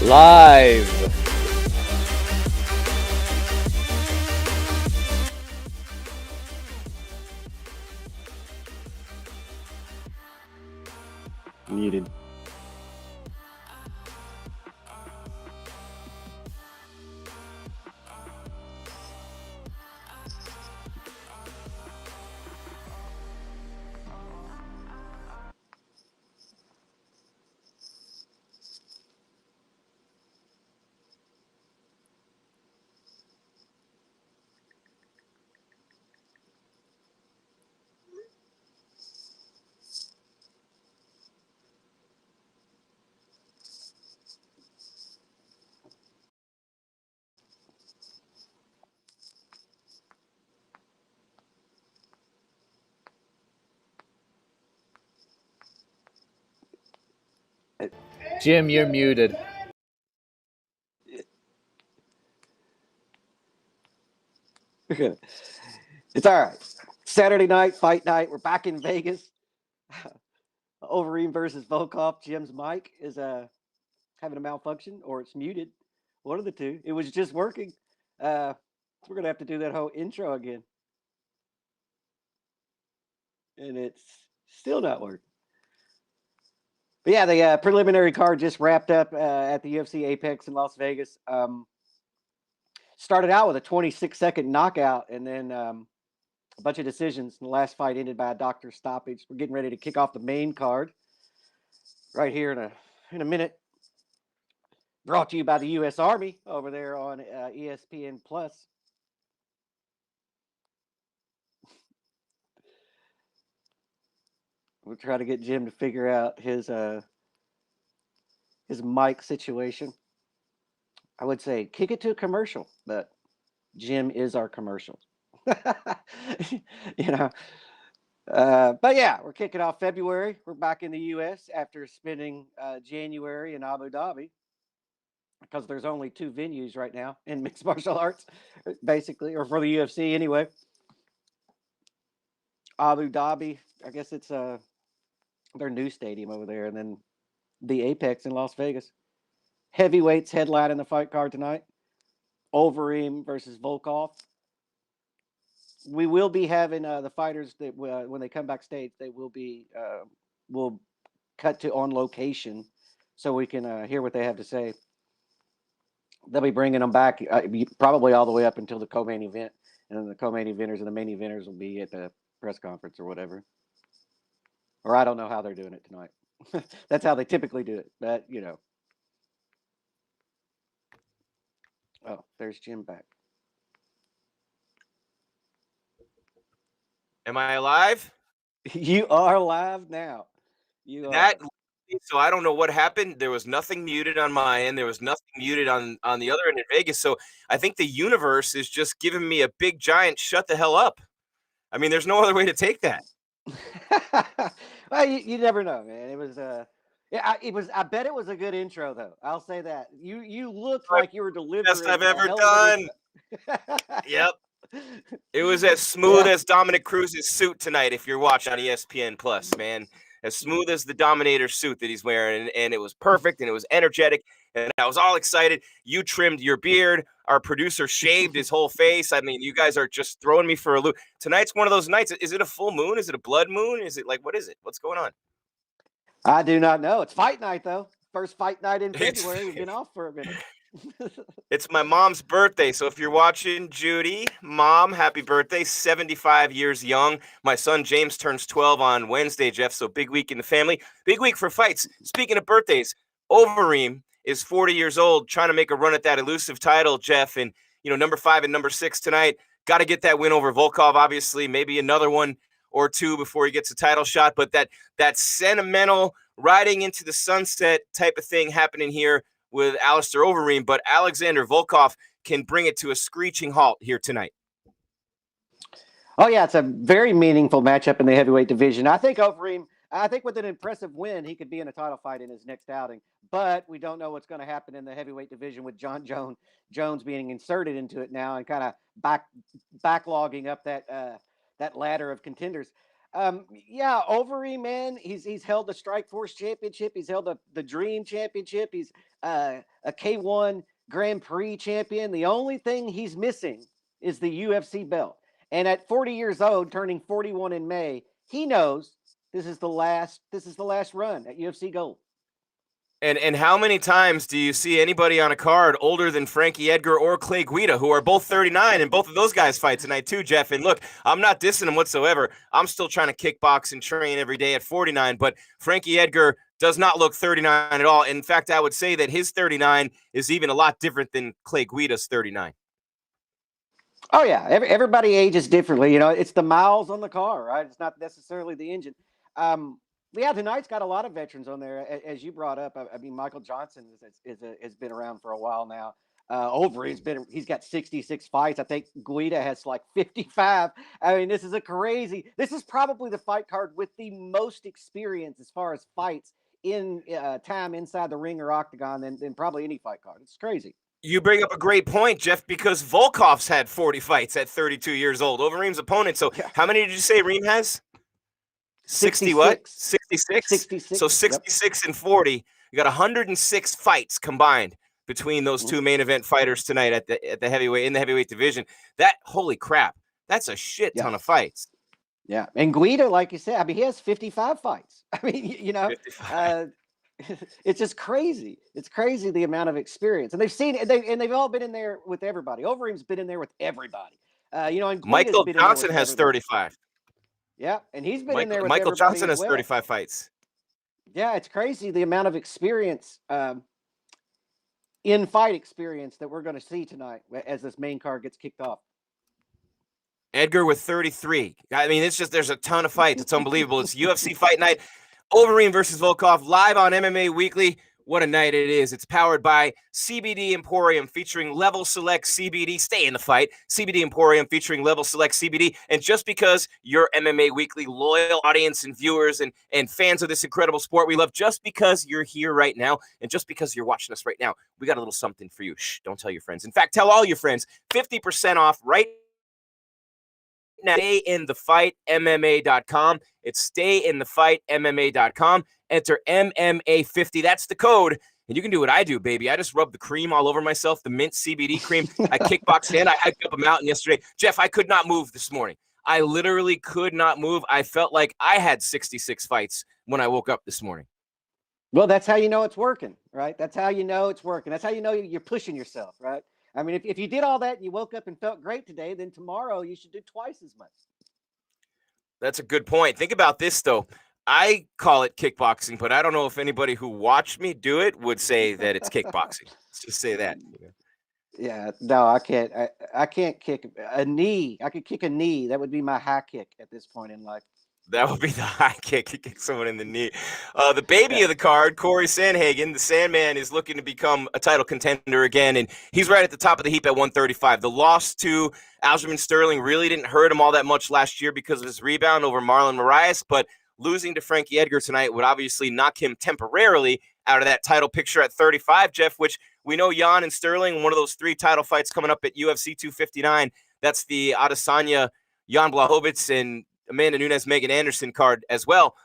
Live. Muted. Jim, you're muted. It's all right. Saturday night, fight night. We're back in Vegas. Overeem versus Volkov. Jim's mic is having a malfunction, or it's muted. One of the two. It was just working. We're going to have to do that whole intro again. And it's still not working. But yeah, the preliminary card just wrapped up at the UFC Apex in Las Vegas. Started out with a 26-second knockout, and then a bunch of decisions. And the last fight ended by a doctor stoppage. We're getting ready to kick off the main card right here in a minute. Brought to you by the U.S. Army over there on ESPN Plus. We'll try to get Jim to figure out his mic situation. I would say kick it to a commercial, but Jim is our commercial. You know. But yeah, we're kicking off February. We're back in the U.S. after spending January in Abu Dhabi, because there's only 2 venues right now in mixed martial arts, basically, or for the UFC anyway. Abu Dhabi, I guess it's their new stadium over there, and then the Apex in Las Vegas. Heavyweights headline in the fight card tonight. Overeem versus Volkov. We will be having the fighters that when they come backstage, they will be will cut to on location, so we can hear what they have to say. They'll be bringing them back probably all the way up until the co-main event, and then the co-main eventers and the main eventers will be at the press conference or whatever. Or I don't know how they're doing it tonight. That's how they typically do it, but you know. Oh, there's Jim back. Am I alive? You are live now. You are. So I don't know what happened. There was nothing muted on my end. There was nothing muted on the other end in Vegas. So I think the universe is just giving me a big giant shut the hell up. I mean, there's no other way to take that. Well, you never know, man. It was yeah, it was. I bet it was a good intro, though. I'll say that. You looked like you were delivering. Best I've ever done. Yep. It was as smooth as Dominic Cruz's suit tonight. If you're watching on ESPN Plus, man, as smooth as the Dominator suit that he's wearing, and it was perfect, and it was energetic, and I was all excited. You trimmed your beard. Our producer shaved his whole face. I mean, you guys are just throwing me for a loop. Tonight's one of those nights. Is it a full moon? Is it a blood moon? Is it like, what is it? What's going on? I do not know. It's fight night, though. First fight night in February. We've been off for a minute. It's my mom's birthday. So if you're watching, Judy, Mom, happy birthday. 75 years young. My son James turns 12 on Wednesday, Jeff. So big week in the family. Big week for fights. Speaking of birthdays, Overeem is 40 years old, trying to make a run at that elusive title, Jeff. And, you know, number 5 and number 6 tonight. Got to get that win over Volkov, obviously. Maybe another one or two before he gets a title shot. But that sentimental riding into the sunset type of thing happening here with Alistair Overeem. But Alexander Volkov can bring it to a screeching halt here tonight? Oh, yeah, it's a very meaningful matchup in the heavyweight division. I think Overeem, with an impressive win, he could be in a title fight in his next outing. But we don't know what's going to happen in the heavyweight division with John Jones being inserted into it now and kind of backlogging up that ladder of contenders. Yeah, Overeem, man, he's held the Strikeforce Championship. He's held the Dream Championship. He's a K1 Grand Prix champion. The only thing he's missing is the UFC belt. And at 40 years old, turning 41 in May, he knows this is the last run at UFC Gold. And how many times do you see anybody on a card older than Frankie Edgar or Clay Guida, who are both 39, and both of those guys fight tonight too, Jeff? And look, I'm not dissing them whatsoever. I'm still trying to kickbox and train every day at 49, but Frankie Edgar does not look 39 at all. In fact, I would say that his 39 is even a lot different than Clay Guida's 39. Oh, yeah. Everybody ages differently. You know, it's the miles on the car, right? It's not necessarily the engine. Yeah, tonight's got a lot of veterans on there, as you brought up. I mean, Michael Johnson has been around for a while now. He's got 66 fights. I think Guida has like 55. I mean, this is probably the fight card with the most experience as far as fights in time inside the ring or octagon than probably any fight card. It's crazy. You bring up a great point, Jeff, because Volkov's had 40 fights at 32 years old, Overeem's opponent. So how many did you say Reem has? 60 what? 66? 66. So 66 and 40. You got 106 fights combined between those two main event fighters tonight at the heavyweight division. That, holy crap, that's a shit ton of fights. Yeah. And Guida, like you said, I mean, he has 55 fights. I mean, you know, it's just crazy. It's crazy the amount of experience, and they've seen it. They've all been in there with everybody. Overeem's been in there with everybody. You know, and Michael Johnson has 35. Yeah, and he's been in there with Michael everybody Johnson has 35 fights. Yeah, it's crazy the amount of experience, in fight experience that we're going to see tonight as this main card gets kicked off. Edgar with 33. I mean, there's a ton of fights. It's unbelievable. It's UFC Fight Night. Overeem versus Volkov live on MMA Weekly. What a night it is. It's powered by CBD Emporium featuring Level Select CBD. Stay in the fight. CBD Emporium featuring Level Select CBD. And just because you're MMA Weekly loyal audience and viewers and fans of this incredible sport we love, just because you're here right now and just because you're watching us right now, we got a little something for you. Shh, don't tell your friends. In fact, tell all your friends. 50% off right now. StayInTheFightMMA.com. It's StayInTheFightMMA.com. Enter MMA50. That's the code. And you can do what I do, baby. I just rub the cream all over myself, the mint CBD cream. I kickboxed in. I hiked up a mountain yesterday. Jeff, I could not move this morning. I literally could not move. I felt like I had 66 fights when I woke up this morning. Well, that's how you know it's working, right? That's how you know it's working. That's how you know you're pushing yourself, right? I mean, if you did all that and you woke up and felt great today, then tomorrow you should do twice as much. That's a good point. Think about this, though. I call it kickboxing, but I don't know if anybody who watched me do it would say that it's kickboxing. Let's just say that. Yeah, no, I can't. I can't kick a knee. I could kick a knee. That would be my high kick at this point in life. That would be the high kick. You kick someone in the knee. The baby of the card, Corey Sanhagen, the Sandman, is looking to become a title contender again, and he's right at the top of the heap at 135. The loss to Aljamain Sterling really didn't hurt him all that much last year because of his rebound over Marlon Moraes, but losing to Frankie Edgar tonight would obviously knock him temporarily out of that title picture at 35, Jeff, which we know Jan and Sterling, one of those 3 title fights coming up at UFC 259. That's the Adesanya, Jan Blachowicz, and Amanda Nunes, Megan Anderson card as well.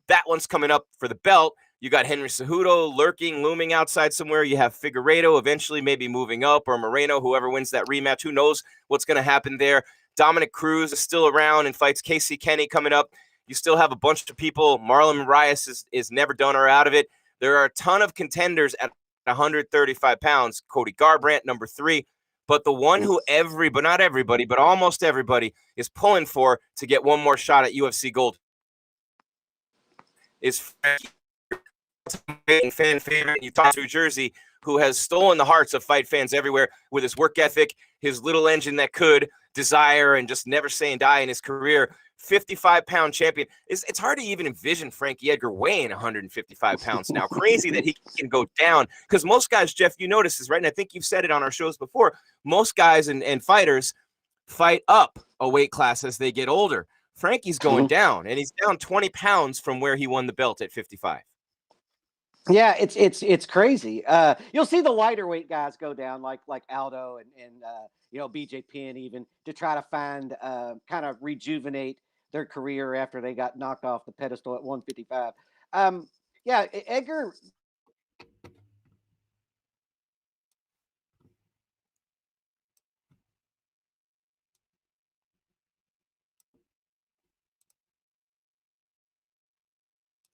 That one's coming up for the belt. You got Henry Cejudo looming outside somewhere. You have Figueiredo eventually maybe moving up, or Moreno, whoever wins that rematch. Who knows what's going to happen there. Dominic Cruz is still around and fights Casey Kenny coming up. You still have a bunch of people. Marlon Moraes is never done or out of it. There are a ton of contenders at 135 pounds. Cody Garbrandt, number 3. But the one who not everybody, but almost everybody is pulling for to get one more shot at UFC Gold is Frankie, fan favorite in Utah, New Jersey, who has stolen the hearts of fight fans everywhere with his work ethic, his little engine that could, desire and just never say and die in his career. 55-pound champion. It's hard to even envision Frankie Edgar weighing 155 pounds now. Crazy that he can go down, because most guys, Jeff, you notice this, right? And I think you've said it on our shows before. Most guys and fighters fight up a weight class as they get older. Frankie's going down, and he's down 20 pounds from where he won the belt at 55. Yeah, it's crazy. You'll see the lighter weight guys go down, like Aldo and BJ Penn, even, to try to find kind of rejuvenate their career after they got knocked off the pedestal at 155. Yeah, Edgar.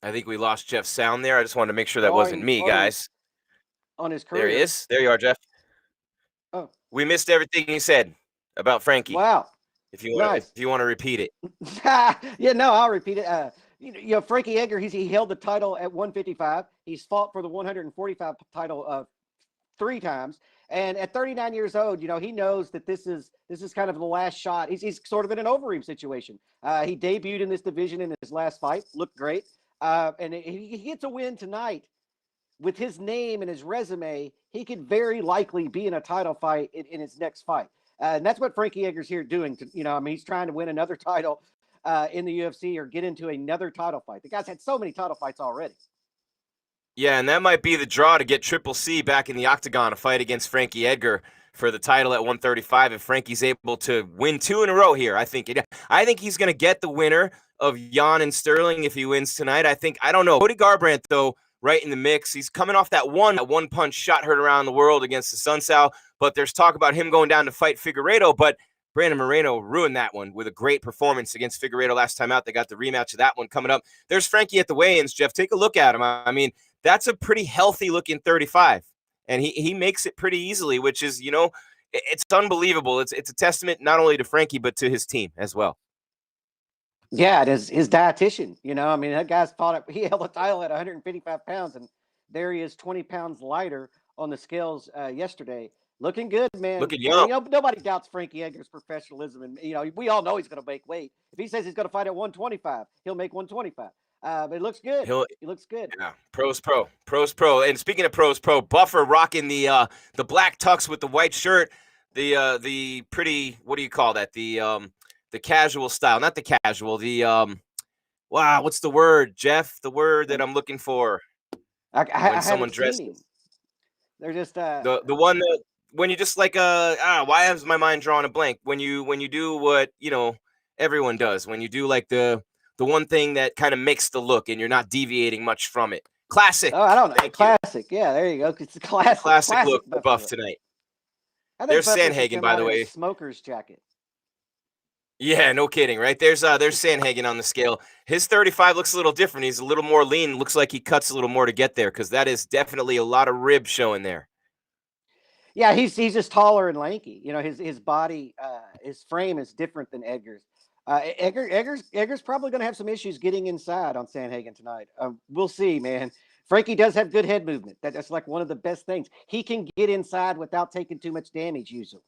I think we lost Jeff's sound there. I just wanted to make sure that wasn't me, guys. On his career. There he is. There you are, Jeff. Oh. We missed everything he said about Frankie. Wow. If you want to repeat it. Yeah, no, I'll repeat it. Frankie Edgar, he held the title at 155. He's fought for the 145 title 3 times. And at 39 years old, he knows that this is kind of the last shot. He's sort of in an Overeem situation. He debuted in this division in his last fight, looked great. And he gets a win tonight. With his name and his resume, he could very likely be in a title fight in his next fight. And that's what Frankie Edgar's here doing. He's trying to win another title in the UFC or get into another title fight. The guy's had so many title fights already. Yeah, and that might be the draw to get Triple C back in the octagon, a fight against Frankie Edgar for the title at 135. If Frankie's able to win 2 in a row here, I think he's going to get the winner of Jan and Sterling if he wins tonight. I don't know. Cody Garbrandt, though, right in the mix. He's coming off that one punch shot heard around the world against the Sunsao, but there's talk about him going down to fight Figueiredo, but Brandon Moreno ruined that one with a great performance against Figueiredo last time out. They got the rematch of that one coming up. There's Frankie at the weigh-ins, Jeff. Take a look at him. I mean, that's a pretty healthy-looking 35, and he makes it pretty easily, which is, it's unbelievable. It's a testament not only to Frankie, but to his team as well. Yeah, it is his dietitian. That guy's he held the title at 155 pounds, and there he is, 20 pounds lighter on the scales yesterday. Looking good, man. Looking young. Nobody doubts Frankie Edgar's professionalism, and we all know he's going to make weight. If he says he's going to fight at 125, he'll make 125. But it looks good. He looks good. Yeah, pros pro. And speaking of pros pro, Buffer rocking the black tux with the white shirt, the pretty, what do you call that? The casual style, not the casual. What's the word, Jeff? The word that I'm looking for. When someone dresses. They're just the one that when you just like why has my mind drawn a blank? When you do what everyone does, when you do like the one thing that kind of makes the look and you're not deviating much from it. Classic. Oh, I don't know. Classic. Yeah, there you go. It's a classic. Classic look for Buff tonight. There's Sanhagen, by the way. Smoker's jacket. Yeah, no kidding, right? There's Sanhagen on the scale. His 35 looks a little different. He's a little more lean. Looks like he cuts a little more to get there, because that is definitely a lot of rib showing there. Yeah, he's just taller and lanky. His body, his frame is different than Edgar's. Edgar's probably going to have some issues getting inside on Sanhagen tonight. We'll see, man. Frankie does have good head movement. That's like one of the best things. He can get inside without taking too much damage usually.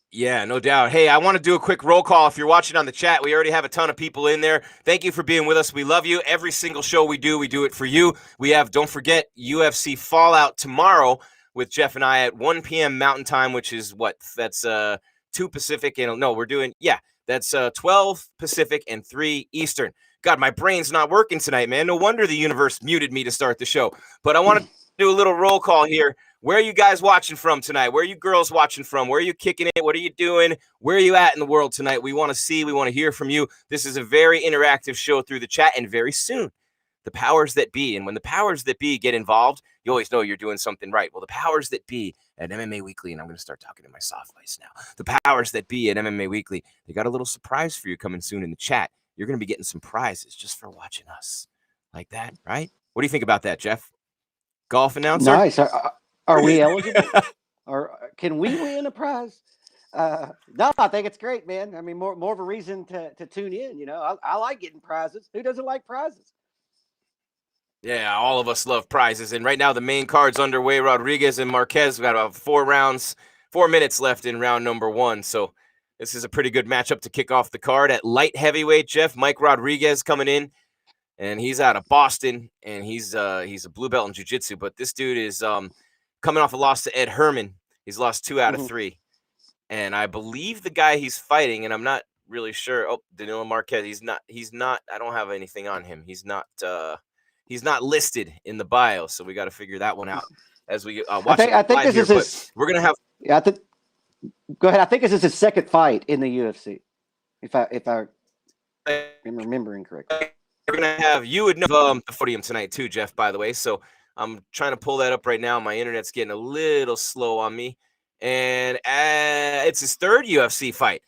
Yeah, no doubt. Hey, I want to do a quick roll call. If you're watching on the chat, we already have a ton of people in there. Thank you for being with us. We love you. Every single show we do it for you. We have, don't forget, UFC Fallout tomorrow with Jeff and I at 1 p.m. Mountain Time, which is what? That's 2 Pacific. And no, we're doing, that's 12 Pacific and 3 Eastern. God, my brain's not working tonight, man. No wonder the universe muted me to start the show. But I want to do a little roll call here. Where are you guys watching from tonight? Where are you girls watching from? Where are you kicking it? What are you doing? Where are you at in the world tonight? We want to hear from you. This is a very interactive show through the chat, and very soon, the powers that be. And when the powers that be get involved, you always know you're doing something right. Well, the powers that be at MMA Weekly, and I'm going to start talking in my soft voice now. The powers that be at MMA Weekly, they got a little surprise for you coming soon in the chat. You're going to be getting some prizes just for watching us. Like that, right? What do you think about that, Jeff? Golf announcer? Nice. Are we eligible? Or can we win a prize? No, I think it's great, man. I mean, more of a reason to tune in. I like getting prizes. Who doesn't like prizes? Yeah, all of us love prizes. And right now, the main card's underway. Rodriguez and Marquez, we've got about 4 minutes left in round number 1. So This is a pretty good matchup to kick off the card. At light heavyweight, Jeff, Mike Rodriguez coming in, and he's out of Boston, and he's a blue belt in jiu-jitsu. But this dude is coming off a loss to Ed Herman. He's lost 2 out of 3. And I believe the guy he's fighting, and I'm not really sure. Oh, Danilo Marquez. He's not. I don't have anything on him. He's not listed in the bio, so we got to figure that one out as we watch. I think this is his. We're gonna have. Yeah, go ahead. I think this is his second fight in the UFC, if I am remembering correctly. We're gonna have you would know the podium tonight too, Jeff. By the way, so I'm trying to pull that up right now. My internet's getting a little slow on me. And it's his third UFC fight.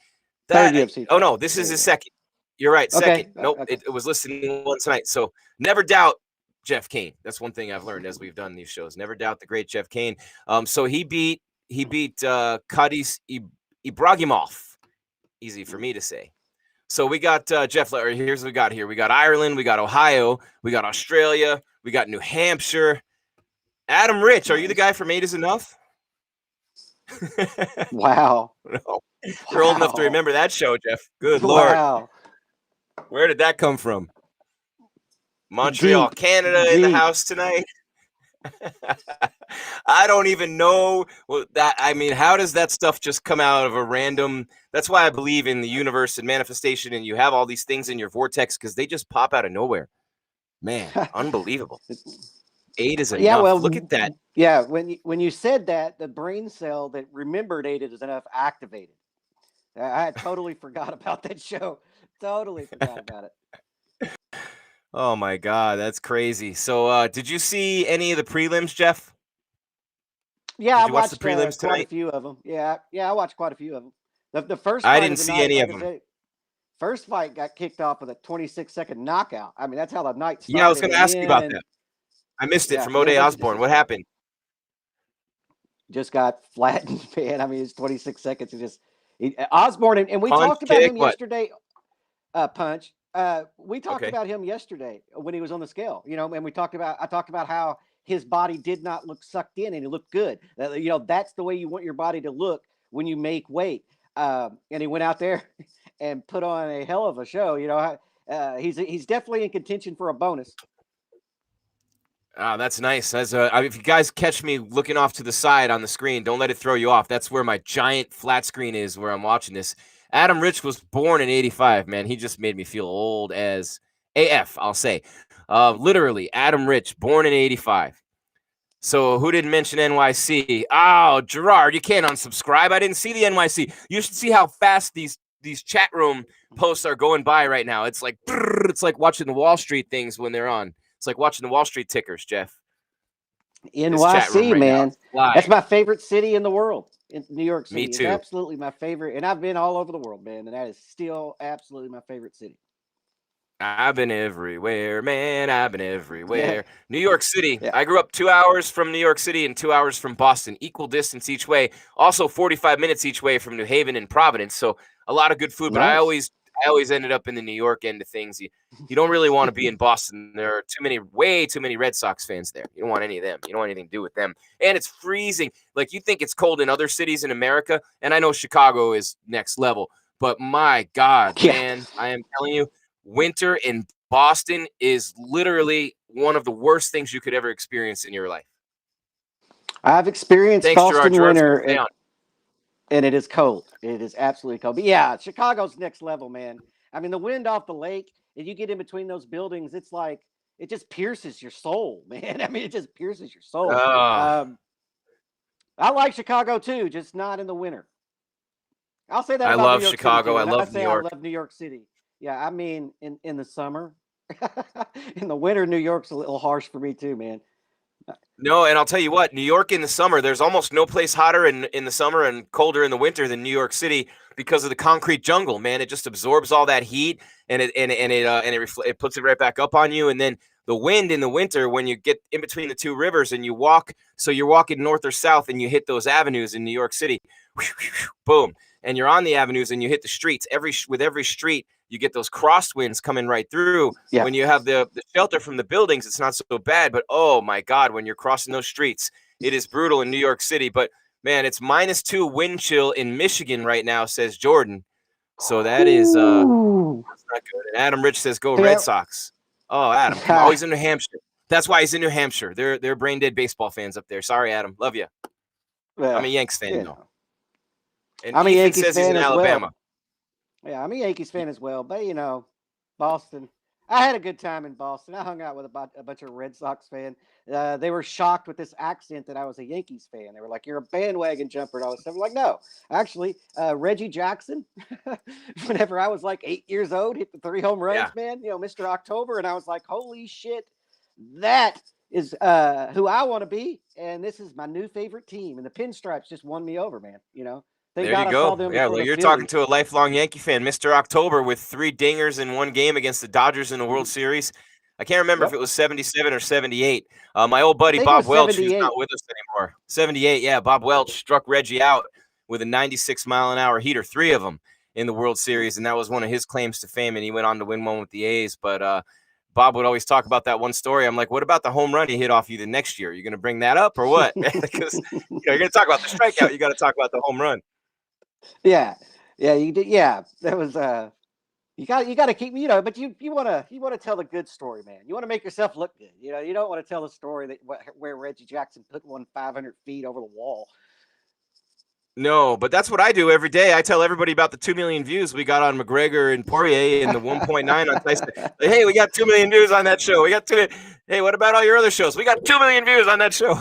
Third UFC fight. Oh, no, this is his second. You're right, second. Okay. Nope, Okay. It was listed in one tonight. So never doubt Jeff Cain. That's one thing I've learned as we've done these shows. Never doubt the great Jeff Cain. So he beat Kadis Ibragimov. Easy for me to say. So we got Jeff. Here's what we got here. We got Ireland. We got Ohio. We got Australia. We got New Hampshire. Adam Rich, are you the guy from 8 is Enough? Wow. No. You're old enough to remember that show, Jeff. Good Lord. Wow. Where did that come from? Montreal, Canada in the house tonight. I don't even know that. I mean, how does that stuff just come out of a random? That's why I believe in the universe and manifestation, and you have all these things in your vortex because they just pop out of nowhere. Man, unbelievable. 8 is enough. Yeah, well, look at that. Yeah, when you said that, the brain cell that remembered 8 is enough activated. I totally forgot about that show. Totally forgot about it. Oh my God, that's crazy. So, did you see any of the prelims, Jeff? Yeah, I watched the prelims quite tonight? a few of them. Yeah, I watched quite a few of them. The first I fight didn't of the see night, any like of I them. said, first fight got kicked off with a 26-second knockout. I mean, that's how the night started. Yeah, I was going to ask you about then that. I missed it Yeah, from then O'Day it Osborne. What happened? just got flattened, man. I mean, it's 26 seconds. Osborne, and we Punch, talked about kick, him what? yesterday. Punch. We talked about him yesterday when he was on the scale, and I talked about how his body did not look sucked in and he looked good. That's the way you want your body to look when you make weight. And he went out there and put on a hell of a show. He's definitely in contention for a bonus. Oh, that's nice. If you guys catch me looking off to the side on the screen, don't let it throw you off. That's where my giant flat screen is where I'm watching this. Adam Rich was born in 85, man. He just made me feel old as AF, I'll say. Literally, Adam Rich, born in 85. So who didn't mention NYC? Oh, Gerard, you can't unsubscribe. I didn't see the NYC. You should see how fast these chat room posts are going by right now. It's like watching the Wall Street things when they're on. It's like watching the Wall Street tickers, Jeff. NYC, right, man. That's my favorite city in the world. In New York City. Me too. It's absolutely my favorite. And I've been all over the world, man. And that is still absolutely my favorite city. I've been everywhere, man. I've been everywhere. Yeah. New York City. Yeah. I grew up 2 hours from New York City and 2 hours from Boston. Equal distance each way. Also 45 minutes each way from New Haven and Providence. So a lot of good food. Nice. But I always ended up in the New York end of things. You don't really want to be in Boston. There are way too many Red Sox fans there. You don't want any of them. You don't want anything to do with them. And it's freezing. Like, you think it's cold in other cities in America. And I know Chicago is next level. But my God, man, I am telling you, winter in Boston is literally one of the worst things you could ever experience in your life. I've experienced Boston Gerard, winter, and it is cold. It is absolutely cold. But yeah, Chicago's next level, man. I mean, the wind off the lake, and you get in between those buildings, it's like it just pierces your soul, man. I mean, it just pierces your soul. I like Chicago too, just not in the winter. I'll say that. I love Chicago. I love New York. I love New York City. Yeah, I mean, in the summer, in the winter, New York's a little harsh for me too, man. No, and I'll tell you what, New York in the summer, there's almost no place hotter in the summer and colder in the winter than New York City because of the concrete jungle, man. It just absorbs all that heat and it puts it right back up on you. And then the wind in the winter, when you get in between the two rivers and you walk, so you're walking north or south and you hit those avenues in New York City, boom, and you're on the avenues and you hit the streets. With every street, you get those crosswinds coming right through. Yeah. When you have the shelter from the buildings, it's not so bad. But, oh, my God, when you're crossing those streets, it is brutal in New York City. But, man, it's -2 wind chill in Michigan right now, says Jordan. So that is Ooh. that's not good. And Adam Rich says go Yeah. Red Sox. Oh, Adam, come on. Oh, he's in New Hampshire. That's why he's in New Hampshire. They're brain dead baseball fans up there. Sorry, Adam. Love you. I'm a Yanks fan though. And I'm a Ethan Yankees says he's fan in as Alabama. well. Yeah, I'm a Yankees fan as well. But Boston. I had a good time in Boston. I hung out with a bunch of Red Sox fans. They were shocked with this accent that I was a Yankees fan. They were like, "You're a bandwagon jumper," and all this stuff. I'm like, no, actually, Reggie Jackson. Whenever I was like 8 years old, hit the 3 home runs, man. Mr. October, and I was like, "Holy shit, that is who I want to be." And this is my new favorite team. And the Pinstripes just won me over, man. Thank There God you I saw go. them Yeah, before well, the you're talking Phillies. to a lifelong Yankee fan, Mr. October, with 3 dingers in one game against the Dodgers in the World Series. I can't remember if it was 77 or 78. My old buddy I think it Bob was Welch, who's 78. not with us anymore. 78, yeah. Bob Welch struck Reggie out with a 96-mile-an-hour heater, 3 of them in the World Series, and that was one of his claims to fame, and he went on to win one with the A's. But Bob would always talk about that one story. I'm like, what about the home run he hit off you the next year? You going to bring that up or what? Because you're going to talk about the strikeout. You got to talk about the home run. Yeah, you did. Yeah, that was you got to keep, but you want to tell a good story, man. You want to make yourself look good. You don't want to tell a story that where Reggie Jackson put one 500 feet over the wall. No, but that's what I do every day. I tell everybody about the 2 million views we got on McGregor and Poirier and the 1.9 on Tyson. Hey, we got 2 million views on that show. We got 2. Hey, what about all your other shows? We got 2 million views on that show.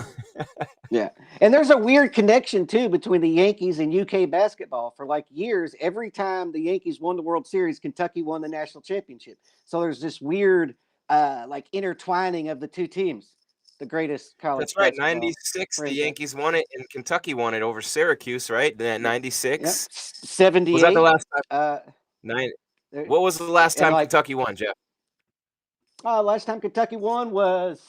Yeah. And there's a weird connection too between the Yankees and UK basketball. For like years, every time the Yankees won the World Series, Kentucky won the national championship. So there's this weird like intertwining of the two teams. The greatest college That's right. basketball 96, franchise. the Yankees won it, and Kentucky won it over Syracuse, right? That 96. Yep. 78. Was that the last time? What was the last time Kentucky won, Jeff? Last time Kentucky won was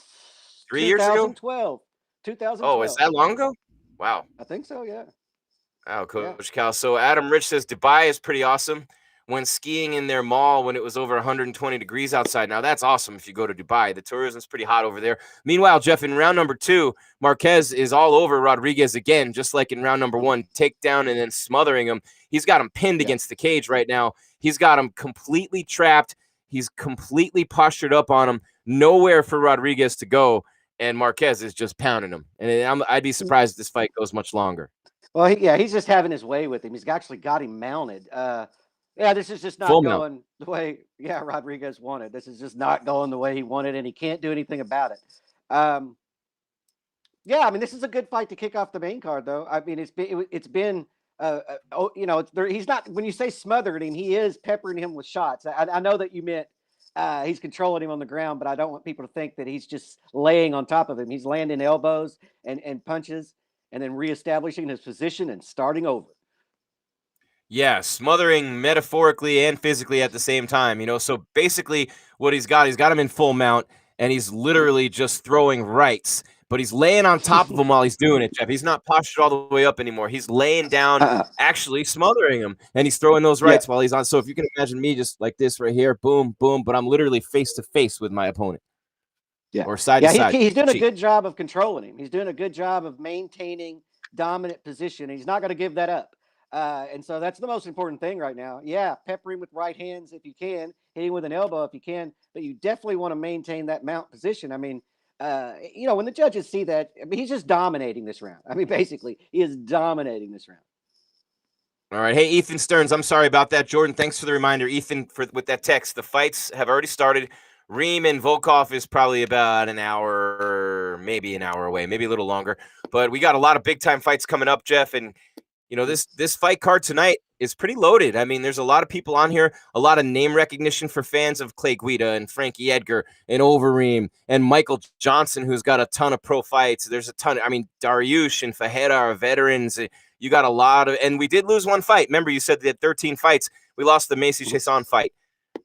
3 years ago? 2012. 2012. Oh, is that long ago? Wow. I think so, yeah. Oh, Coach Cal. So Adam Rich says Dubai is pretty awesome. When skiing in their mall when it was over 120 degrees outside. Now, that's awesome if you go to Dubai. The tourism's pretty hot over there. Meanwhile, Jeff, in round number 2, Marquez is all over Rodriguez again, just like in round number 1, takedown and then smothering him. He's got him pinned against the cage right now. He's got him completely trapped. He's completely postured up on him. Nowhere for Rodriguez to go, and Marquez is just pounding him. And I'd be surprised if this fight goes much longer. Well, he's just having his way with him. He's actually got him mounted. This is just not going the way Rodriguez wanted. This is just not going the way he wanted, and he can't do anything about it. This is a good fight to kick off the main card, though. I mean, it's been he's not, when you say smothered him, he is peppering him with shots. I know that you meant he's controlling him on the ground, but I don't want people to think that he's just laying on top of him. He's landing elbows and punches and then reestablishing his position and starting over. Yeah, smothering metaphorically and physically at the same time, So basically what he's got him in full mount, and he's literally just throwing rights, but he's laying on top of him while he's doing it, Jeff. He's not postured all the way up anymore. He's laying down, actually smothering him, and he's throwing those rights while he's on. So if you can imagine me just like this right here, boom, boom, but I'm literally face to face with my opponent. Yeah. Or side to side. He's doing a good job of controlling him. He's doing a good job of maintaining dominant position. He's not going to give that up. And so that's the most important thing right now. Yeah, pepper him with right hands if you can, hit him with an elbow if you can, but you definitely want to maintain that mount position. I mean, when the judges see that, he's just dominating this round. I mean, basically, he is dominating this round. All right. Hey, Ethan Stearns, I'm sorry about that. Jordan, thanks for the reminder. Ethan, with that text, the fights have already started. Reem and Volkov is probably about an hour, maybe an hour away, maybe a little longer. But we got a lot of big-time fights coming up, Jeff, and this fight card tonight is pretty loaded. I mean, there's a lot of people on here, a lot of name recognition for fans of Clay Guida and Frankie Edgar and Overeem and Michael Johnson, who's got a ton of pro fights. There's a ton. Dariush and Fajeda are veterans. You got a lot of, and we did lose one fight. Remember, you said they had 13 fights. We lost the Macy Chiasson fight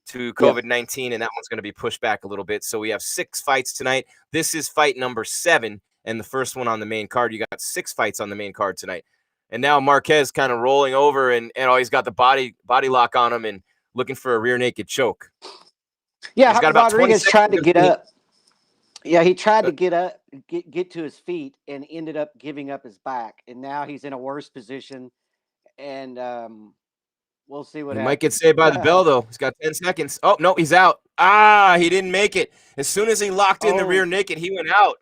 to COVID-19, and that one's going to be pushed back a little bit. So we have 6 fights tonight. This is fight number 7, and the first one on the main card. You got 6 fights on the main card tonight. And now Marquez kind of rolling over and he's got the body lock on him and looking for a rear naked choke. Yeah, Rodriguez tried to get up. Yeah, he tried to get up, get to his feet, and ended up giving up his back. And now he's in a worse position. And We'll see what He happens. might get saved by the bell, though. He's got 10 seconds. Oh, no, he's out. He didn't make it. As soon as he locked in the rear naked, he went out.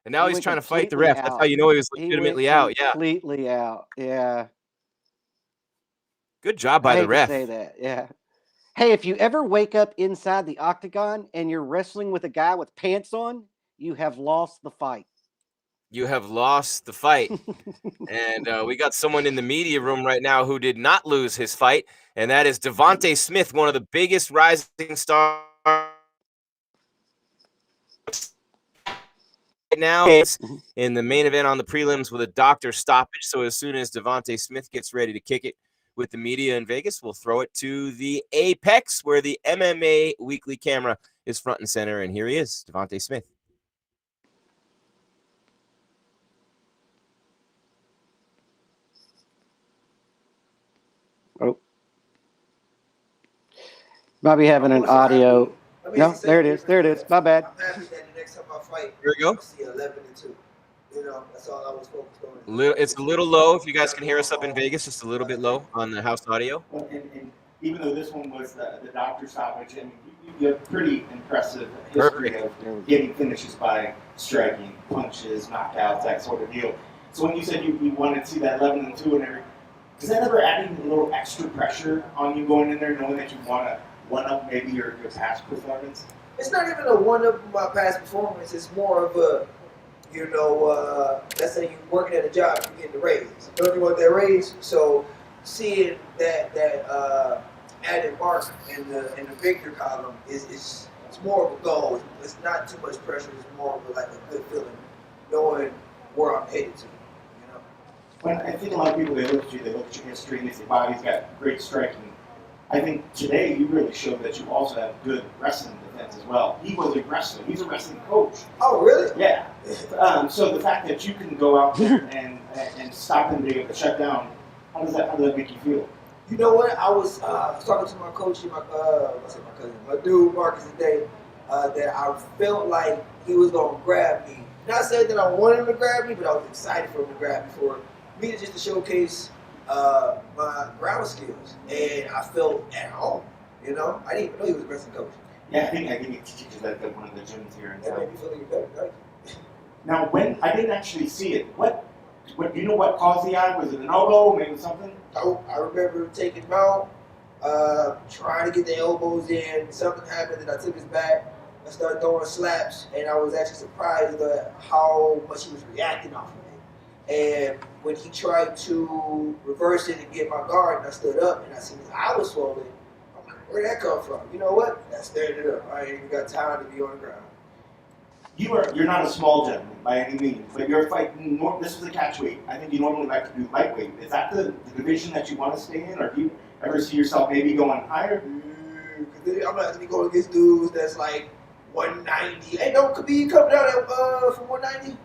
And now he's trying to fight the ref. That's how you know he was legitimately out. Yeah. Completely out. Yeah. Good job by I hate the ref. to say that. Yeah. Hey, if you ever wake up inside the octagon and you're wrestling with a guy with pants on, you have lost the fight. You have lost the fight. And we got someone in the media room right now who did not lose his fight, and that is Devonte Smith, one of the biggest rising stars right now in the main event on the prelims with a doctor stoppage. So as soon as Devonte Smith gets ready to kick it with the media in Vegas, we'll throw it to the Apex, where the MMA Weekly camera is front and center. And here he is, Devonte Smith. Oh. Might be having an audio. No, there it is. There it is. My bad. I'm happy that the next time I fight, Here we go. I see 11-2. You know, that's all I was focused on. It's a little low. If you guys can hear us up in Vegas, just a little bit low on the house audio. And even though this one was the doctor stoppage, and you have pretty impressive history of getting finishes by striking, punches, knockouts, that sort of deal. So when you said you wanted to see that 11-2 and everything, does that ever add a little extra pressure on you going in there, knowing that you want to one-up maybe your past performance? It's not even a one-up my past performance. It's more of a, you know, let's say you're working at a job, you're getting the raise. Don't you want that raise? So seeing that added mark in the victor column is more of a goal. It's not too much pressure. It's more of like a good feeling, knowing where I'm headed to. You know. When I think a lot of people, they look at your history, and they say, wow, he's got great striking. I think today you really showed that you also have good wrestling defense as well. He was a wrestler. He's a wrestling coach. Oh, really? Yeah. So the fact that you can go out there and stop him being able to shut down, how does that make you feel? You know what? I was talking to my coach, my dude Marcus today, that I felt like he was gonna grab me. Not saying that I wanted him to grab me, but I was excited for him to grab me, for me to showcase my ground skills, and I felt at home. You know, I didn't even know he was a wrestling coach. Yeah, I think he teaches at one of the gyms here in That town. made me feel even better. Thank you. Now, when I didn't actually see it, what do you know what caused the eye? Was it an elbow? Maybe something? I remember taking him out, trying to get the elbows in. Something happened, and I took his back. I started throwing slaps, and I was actually surprised at how much he was reacting off of it. And when he tried to reverse it and get my guard, and I stood up and I seen his eye was swollen, I'm like, where'd that come from? You know what? I standing up. I ain't even got time to be on the ground. You're not a small gentleman by any means, but you're fighting. This was a catch weight. I think you normally like to do lightweight. Is that the division that you want to stay in, or do you ever see yourself maybe going higher? Cause I'm not gonna be going against dudes that's like 190. Hey, don't Khabib come down from 190?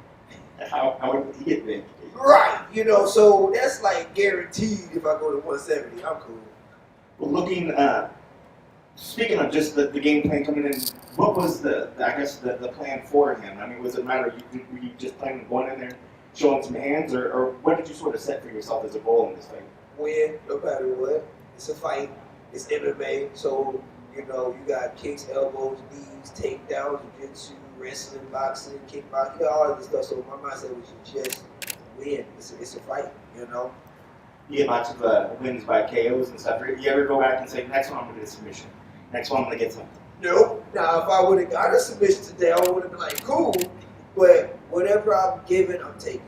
How would he get big? Right, you know, so that's like guaranteed if I go to 170. I'm cool. Well, looking, speaking of just the game plan coming in, what was the plan for him? I mean, was it a matter of were you just planning on going in there, showing some hands, or what did you sort of set for yourself as a goal in this fight? Win, no matter what. It's a fight. It's MMA, so you know you got kicks, elbows, knees, takedowns, jiu-jitsu, wrestling, boxing, kickboxing, you got all of this stuff. So my mindset was just win. It's a fight, you know. You get lots of wins by KOs and stuff. You ever go back and say, next one I'm going to get a submission. Next one I'm going to get something? Nope. Now, if I would have got a submission today, I would have been like, cool. But whatever I'm given, I'm taking.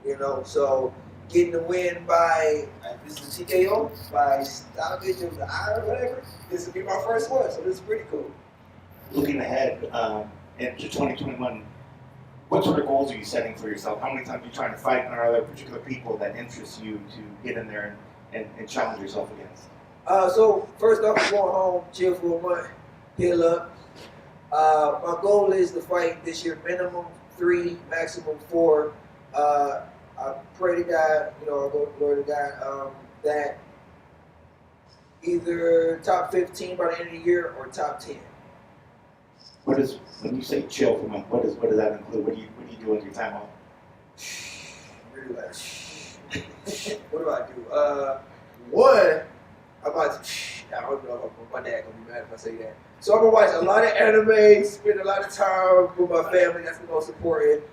You know, so getting the win by, this is a TKO, by stoppage of the eye or whatever, this will be my first one. So this is pretty cool. Looking ahead into 2021, what sort of goals are you setting for yourself? How many times are you trying to fight, and are there particular people that interest you to get in there and challenge yourself against? So first off, I'm going home, chill for a month, heal up. My goal is to fight this year minimum 3, maximum 4. I pray to God, you know, I go to glory to God, that either top 15 by the end of the year or top 10. What is, when you say chill for a month, what does that include? What do you do with your time off? Relax. What do I do? One, I don't know if my dad gonna be mad if I say that. So I'm gonna watch a lot of anime, spend a lot of time with my family. That's the most important.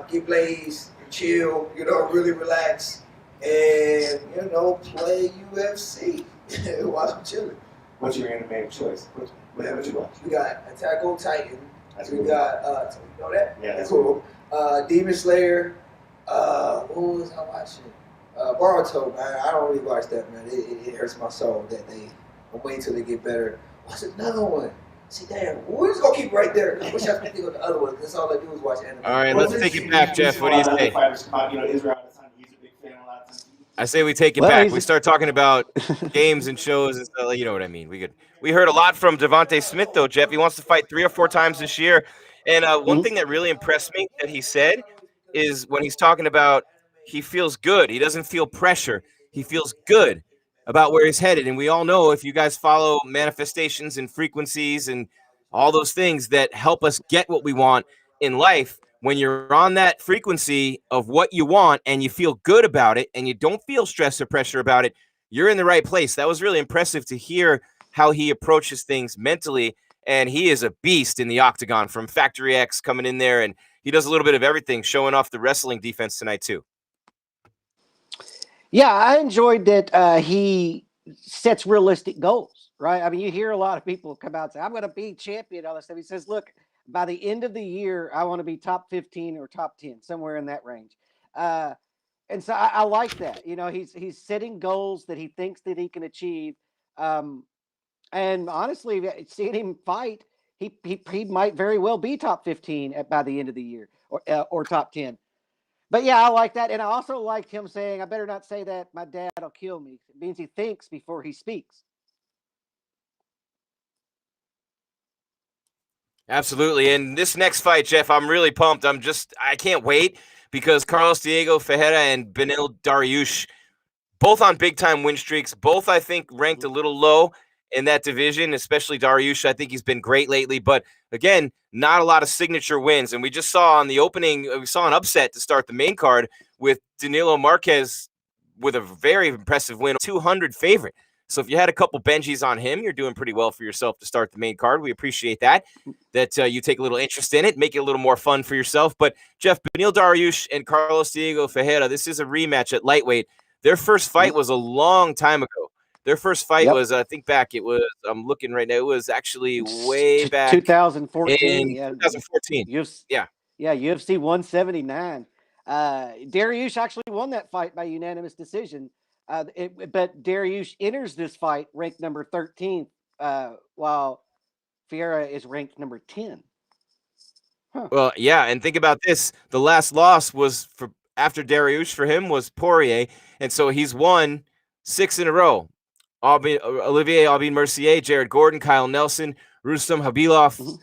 Get blazed, chill, really relax, and play UFC while I'm chilling. What's your anime of choice? What you watch? We got Attack on Titan. That's we cool. got you know that? Yeah, that's cool. Demon Slayer. What was I watching? Boruto, man. I don't really watch that, man. It hurts my soul that I'm waiting till they get better. What's another one? See, damn, we're just gonna keep right there. I wish I could think of the other one. That's all I do is watch anime. All right, let's take it back, Jeff. What do you say? Fighters come out, Israel, he's a big fan a lot of times. I say we take it back. We start talking about games and shows and stuff. You know what I mean? We heard a lot from Devonte Smith, though, Jeff. He wants to fight 3 or 4 times this year. And one thing that really impressed me that he said is when he's talking about he feels good. He doesn't feel pressure. He feels good about where he's headed. And we all know, if you guys follow manifestations and frequencies and all those things that help us get what we want in life, when you're on that frequency of what you want and you feel good about it and you don't feel stress or pressure about it, you're in the right place. That was really impressive to hear how he approaches things mentally. And he is a beast in the octagon, from Factory X coming in there, and he does a little bit of everything, showing off the wrestling defense tonight too. Yeah, I enjoyed that he sets realistic goals, right? I mean, you hear a lot of people come out and say, I'm going to be champion, all that stuff. He says, look, by the end of the year, I want to be top 15 or top 10, somewhere in that range. And so I like that. He's setting goals that he thinks that he can achieve. And honestly, seeing him fight, he might very well be top 15 by the end of the year, or top 10. But yeah, I like that. And I also liked him saying, I better not say that, my dad will kill me. It means he thinks before he speaks. Absolutely. And this next fight, Jeff, I'm really pumped. I can't wait, because Carlos Diego Ferreira and Beneil Dariush, both on big time win streaks, both I think ranked a little low in that division, especially Dariush. I think he's been great lately, but again, not a lot of signature wins. And we just saw on the opening, we saw an upset to start the main card with Danilo Marquez with a very impressive win, 200 favorite. So if you had a couple Benjis on him, you're doing pretty well for yourself to start the main card. We appreciate that you take a little interest in it, make it a little more fun for yourself. But Jeff, Beneil Dariush and Carlos Diego Ferreira, this is a rematch at lightweight. Their first fight was a long time ago. Their first fight was, I think back, it was, I'm looking right now, it was actually way back 2014. in 2014. UFC 179. Dariush actually won that fight by unanimous decision. But Dariush enters this fight ranked number 13, while Ferreira is ranked number 10. Huh. Well, yeah, and think about this. The last loss was after Dariush for him was Poirier, and so he's won 6 in a row. Olivier Aubin-Mercier, Jared Gordon, Kyle Nelson, Rustam Khabilov,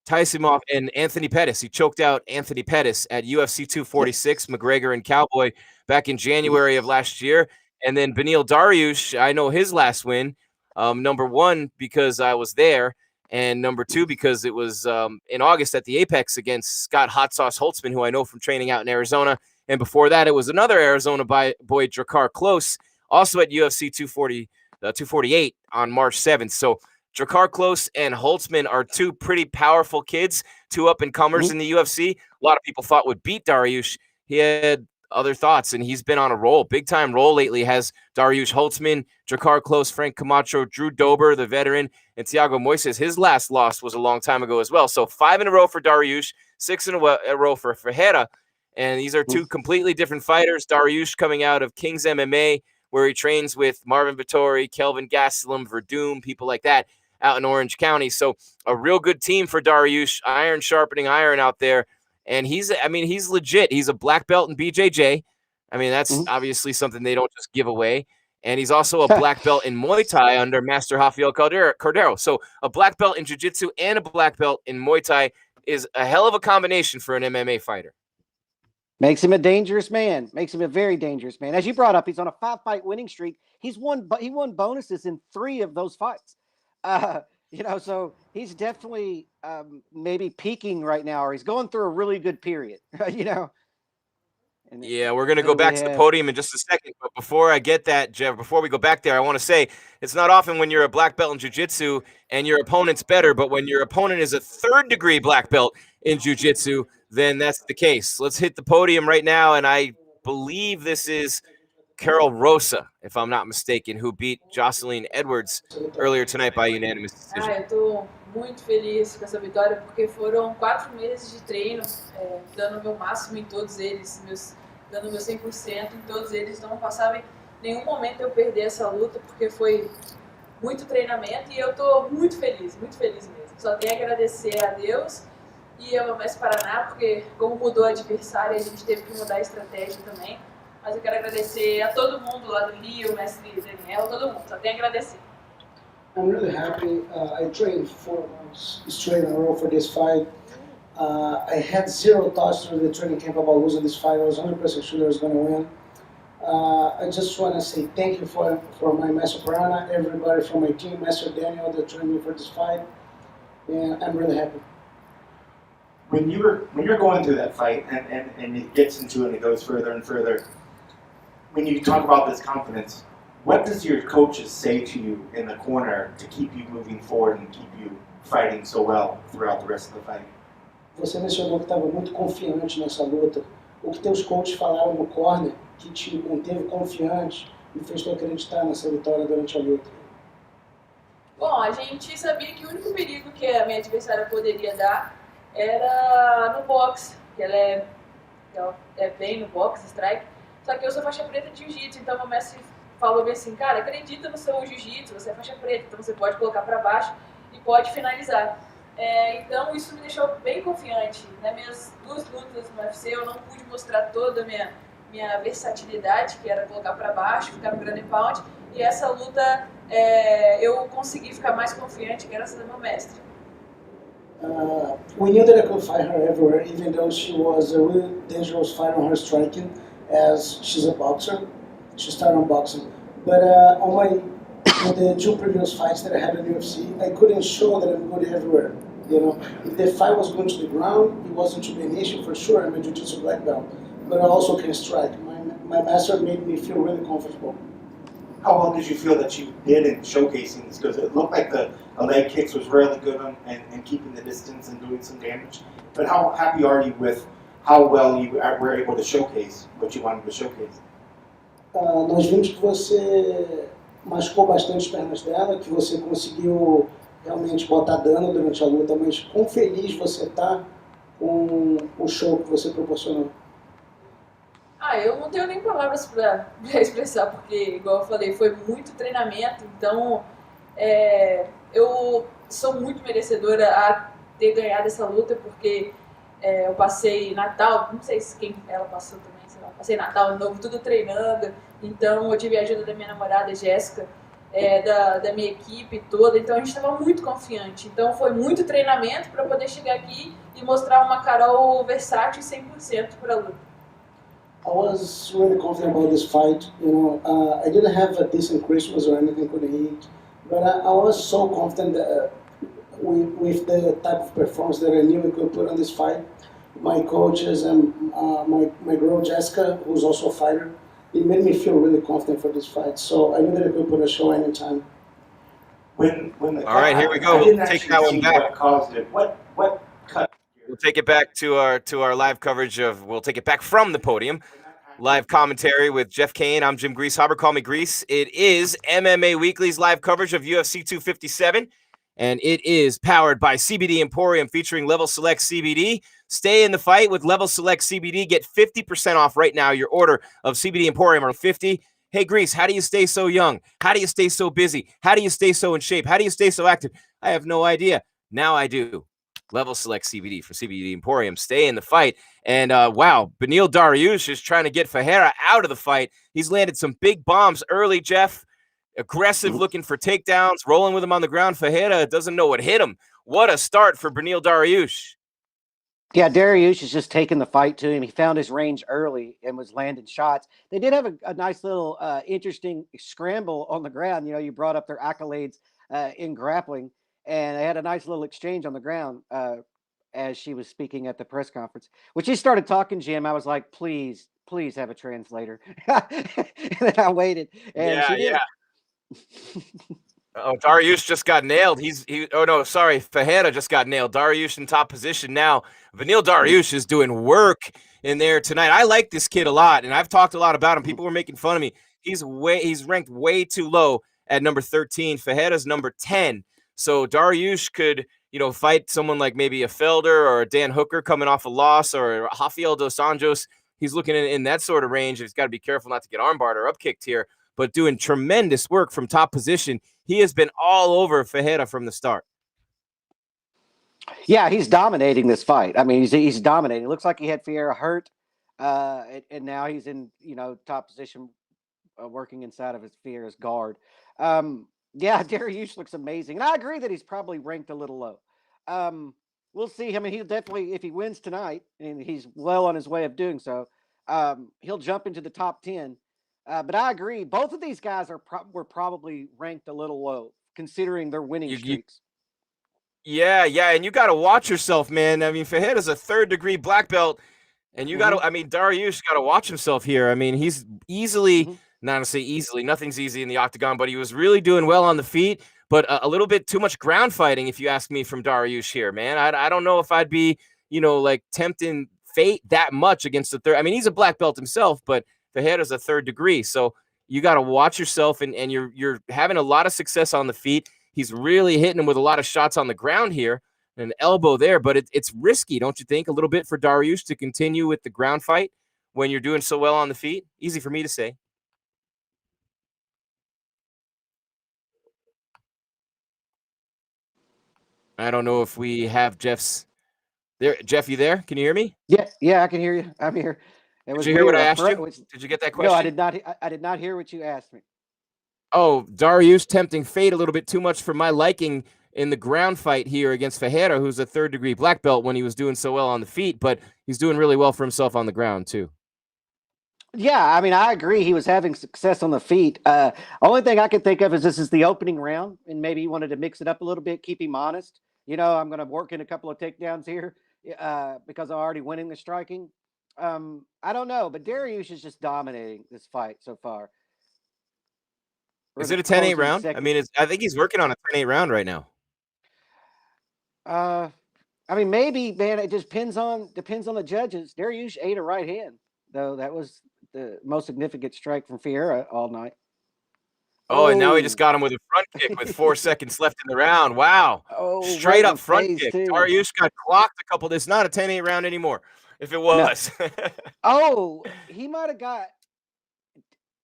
Taisimov, and Anthony Pettis. He choked out Anthony Pettis at UFC 246, McGregor and Cowboy, back in January of last year. And then Beneil Dariush, I know his last win, number 1 because I was there, and number 2 because it was in August at the Apex against Scott Hot Sauce Holtzman, who I know from training out in Arizona. And before that, it was another Arizona boy, Drakkar Klose, also at UFC 248 on March 7th. So Drakkar Klose and Holtzman are 2 pretty powerful kids, 2 up-and-comers in the UFC. A lot of people thought would beat Dariush. He had other thoughts, and he's been on a roll, big-time roll lately. Has Dariush, Holtzman, Drakkar Klose, Frank Camacho, Drew Dober, the veteran, and Thiago Moises. His last loss was a long time ago as well. So 5 in a row for Dariush, 6 in a row for Ferreira. And these are 2 completely different fighters. Dariush coming out of King's MMA, where he trains with Marvin Vittori, Kelvin Gastelum, Verdum, people like that out in Orange County. So a real good team for Dariush, iron sharpening iron out there. And he's legit. He's a black belt in BJJ. I mean, that's obviously something they don't just give away. And he's also a black belt in Muay Thai under Master Rafael Cordero. So a black belt in Jiu-Jitsu and a black belt in Muay Thai is a hell of a combination for an MMA fighter. Makes him a dangerous man. Makes him a very dangerous man. As you brought up, he's on a 5-fight winning streak. He won bonuses in 3 of those fights. So he's definitely maybe peaking right now, or he's going through a really good period. And Yeah, we're going to who go do we back to the have? podium in just a second. But before I get that, Jeff, before we go back there, I want to say it's not often when you're a black belt in jiu-jitsu and your opponent's better, but when your opponent is a third-degree black belt in jiu-jitsu, then that's the case. Let's hit the podium right now, and I believe this is Carol Rosa, if I'm not mistaken, who beat Jocelyn Edwards earlier tonight by unanimous decision. Eu tô muito feliz com essa vitória, porque foram 4 meses de treino, dando o meu máximo em todos eles, dando o meu 100% em todos eles, então não passava em nenhum momento eu perder essa luta, porque foi muito treinamento e eu tô muito feliz mesmo. Só tenho a agradecer a Deus e ao Mestre Paraná, porque como mudou a adversária, a gente teve que mudar a estratégia também. Mas eu quero agradecer a todo mundo lá do Rio, o mestre Daniel, todo mundo, só tenho a agradecer. I'm really happy. I trained 4 months straight in a row for this fight. I had zero thoughts during the training camp about losing this fight. I was 100% sure I was going to win. I just want to say thank you for my Master Piranha, everybody from my team, Master Daniel that trained me for this fight, and I'm really happy. When you're going through that fight and it gets into it and it goes further and further, when you talk about this confidence, what does your coaches say to you in the corner to keep you moving forward and keep you fighting so well throughout the rest of the fight? Você mencionou que estava muito confiante nessa luta. O que teus coaches falaram no corner que te manteve confiante e fez tu acreditar nessa vitória durante a luta? Bom, a gente sabia que o único perigo que a minha adversária poderia dar era no boxe, que ela é bem no boxe, strike, só que eu sou faixa preta de jiu-jitsu, então o mestre falou bem assim, cara, acredita no seu jiu-jitsu, você é faixa preta, então você pode colocar para baixo e pode finalizar. Então isso me deixou bem confiante. Nas minhas 2 lutas no UFC eu não pude mostrar toda a minha versatilidade, que era colocar para baixo, ficar no ground and pound, e essa luta eu consegui ficar mais confiante graças ao meu mestre. We knew that I could fight her everywhere, even though she was a really dangerous fighter on her striking, as she's a boxer. She started on boxing. But on the 2 previous fights that I had in UFC, I couldn't show that I'm good everywhere. You know, if the fight was going to the ground, it wasn't to be an issue for sure. I'm a jiu-jitsu black belt, but I also can strike. My master made me feel really comfortable. How well did you feel that you did in showcasing this? Because it looked like the leg kicks was really good and keeping the distance and doing some damage. But how happy are you with how well you were able to showcase what you wanted to showcase? Nós vimos que você machucou bastante as pernas dela, que você conseguiu realmente botar dano durante a luta, mas quão feliz você está com o show que você proporcionou? Eu não tenho nem palavras para expressar, porque, igual eu falei, foi muito treinamento, então eu sou muito merecedora a ter ganhado essa luta, porque eu passei Natal, não sei se quem ela passou também, sei lá, passei Natal novo, tudo treinando, então eu tive a ajuda da minha namorada, Jéssica, da minha equipe toda, então a gente estava muito confiante, então foi muito treinamento para poder chegar aqui e mostrar uma Carol versátil 100% para a luta. I was really confident about this fight. You know, I didn't have a decent Christmas or anything could eat, but I was so confident that with the type of performance that I knew I could put on this fight. My coaches and my girl Jessica, who's also a fighter, it made me feel really confident for this fight. So I knew that I could put a show anytime. All right, here we go. We'll take that one back. What caused it? What cut? We'll take it back to our live coverage of. We'll take it back from the podium. Live commentary with Jeff Cain. I'm Jim Grieshaber. Call me Grease. It is MMA Weekly's live coverage of UFC 257, and it is powered by CBD Emporium, featuring Level Select CBD. Stay in the fight with Level Select CBD. Get 50% off right now. Your order of CBD Emporium are 50. Hey, Grease, how do you stay so young? How do you stay so busy? How do you stay so in shape? How do you stay so active? I have no idea. Now I do. Level Select CBD for CBD Emporium. Stay in the fight. And wow, Beneil Dariush is trying to get Ferreira out of the fight. He's landed some big bombs early, Jeff. Aggressive, looking for takedowns, rolling with him on the ground. Ferreira doesn't know what hit him. What a start for Beneil Dariush. Yeah, Dariush is just taking the fight to him. He found his range early and was landing shots. They did have a nice little interesting scramble on the ground. You know, you brought up their accolades in grappling. And they had a nice little exchange on the ground as she was speaking at the press conference. When she started talking, Jim, I was like, please please have a translator. And then I waited, and she did. Oh, Dariush just got nailed. Oh no, sorry, Fajeda just got nailed. Dariush in top position now. Vanil Dariush is doing work in there tonight. I like this kid a lot, and I've talked a lot about him. People were making fun of me. He's ranked way too low at number 13. Fajeda's number 10. So Dariush could, fight someone like maybe a Felder or a Dan Hooker coming off a loss, or Rafael Dos Anjos. He's looking in that sort of range. He's got to be careful not to get armbarred or upkicked here, but doing tremendous work from top position. He has been all over Fajeda from the start. Yeah, he's dominating this fight. I mean, he's dominating. It looks like he had Fierro hurt, and now he's in top position, working inside of his Fierro's guard. Yeah, Dariush looks amazing, and I agree that he's probably ranked a little low. We'll see. I mean, he'll definitely, if he wins tonight, and he's well on his way of doing so, he'll jump into the top 10. But I agree, both of these guys were probably ranked a little low considering their winning streaks. Yeah, and you got to watch yourself, man. I mean, Fajeda's a third-degree black belt, and you got to. I mean, Dariush got to watch himself here. I mean, he's easily, not to say easily, nothing's easy in the octagon, but he was really doing well on the feet. But a little bit too much ground fighting, if you ask me, from Dariush here, man. I don't know if I'd be, like tempting fate that much against the third. I mean, he's a black belt himself, but Fajeda's a third degree, so you got to watch yourself, and you're having a lot of success on the feet. He's really hitting him with a lot of shots on the ground here, an elbow there, but it's risky, don't you think, a little bit for Dariush to continue with the ground fight when you're doing so well on the feet? Easy for me to say. I don't know if we have Jeff's there. Jeff, you there? Can you hear me? Yeah, I can hear you. I'm here. Did you hear what I asked you? Did you get that question? No, I did not. I did not hear what you asked me. Oh, Dariush tempting fate a little bit too much for my liking in the ground fight here against Fajeda, who's a third-degree black belt, when he was doing so well on the feet, but he's doing really well for himself on the ground too. Yeah, I mean, I agree. He was having success on the feet. Only thing I can think of is this is the opening round, and maybe he wanted to mix it up a little bit, keep him honest. I'm going to work in a couple of takedowns here because I'm already winning the striking. I don't know, but Dariush is just dominating this fight so far. Is it a 10-8 round? I mean, I think he's working on a 10-8 round right now. I mean, maybe, man. It just depends on the judges. Dariush ate a right hand, though. That was the most significant strike from Fierro all night. Oh, and now he just got him with a front kick with 4 seconds left in the round. Wow. Straight up front kick. Dariush got clocked a couple. It's not a 10-8 round anymore. If it was. No. He might have got.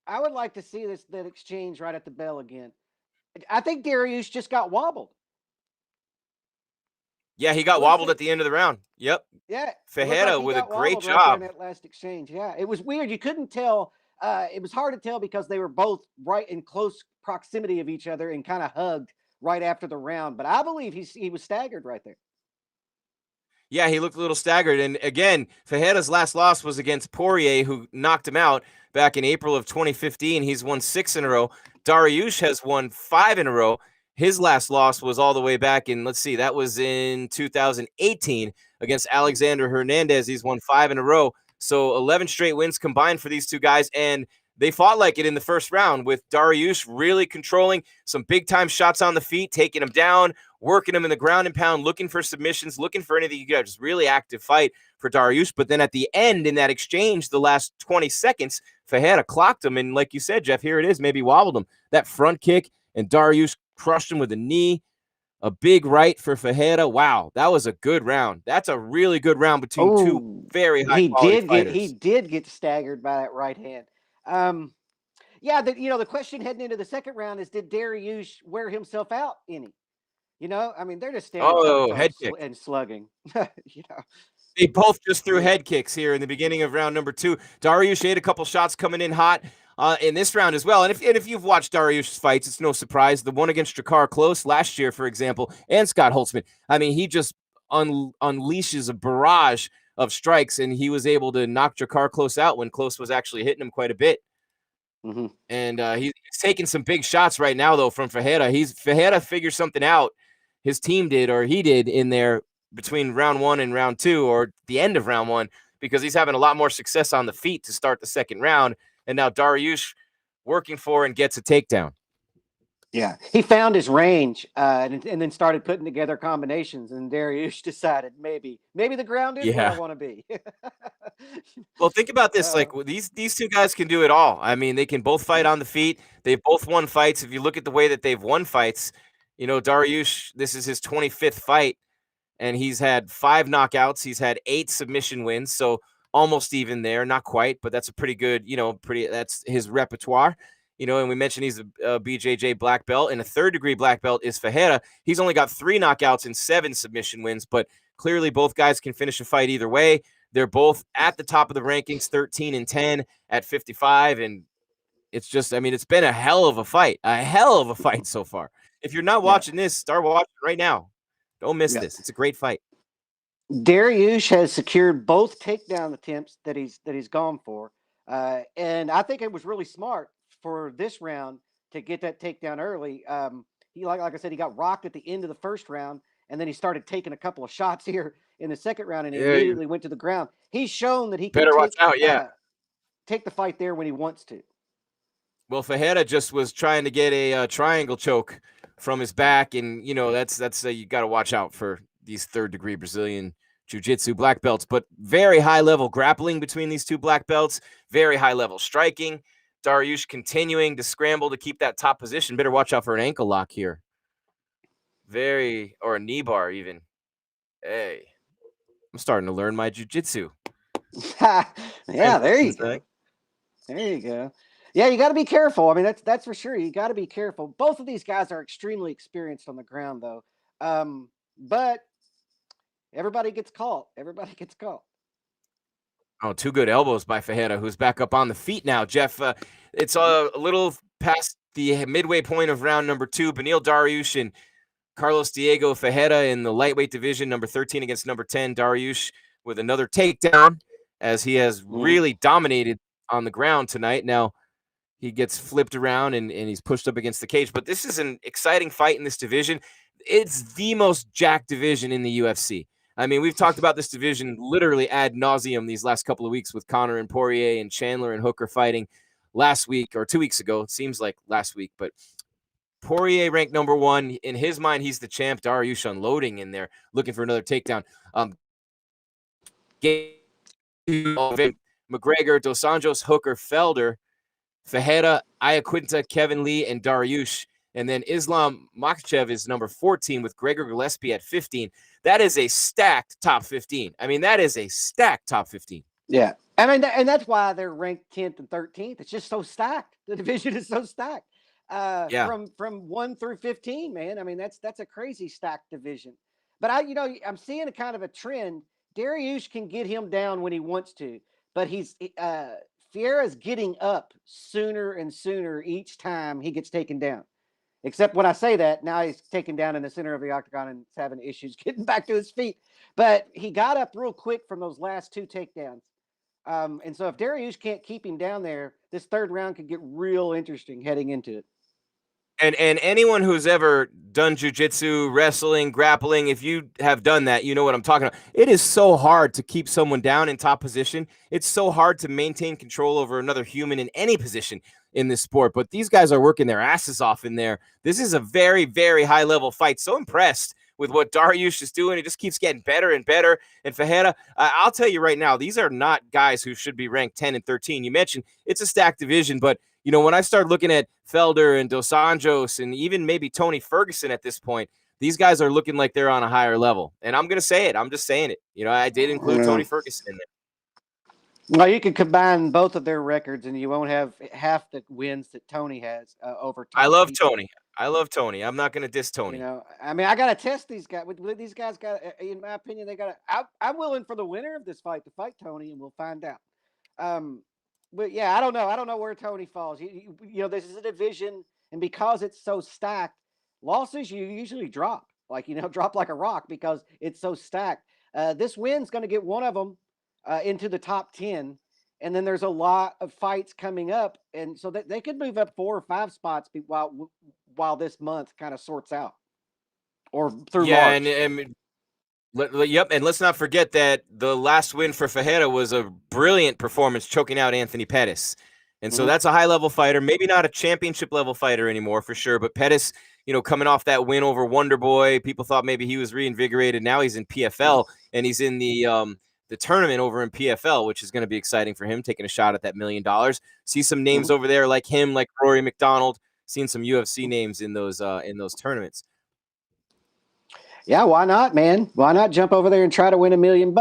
I would like to see that exchange right at the bell again. I think Dariush just got wobbled. Yeah, he got wobbled at the end of the round. Yep. Yeah. Fajeda with a great job. Right in that last exchange. Yeah, it was weird. You couldn't tell. It was hard to tell because they were both right in close proximity of each other and kind of hugged right after the round. But I believe he was staggered right there. Yeah, he looked a little staggered. And again, Fajeda's last loss was against Poirier, who knocked him out back in April of 2015. He's won 6 in a row. Dariush has won 5 in a row. His last loss was all the way back in, that was in 2018 against Alexander Hernandez. He's won 5 in a row. So 11 straight wins combined for these two guys. And they fought like it in the first round, with Dariush really controlling some big-time shots on the feet, taking him down, working him in the ground and pound, looking for submissions, looking for anything you got. Just really active fight for Dariush. But then at the end, in that exchange, the last 20 seconds, Fajeda clocked him. And like you said, Jeff, here it is, maybe wobbled him. That front kick, and Dariush crushed him with a knee. A big right for Fajeda. Wow, that was a good round. That's a really good round between two very high-quality fighters. He did get staggered by that right hand. The question heading into the second round is, did Dariush wear himself out any? I mean, they're just standing head kick and slugging. They both just threw head kicks here in the beginning of round number 2. Dariush ate a couple shots coming in hot in this round as well. And if you've watched Dariush's fights, it's no surprise. The one against Drakkar Klose last year, for example, and Scott Holtzman. I mean, he just unleashes a barrage of strikes, and he was able to knock Drakkar Klose out when Klose was actually hitting him quite a bit. Mm-hmm. And he's taking some big shots right now, though, from Fajeda. Fajeda figured something out. His team did, or he did, in there between round 1 and round 2, or the end of round 1, because he's having a lot more success on the feet to start the second round. And now Dariush working for and gets a takedown. Yeah, he found his range and then started putting together combinations. And Dariush decided maybe the ground is where I want to be. Well, think about this: like these two guys can do it all. I mean, they can both fight on the feet. They've both won fights. If you look at the way that they've won fights, you know, Dariush, this is his 25th fight, and he's had 5 knockouts. He's had 8 submission wins, so almost even there. Not quite, but that's a pretty good, you know, that's his repertoire. You know, and we mentioned he's a BJJ black belt, and a 3rd degree black belt is Ferreira. He's only got 3 knockouts and 7 submission wins, but clearly both guys can finish a fight either way. They're both at the top of the rankings, 13 and 10 at 55, and it's just, I mean, it's been a hell of a fight so far. If you're not watching this, start watching right now. Don't miss this. It's a great fight. Dariush has secured both takedown attempts that he's gone for, and I think it was really smart for this round to get that takedown early. He like I said, he got rocked at the end of the first round, and then he started taking a couple of shots here in the second round, and he immediately went to the ground. He's shown that he can watch out, take the fight there when he wants to. Well, Ferreira just was trying to get a triangle choke from his back, and you know that's you got to watch out for these 3rd degree Brazilian jiu-jitsu black belts. But very high level grappling between these two black belts, very high level striking. Dariush continuing to scramble to keep that top position. Better watch out for an ankle lock here. Or a knee bar even. Hey, I'm starting to learn my jiu-jitsu. Yeah, there you go. There you go. Yeah, you got to be careful. I mean, that's for sure. You got to be careful. Both of these guys are extremely experienced on the ground, though. But everybody gets caught. Oh, 2 good elbows by Ferreira, who's back up on the feet now. Jeff, it's a little past the midway point of round number 2. Beneil Dariush and Carlos Diego Ferreira in the lightweight division, number 13 against number 10. Dariush with another takedown, as he has really dominated on the ground tonight. Now, he gets flipped around and he's pushed up against the cage. But this is an exciting fight in this division. It's the most jacked division in the UFC. I mean, we've talked about this division literally ad nauseum these last couple of weeks with Conor and Poirier and Chandler and Hooker fighting last week or 2 weeks ago. It seems like last week, but Poirier ranked number 1. In his mind, he's the champ. Dariush unloading in there, looking for another takedown. McGregor, Dos Anjos, Hooker, Felder, Ferreira, Iaquinta, Kevin Lee, and Dariush. And then Islam Makhachev is number 14 with Gregor Gillespie at 15. That is a stacked top 15. I mean, that is a stacked top 15. Yeah. I mean, and that's why they're ranked 10th and 13th. It's just so stacked. The division is so stacked. From 1 through 15, man. I mean, that's a crazy stacked division. But I'm seeing a kind of a trend. Dariush can get him down when he wants to, but Ferreira's getting up sooner and sooner each time he gets taken down. Except when I say that, now he's taken down in the center of the octagon and is having issues getting back to his feet. But he got up real quick from those last 2 takedowns. And so if Dariush can't keep him down there, this 3rd round could get real interesting heading into it. And anyone who's ever done jiu-jitsu, wrestling, grappling, if you have done that, you know what I'm talking about. It is so hard to keep someone down in top position. It's so hard to maintain control over another human in any position in this sport. But these guys are working their asses off in there. This is a very, very high-level fight. So impressed with what Dariush is doing. It just keeps getting better and better. And Ferreira, I'll tell you right now, these are not guys who should be ranked 10 and 13. You mentioned it's a stacked division, but you know, when I start looking at Felder and Dos Anjos and even maybe Tony Ferguson at this point, these guys are looking like they're on a higher level. And I'm going to say it. I'm just saying it. You know, I did include Tony Ferguson in there. Well, you could combine both of their records and you won't have half the wins that Tony has over Tony. I love Tony. I'm not going to diss Tony. You know, I mean, I got to test these guys. These guys got, in my opinion, they got to, I'm willing for the winner of this fight to fight Tony, and we'll find out. But yeah, I don't know. I don't know where Tony falls. You know, this is a division, and because it's so stacked, losses you usually drop. Like, you know, drop like a rock because it's so stacked. This win's going to get one of them into the top 10, and then there's a lot of fights coming up, and so they could move up 4 or 5 spots while this month kind of sorts out, or through March. And Yep, and let's not forget that the last win for Fajeda was a brilliant performance, choking out Anthony Pettis. And so that's a high-level fighter, maybe not a championship-level fighter anymore for sure, but Pettis, coming off that win over Wonder Boy, people thought maybe he was reinvigorated. Now he's in PFL, and he's in the tournament over in PFL, which is going to be exciting for him, taking a shot at that $1 million. See some names over there like him, like Rory McDonald, seeing some UFC names in those tournaments. Yeah, why not, man? Why not jump over there and try to win $1 million?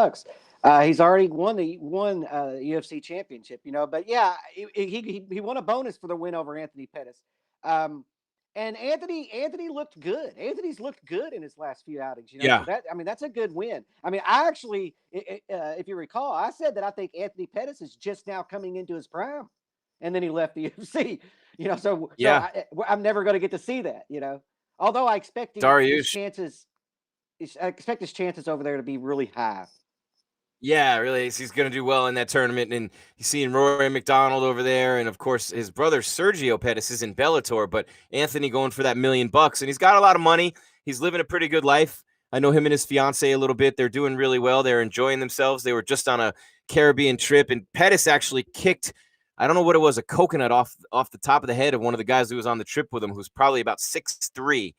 He's already won UFC championship, But yeah, he won a bonus for the win over Anthony Pettis. And Anthony looked good. Anthony's looked good in his last few outings, Yeah. So that's a good win. I mean, I actually, if you recall, I said that I think Anthony Pettis is just now coming into his prime, and then he left the UFC. So I'm never going to get to see that. Although I expect his chances. I expect his chances over there to be really high. Yeah, really. He's going to do well in that tournament. And he's seeing Rory McDonald over there. And of course, his brother Sergio Pettis is in Bellator, but Anthony going for that $1 million. And he's got a lot of money. He's living a pretty good life. I know him and his fiance a little bit. They're doing really well. They're enjoying themselves. They were just on a Caribbean trip, and Pettis actually kicked, I don't know what it was, a coconut off the top of the head of one of the guys who was on the trip with him, who's probably about 6'3".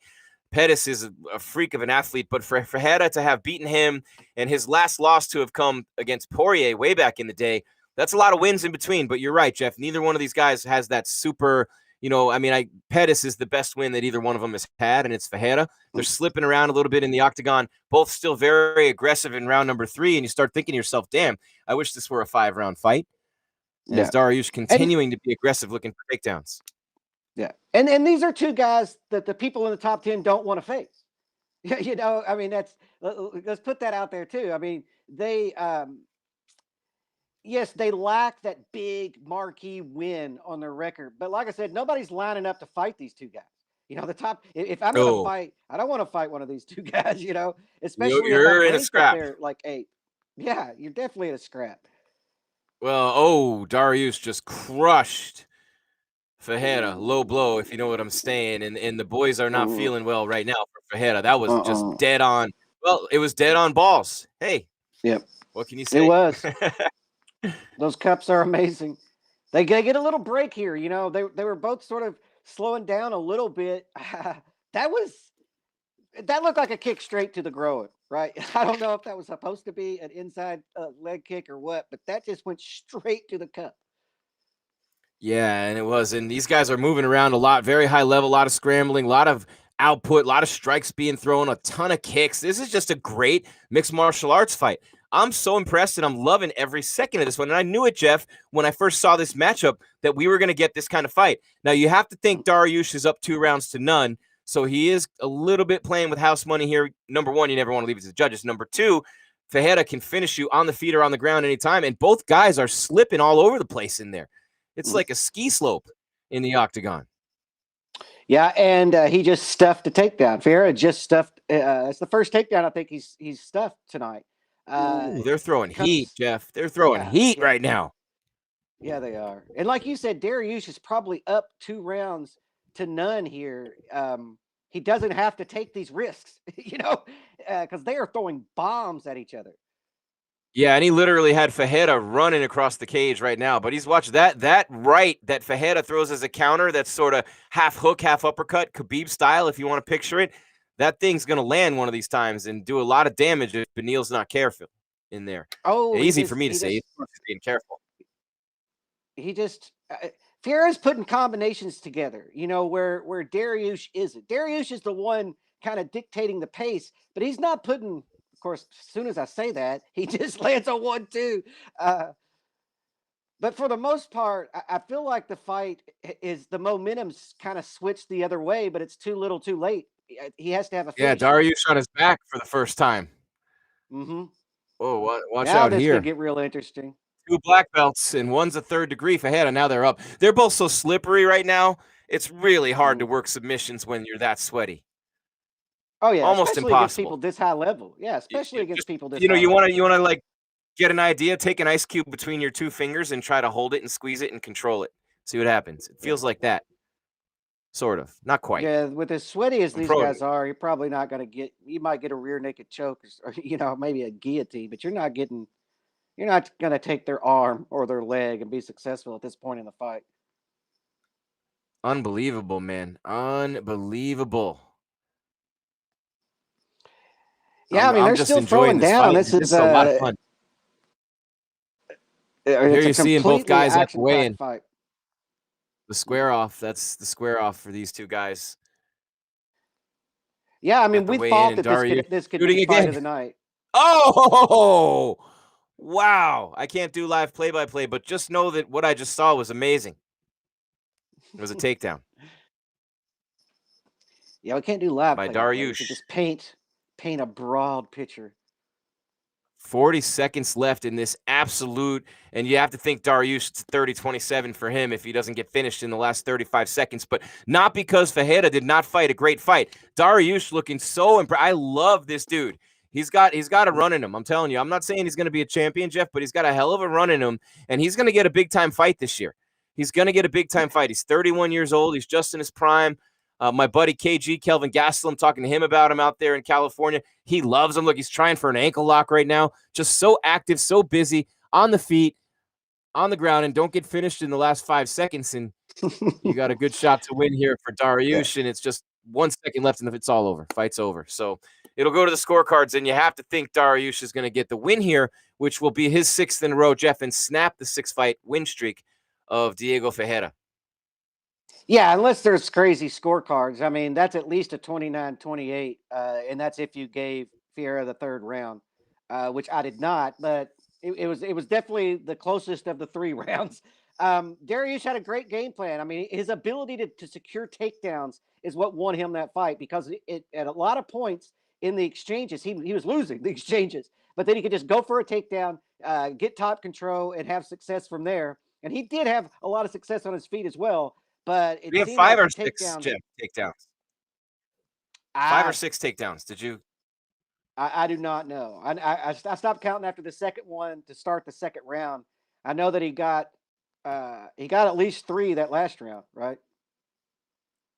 Pettis is a freak of an athlete, but for Fajeda to have beaten him and his last loss to have come against Poirier way back in the day, that's a lot of wins in between. But you're right, Jeff. Neither one of these guys has that super, Pettis is the best win that either one of them has had, and it's Fajeda. They're slipping around a little bit in the octagon, both still very aggressive in round number 3, and you start thinking to yourself, damn, I wish this were a 5-round fight. As Dariush continuing to be aggressive, looking for takedowns. Yeah. And these are two guys that the people in the top 10 don't want to face. Let's put that out there too. I mean, they lack that big marquee win on their record. But like I said, nobody's lining up to fight these two guys. The top, if I'm going to fight, I don't want to fight one of these two guys, especially you're in a scrap. They're like 8. Yeah, you're definitely in a scrap. Well, Dariush just crushed Fajeda, low blow, if you know what I'm saying, and the boys are not feeling well right now for Fajeda. That was just dead on. Well, it was dead on balls. Hey, what can you say? It was. Those cups are amazing. They get a little break here. They were both sort of slowing down a little bit. That looked like a kick straight to the groin, right? I don't know if that was supposed to be an inside leg kick or what, but that just went straight to the cup. Yeah, and it was. And these guys are moving around a lot, very high level, a lot of scrambling, a lot of output, a lot of strikes being thrown, a ton of kicks. This is just a great mixed martial arts fight. I'm so impressed, and I'm loving every second of this one. And I knew it, Jeff, when I first saw this matchup, that we were going to get this kind of fight. Now, you have to think Dariush is up 2-0, so he is a little bit playing with house money here. Number one, you never want to leave it to the judges. Number two, Fajeda can finish you on the feet or on the ground anytime, and both guys are slipping all over the place in there. It's like a ski slope in the octagon. Yeah, and he just stuffed a takedown. Fajeda just stuffed. It's the first takedown I think he's stuffed tonight. They're throwing heat, Jeff. They're throwing heat right now. Yeah, they are. And like you said, Dariush is probably up 2-0 here. He doesn't have to take these risks, because they are throwing bombs at each other. Yeah, and he literally had Fajeda running across the cage right now. But he's watched that right that Fajeda throws as a counter. That's sort of half hook, half uppercut, Khabib style, if you want to picture it. That thing's going to land one of these times and do a lot of damage if Beneil's not careful in there. Easy for me to say. He's being careful. He just Fajera's putting combinations together, where Dariush isn't. Dariush is the one kind of dictating the pace, but he's not putting. Of course, as soon as I say that, he just lands a 1-2. But for the most part, I feel like the fight is the momentum's kind of switched the other way, but it's too little, too late. He has to have a finish. Yeah, Dariush on his back for the first time. Mm-hmm. Oh, watch now out this here. Could get real interesting. 2 black belts, and one's a 3rd degree Fajeda. Now they're up. They're both so slippery right now. It's really hard to work submissions when you're that sweaty. Oh yeah, almost especially impossible. against people this high level. Yeah, especially against people this. You want to to like get an idea. Take an ice cube between your 2 fingers and try to hold it and squeeze it and control it. See what happens. It feels like that. Sort of. Not quite. Yeah, with as sweaty as I'm these pro guys are, you're probably not going to get. You might get a rear naked choke, or maybe a guillotine, but you're not getting. You're not going to take their arm or their leg and be successful at this point in the fight. Unbelievable, man. Unbelievable. Yeah, I mean, they're just still enjoying throwing this down. fight. This is a lot of fun. Here you're seeing both guys at the weigh-in. Fight. The square off. That's the square off for these two guys. Yeah, I mean, we thought that this could be fight of the night. Oh, wow. I can't do live play-by-play, but just know that what I just saw was amazing. It was a takedown. Yeah, we can't do live by play-by-play. We Dariush. can just paint a broad picture. 40 seconds left in this absolute, and you have to think Dariush, it's 30-27 for him if he doesn't get finished in the last 35 seconds, but not because Ferreira did not fight a great fight. Dariush looking so impressed. I love this dude. He's got a run in him. I'm telling you. I'm not saying he's going to be a champion, Jeff, but he's got a hell of a run in him, and he's going to get a big-time fight this year. He's going to get a big-time fight. He's 31 years old. He's just in his prime. My buddy KG, Kelvin Gastelum, talking to him about him out there in California. He loves him. Look, he's trying for an ankle lock right now. Just so active, so busy, on the feet, on the ground, and don't get finished in the last 5 seconds. And you got a good shot to win here for Dariush, and it's just 1 second left, and it's all over. Fight's over. So it'll go to the scorecards, and you have to think Dariush is going to get the win here, which will be his 6th in a row, Jeff, and snap the 6-fight win streak of Diego Ferreira. Yeah, unless there's crazy scorecards. I mean, that's at least a 29-28, and that's if you gave Ferreira the 3rd round, which I did not, but it was definitely the closest of the 3 rounds. Dariush had a great game plan. I mean, his ability to secure takedowns is what won him that fight, because at a lot of points in the exchanges, he was losing the exchanges, but then he could just go for a takedown, get top control, and have success from there. And he did have a lot of success on his feet as well. But we have 5 or 6 takedowns. 5 or 6 takedowns. Did you? I do not know. I stopped counting after the second one to start the second round. I know that he got at least 3 that last round, right?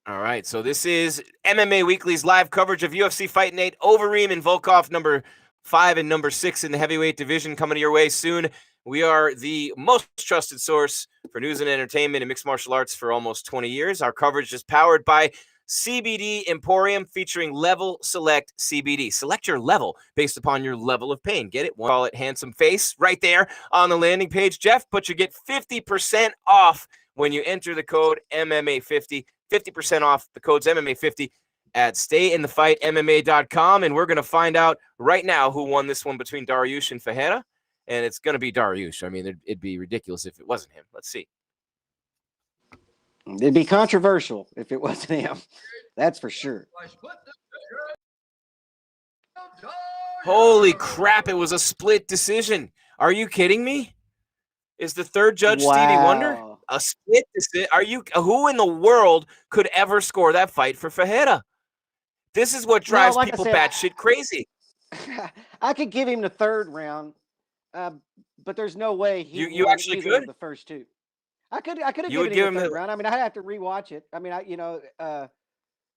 All right. So this is MMA Weekly's live coverage of UFC Fight Night. Overeem and Volkov, number 5 and number 6 in the heavyweight division, coming your way soon. We are the most trusted source for news and entertainment in mixed martial arts for almost 20 years. Our coverage is powered by CBD Emporium, featuring Level Select CBD. Select your level based upon your level of pain. Get it? We'll call it Handsome Face right there on the landing page, Jeff, but you get 50% off when you enter the code MMA50. 50% off. The code's MMA50 at stayinthefightmma.com, and we're going to find out right now who won this one between Dariush and Ferreira. And it's going to be Dariush. I mean, it'd be ridiculous if it wasn't him. Let's see. It'd be controversial if it wasn't him. That's for sure. Holy crap, it was a split decision. Are you kidding me? Is the 3rd judge Stevie Wonder? A split decision? Who in the world could ever score that fight for Ferreira? This is what drives people batshit crazy. I could give him the 3rd round. But there's no way you actually could the first 2. I could have given him the 3rd round. I mean, I'd have to rewatch it. I mean,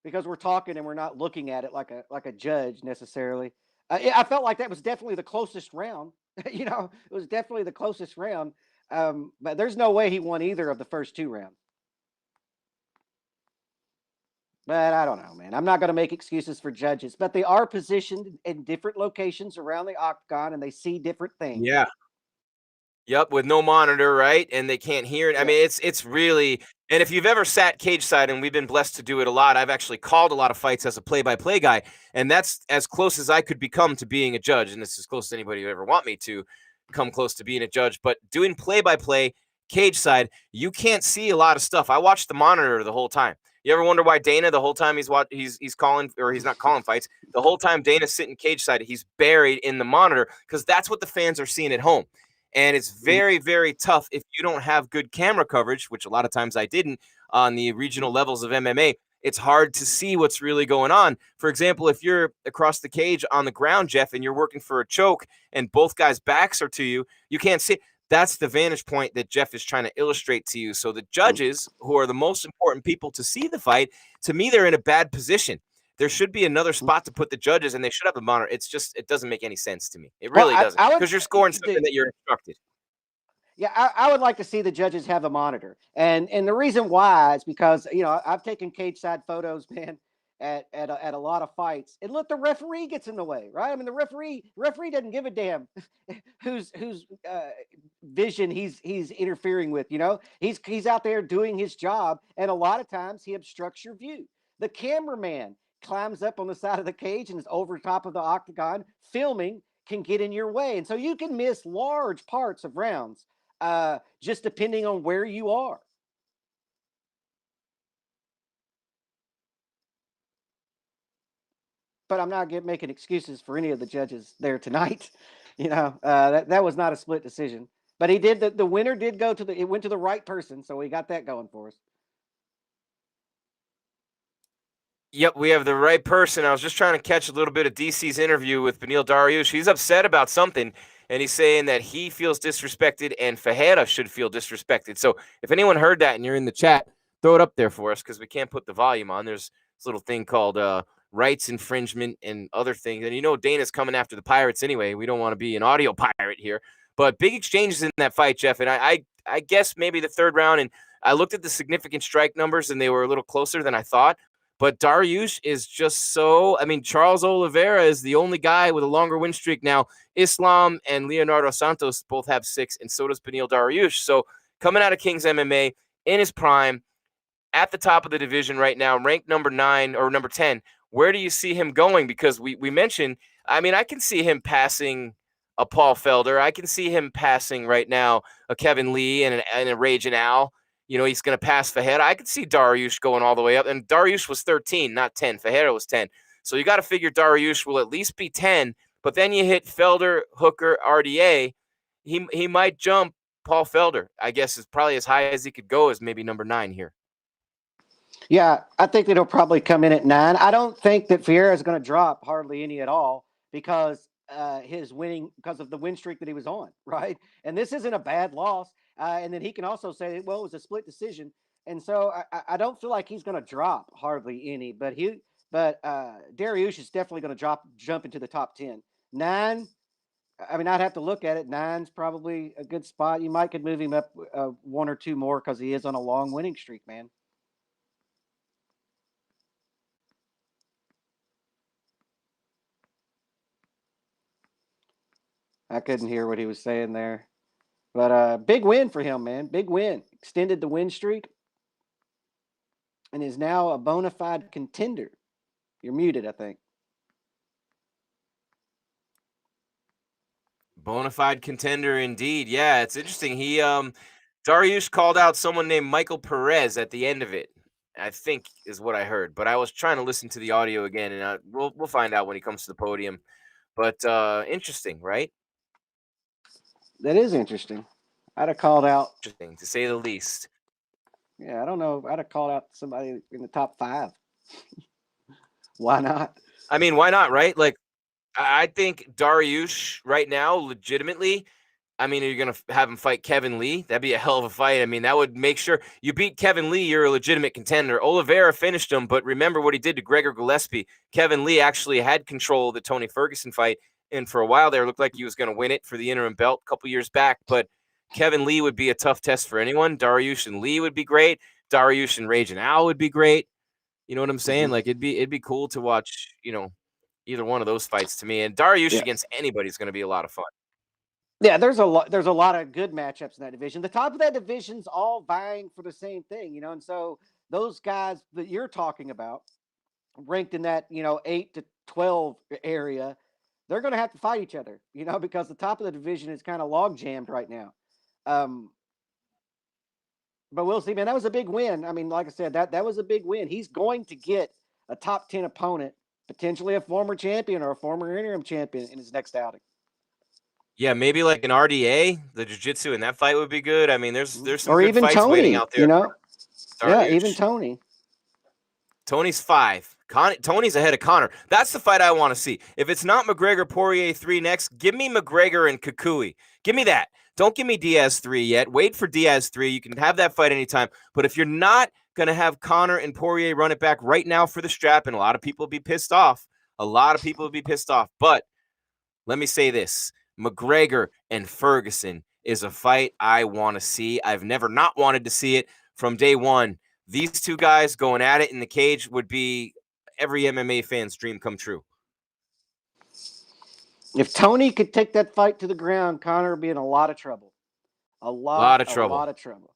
because we're talking and we're not looking at it like a judge necessarily. I felt like that was definitely the closest round. It was definitely the closest round. But there's no way he won either of the first 2 rounds. But I don't know, man. I'm not going to make excuses for judges, but they are positioned in different locations around the octagon, and they see different things. Yeah. Yep, with no monitor, right? And they can't hear it. I mean, it's really, and if you've ever sat cage side, and we've been blessed to do it a lot, I've actually called a lot of fights as a play-by-play guy, and that's as close as I could become to being a judge, and it's as close as anybody would ever want me to come close to being a judge. But doing play-by-play cage side, you can't see a lot of stuff. I watched the monitor the whole time. You ever wonder why Dana, the whole time he's calling, or he's not calling fights, the whole time Dana's sitting cage side, he's buried in the monitor, because that's what the fans are seeing at home. And it's very, very tough if you don't have good camera coverage, which a lot of times I didn't on the regional levels of MMA. It's hard to see what's really going on. For example, if you're across the cage on the ground, Jeff, and you're working for a choke and both guys' backs are to you, you can't see it. That's the vantage point that Jeff is trying to illustrate to you. So the judges, who are the most important people to see the fight, to me, they're in a bad position. There should be another spot to put the judges, and they should have a monitor. It's just, it doesn't make any sense to me. It really doesn't, because you're scoring something that you're instructed. Yeah, I would like to see the judges have a monitor, and the reason why is because, you know, I've taken cage side photos, man, at a lot of fights, and look, the referee gets in the way, right? I mean, the referee doesn't give a damn whose vision he's interfering with. You know, he's out there doing his job, and a lot of times he obstructs your view. The cameraman climbs up on the side of the cage and is over top of the octagon filming, can get in your way, and so you can miss large parts of rounds. Just depending on where you are. But I'm not making excuses for any of the judges there tonight. You know, that was not a split decision. But he did, the winner did go to it went to the right person, so we got that going for us. Yep, we have the right person. I was just trying to catch a little bit of DC's interview with Beneil Dariush. He's upset about something, and he's saying that he feels disrespected and Ferreira should feel disrespected. So if anyone heard that and you're in the chat, throw it up there for us, because we can't put the volume on. There's this little thing called rights infringement and other things. And you know Dana's coming after the Pirates anyway. We don't want to be an audio pirate here. But big exchanges in that fight, Jeff. And I guess maybe the third round, and I looked at the significant strike numbers, and they were a little closer than I thought. But Dariush is just so, I mean, Charles Oliveira is the only guy with a longer win streak now. Islam and Leonardo Santos both have 6, and so does Beneil Dariush. So coming out of King's MMA in his prime, at the top of the division right now, ranked number 9 or number 10, where do you see him going? Because we mentioned, I mean, I can see him passing a Paul Felder. I can see him passing right now a Kevin Lee and a Raging Al. You know, he's going to pass Ferreira. I could see Dariush going all the way up. And Dariush was 13, not 10. Ferreira was 10. So you got to figure Dariush will at least be 10. But then you hit Felder, Hooker, RDA. He might jump Paul Felder. I guess is probably as high as he could go, as maybe number 9 here. Yeah, I think it'll probably come in at 9. I don't think that Ferreira is going to drop hardly any at all because because of the win streak that he was on, right? And this isn't a bad loss. And then he can also say, well, it was a split decision. And so I don't feel like he's going to drop hardly any, but Dariush is definitely going to jump into the top 10. 9, I mean, I'd have to look at it. 9's probably a good spot. You could move him up 1 or 2 more because he is on a long winning streak, man. I couldn't hear what he was saying there. But big win for him, man. Big win. Extended the win streak and is now a bona fide contender. You're muted, I think. Bona fide contender indeed. Yeah, it's interesting. Dariush called out someone named Michael Perez at the end of it, I think is what I heard. But I was trying to listen to the audio again, and we'll find out when he comes to the podium. But interesting, right? That is interesting. I'd have called out. Interesting, to say the least. Yeah, I don't know. I'd have called out somebody in the top 5. Why not? I mean, why not, right? Like, I think Dariush right now, legitimately, I mean, are you going to have him fight Kevin Lee? That'd be a hell of a fight. I mean, that would make sure you beat Kevin Lee, you're a legitimate contender. Oliveira finished him, but remember what he did to Gregor Gillespie. Kevin Lee actually had control of the Tony Ferguson fight, and for a while there, it looked like he was going to win it for the interim belt a couple years back, but Kevin Lee would be a tough test for anyone. Dariush and Lee would be great. Dariush and Raging Al would be great. You know what I'm saying? Like, it'd be cool to watch, you know, either one of those fights to me. And Dariush against anybody is going to be a lot of fun. Yeah, there's a lot of good matchups in that division. The top of that division's all vying for the same thing, you know, and so those guys that you're talking about, ranked in that, you know, 8 to 12 area, they're going to have to fight each other, you know, because the top of the division is kind of log jammed right now. But we'll see, man. That was a big win. I mean, like I said, that was a big win. He's going to get a top 10 opponent, potentially a former champion or a former interim champion in his next outing. Yeah, maybe like an RDA, the jiu-jitsu in that fight would be good. I mean, there's some or good even fights Tony, waiting out there. You know? Dariush. Yeah, even Tony. Tony's 5. Tony's ahead of Connor. That's the fight I want to see. If it's not McGregor Poirier 3 next, give me McGregor and Kukui. Give me that. Don't give me Diaz 3 yet. Wait for Diaz 3. You can have that fight anytime. But if you're not going to have Conor and Poirier run it back right now for the strap, and a lot of people will be pissed off. But let me say this. McGregor and Ferguson is a fight I want to see. I've never not wanted to see it from day one. These two guys going at it in the cage would be every MMA fan's dream come true. If Tony could take that fight to the ground, Conor would be in a lot of trouble. A lot of trouble.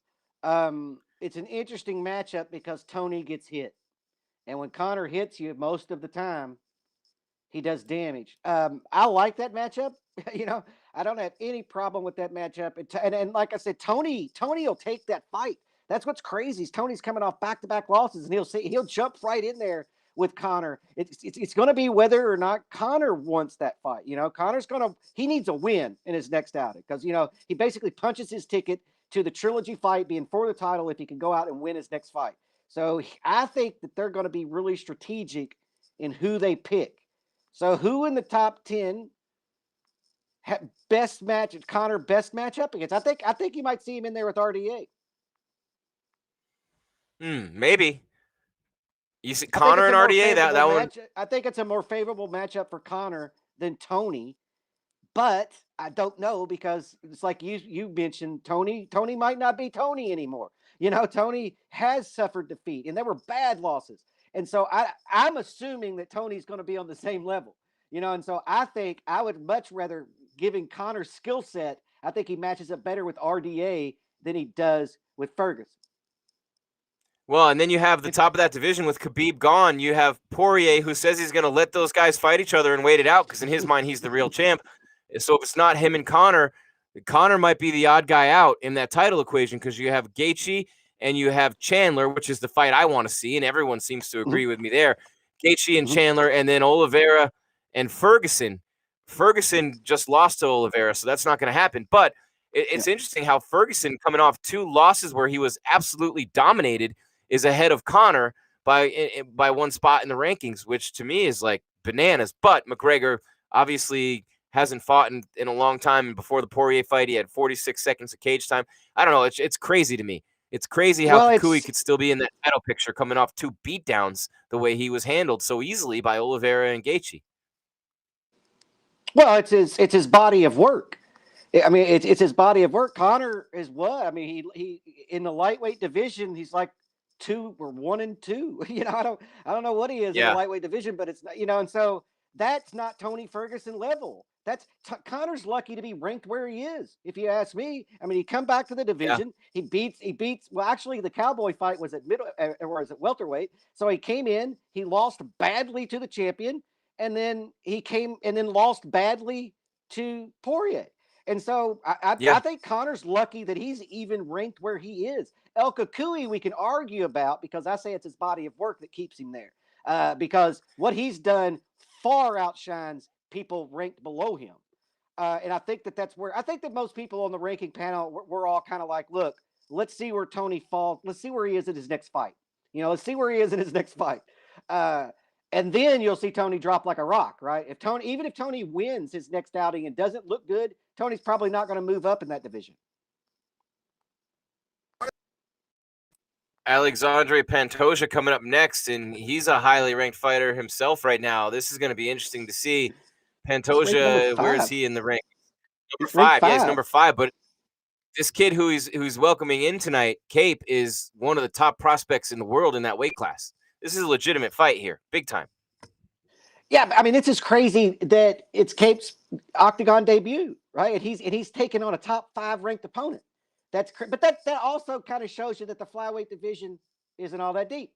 It's an interesting matchup because Tony gets hit. And when Conor hits you, most of the time, he does damage. I like that matchup. I don't have any problem with that matchup. And like I said, Tony will take that fight. That's what's crazy. Tony's coming off back-to-back losses, and he'll jump right in there with Conor. It's going to be whether or not Conor wants that fight. Conor's he needs a win in his next outing because, he basically punches his ticket to the trilogy fight being for the title if he can go out and win his next fight. So I think that they're going to be really strategic in who they pick. So who in the top 10 Conor best matchup against? I think you might see him in there with RDA. Maybe. You see Conor and RDA, that one. I think it's a more favorable matchup for Conor than Tony, but I don't know because it's like you mentioned, Tony might not be Tony anymore. Tony has suffered defeat, and there were bad losses. And so I'm assuming that Tony's going to be on the same level, and so I think I would much rather, given Conor's skill set, I think he matches up better with RDA than he does with Ferguson. Well, and then you have the top of that division with Khabib gone. You have Poirier, who says he's going to let those guys fight each other and wait it out because in his mind, he's the real champ. So if it's not him and Conor might be the odd guy out in that title equation because you have Gaichi and you have Chandler, which is the fight I want to see, and everyone seems to agree with me there. Gaichi and Chandler, and then Oliveira and Ferguson. Ferguson just lost to Oliveira, so that's not going to happen. But it's interesting how Ferguson, coming off 2 losses where he was absolutely dominated, is ahead of Conor by 1 spot in the rankings, which to me is like bananas. But McGregor obviously hasn't fought in a long time. And before the Poirier fight, he had 46 seconds of cage time. I don't know. It's crazy to me. It's crazy how Kukui could still be in that title picture coming off 2 beatdowns the way he was handled so easily by Oliveira and Gaichi. Well, it's his body of work. I mean, it's his body of work. Conor is what? I mean, he in the lightweight division, he's like 2 or 1 and 2. I don't know what he is in the lightweight division, but it's not, and so that's not Tony Ferguson level. Conor's lucky to be ranked where he is, if you ask me. I mean, he come back to the division. Yeah. He beats. Well, actually, the Cowboy fight was at welterweight. So he came in. He lost badly to the champion, and then lost badly to Poirier. And so I think Conor's lucky that he's even ranked where he is. El Kukui we can argue about because I say it's his body of work that keeps him there. Because what he's done far outshines people ranked below him. And I think that's where I think that most people on the ranking panel we're all kind of like, look, let's see where Tony falls. Let's see where he is in his next fight. Let's see where he is in his next fight. And then you'll see Tony drop like a rock, right? Even if Tony wins his next outing and doesn't look good, Tony's probably not going to move up in that division. Alexandre Pantosia coming up next, and he's a highly ranked fighter himself right now. This is going to be interesting to see. Pantosia, where is he in the rank? Number 5. Yeah, he's number 5. But this kid who's welcoming in tonight, Cape, is one of the top prospects in the world in that weight class. This is a legitimate fight here, big time. Yeah, I mean, it's just crazy that it's Cape's octagon debut, right? And he's taken on a top 5 ranked opponent. But that also kind of shows you that the flyweight division isn't all that deep.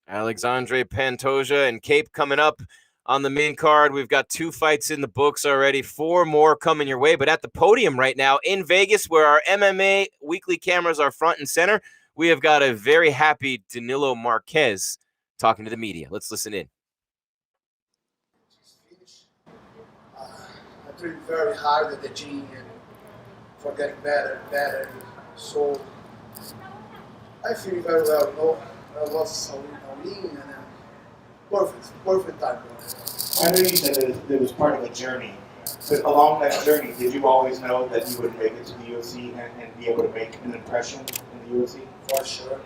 Alexandre Pantosia and Cape coming up on the main card. We've got 2 fights in the books already, 4 more coming your way. But at the podium right now in Vegas, where our MMA weekly cameras are front and center, we have got a very happy Danilo Marquez talking to the media. Let's listen in. I trained very hard at the gym and for getting better. So I feel very well. I lost a win and perfect time. I know you said that it was part of a journey But along that journey, did you always know that you would make it to the UFC and be able to make an impression in the UFC? For sure.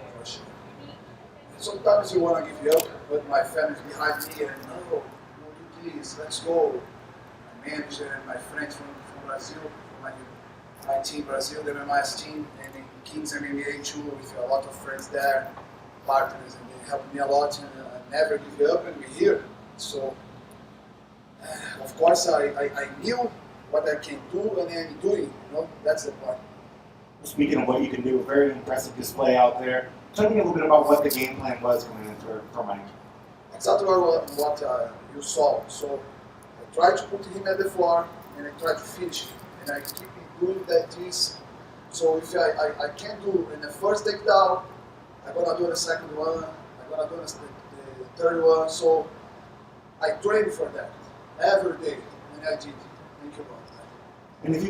Sometimes you want to give up, but my family's behind me and no, please, let's go. My manager and my friends from Brazil, my team Brazil, the MMA's team, and in King's MMA too, with a lot of friends there, partners, and they helped me a lot, and I never give up, and we're here. So, of course, I knew what I can do, and I'm doing, that's the point. Speaking of what you can do, a very impressive display out there. Tell me a little bit about what the game plan was going in for Mike. Exactly what you saw. So I tried to put him at the floor, and I tried to finish him, and I keep doing this. So if I can't do in the first takedown, I'm gonna do the second one, I'm gonna do the third one. So I trained for that every day, and I did. Thank you, Lord. And if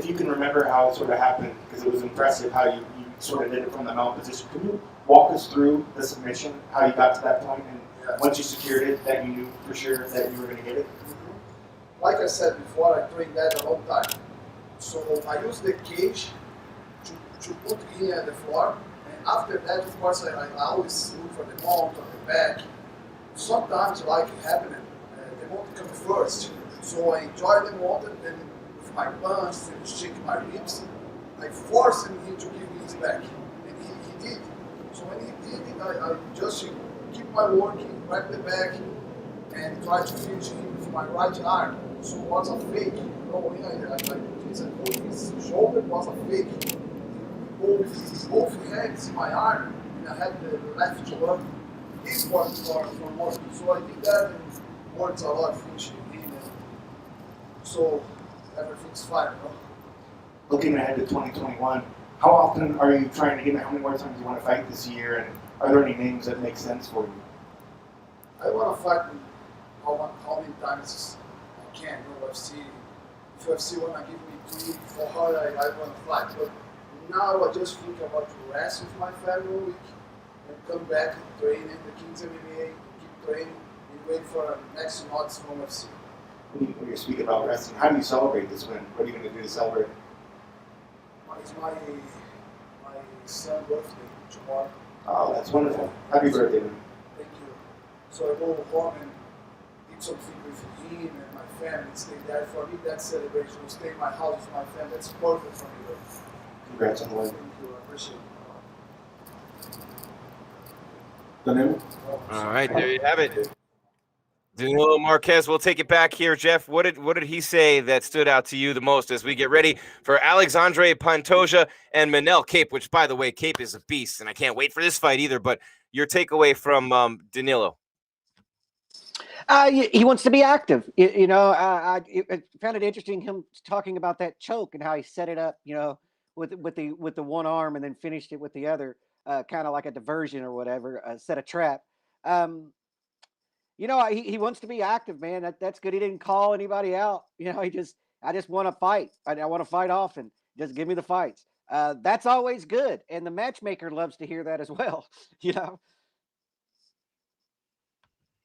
you can remember how it sort of happened, because it was impressive how you sort of did it from the mount position. Can you walk us through the submission, how you got to that point, and once you secured it, that you knew for sure that you were going to get it? Like I said before, I trained that a long time. So I used the cage to put him at the floor, and after that, of course, I always look for the mount or the back. Sometimes, like it happened, the mount comes first. So I enjoy the mount, and then with my punch, and shake my ribs, I forced him to give me his back, and he did. So when he did it, I just keep my working, grab the back, and try to finish him with my right arm. So it was a fake. His shoulder was a fake. Both hands, my arm, and I had the left one. This was for work. So I did that and worked a lot finishing him. So everything's fine, Looking ahead to 2021, how often are you trying to get how many more times you want to fight this year, and are there any names that make sense for you? I want to fight how many times I can. UFC. If UFC want to give me 3, 4 hard, I want to fight. But now I just think about to rest with my family a week and come back and train in the King's MMA, keep training, and wait for next knots from UFC. When you're speaking about wrestling, how do you celebrate this win? What are you going to do to celebrate? It's my son's birthday tomorrow. Oh, that's wonderful. Happy birthday, man. Thank you. So I go home and eat something with him and my family, stay there. For me, that's celebration. Stay in my house with my family. That's perfect for me. Congrats on the win. Thank you. I appreciate it. Danilo? All right, there you have it. Danilo Marquez, we'll take it back here. Jeff, what did he say that stood out to you the most as we get ready for Alexandre Pantosia and Manel Cape, which, by the way, Cape is a beast, and I can't wait for this fight either, but your takeaway from Danilo? He wants to be active. I found it interesting him talking about that choke and how he set it up, with the one arm and then finished it with the other, kind of like a diversion or whatever, set a trap. He wants to be active, man. That's good. He didn't call anybody out. I just want to fight. I want to fight often. Just give me the fights. That's always good. And the matchmaker loves to hear that as well.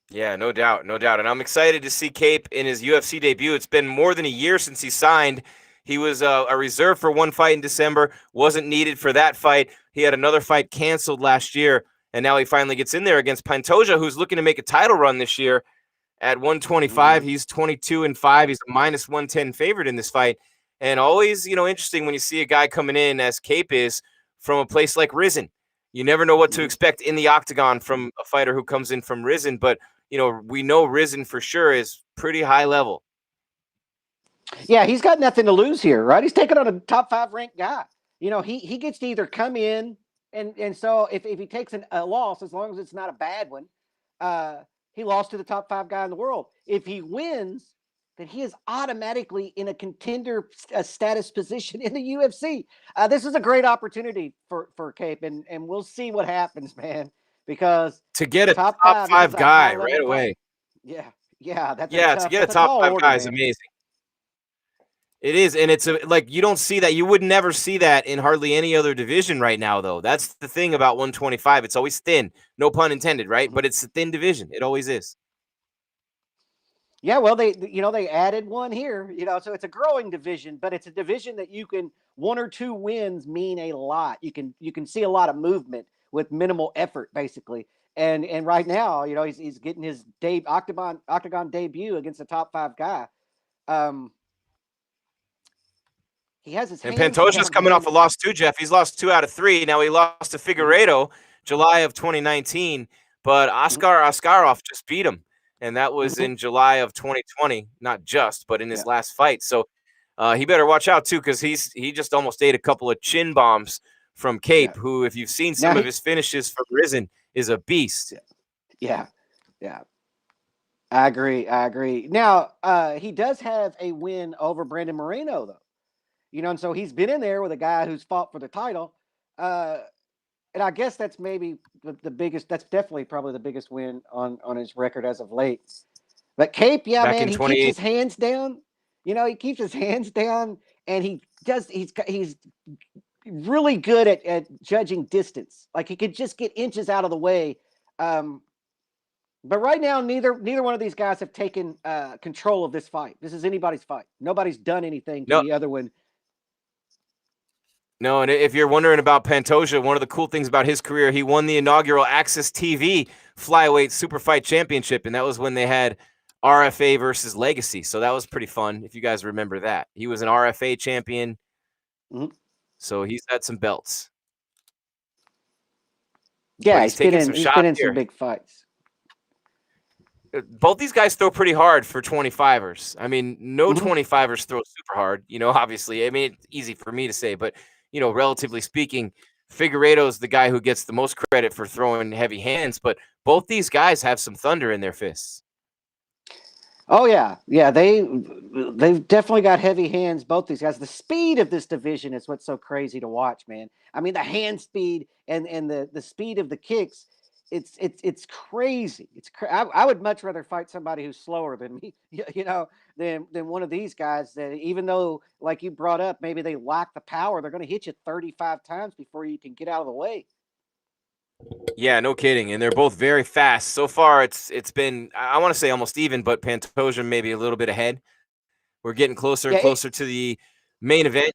Yeah, no doubt. And I'm excited to see Cape in his UFC debut. It's been more than a year since he signed. He was a reserve for one fight in December, wasn't needed for that fight. He had another fight canceled last year, and now he finally gets in there against Pantosia, who's looking to make a title run this year at 125. He's 22-5. He's a -110 favorite in this fight. And always, interesting when you see a guy coming in as Cape is from a place like Risen. You never know what to expect in the octagon from a fighter who comes in from Risen, but we know Risen for sure is pretty high level. Yeah, he's got nothing to lose here, right? He's taking on a top 5 ranked guy. He gets to either come in and so if he takes a loss, as long as it's not a bad one, he lost to the top 5 guy in the world. If he wins, then he is automatically in a contender status position in the UFC. This is a great opportunity for Cape, and we'll see what happens, man. Because to get a top 5 guy right away. Yeah. To get a top 5 guy is amazing. It is, and it's you don't see that. You would never see that in hardly any other division right now, though. That's the thing about 125. It's always thin. No pun intended, right? But it's a thin division. It always is. Yeah, well, they added one here, so it's a growing division, but it's a division that you can 1 or 2 wins mean a lot. You can see a lot of movement with minimal effort, basically. And right now, he's getting his octagon debut against a top 5 guy. He has his And hands Pantosia's down, coming man. off a loss too, Jeff. He's lost 2 out of 3. Now he lost to Figueiredo July of 2019, but Askarov just beat him, and that was in July of 2020. Not just, but in his last fight. So he better watch out too, because he just almost ate a couple of chin bombs from Cape, who, if you've seen some of his finishes from Risen, is a beast. Yeah. I agree. Now, he does have a win over Brandon Moreno, though. And so he's been in there with a guy who's fought for the title. And I guess that's maybe the biggest, that's definitely probably the biggest win on his record as of late. But Cape, Back man, in he keeps his hands down. He keeps his hands down, and he's really good at judging distance. Like, he could just get inches out of the way. But right now, neither one of these guys have taken control of this fight. This is anybody's fight. Nobody's done anything to the other one. No, and if you're wondering about Pantosia, one of the cool things about his career, he won the inaugural Access TV Flyweight Super Fight Championship, and that was when they had RFA versus Legacy. So that was pretty fun, if you guys remember that. He was an RFA champion, so he's had some belts. Yeah, he's been in some big fights. Both these guys throw pretty hard for 25ers. I mean, no 25ers throw super hard, obviously. I mean, it's easy for me to say, but, relatively speaking, Figueiredo's the guy who gets the most credit for throwing heavy hands, but both these guys have some thunder in their fists. Oh, yeah. Yeah, they've definitely got heavy hands, both these guys. The speed of this division is what's so crazy to watch, man. I mean, the hand speed and the speed of the kicks, it's crazy. I would much rather fight somebody who's slower than me, than one of these guys that, even though, like you brought up, maybe they lack the power, they're going to hit you 35 times before you can get out of the way. Yeah, no kidding. And they're both very fast. So far, it's been, I want to say almost even, but Pantosia maybe a little bit ahead. We're getting closer and closer to the main event.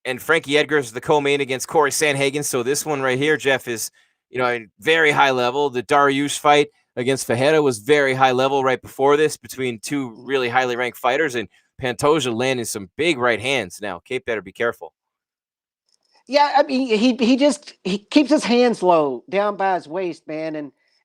And Frankie Edgar is the co-main against Corey Sanhagen. So this one right here, Jeff, is, very high level. The Dariush fight against Fajeda was very high level right before this, between 2 really highly ranked fighters. And Pantosia landing some big right hands. Now, Cape better be careful. Yeah, I mean, he keeps his hands low down by his waist, man.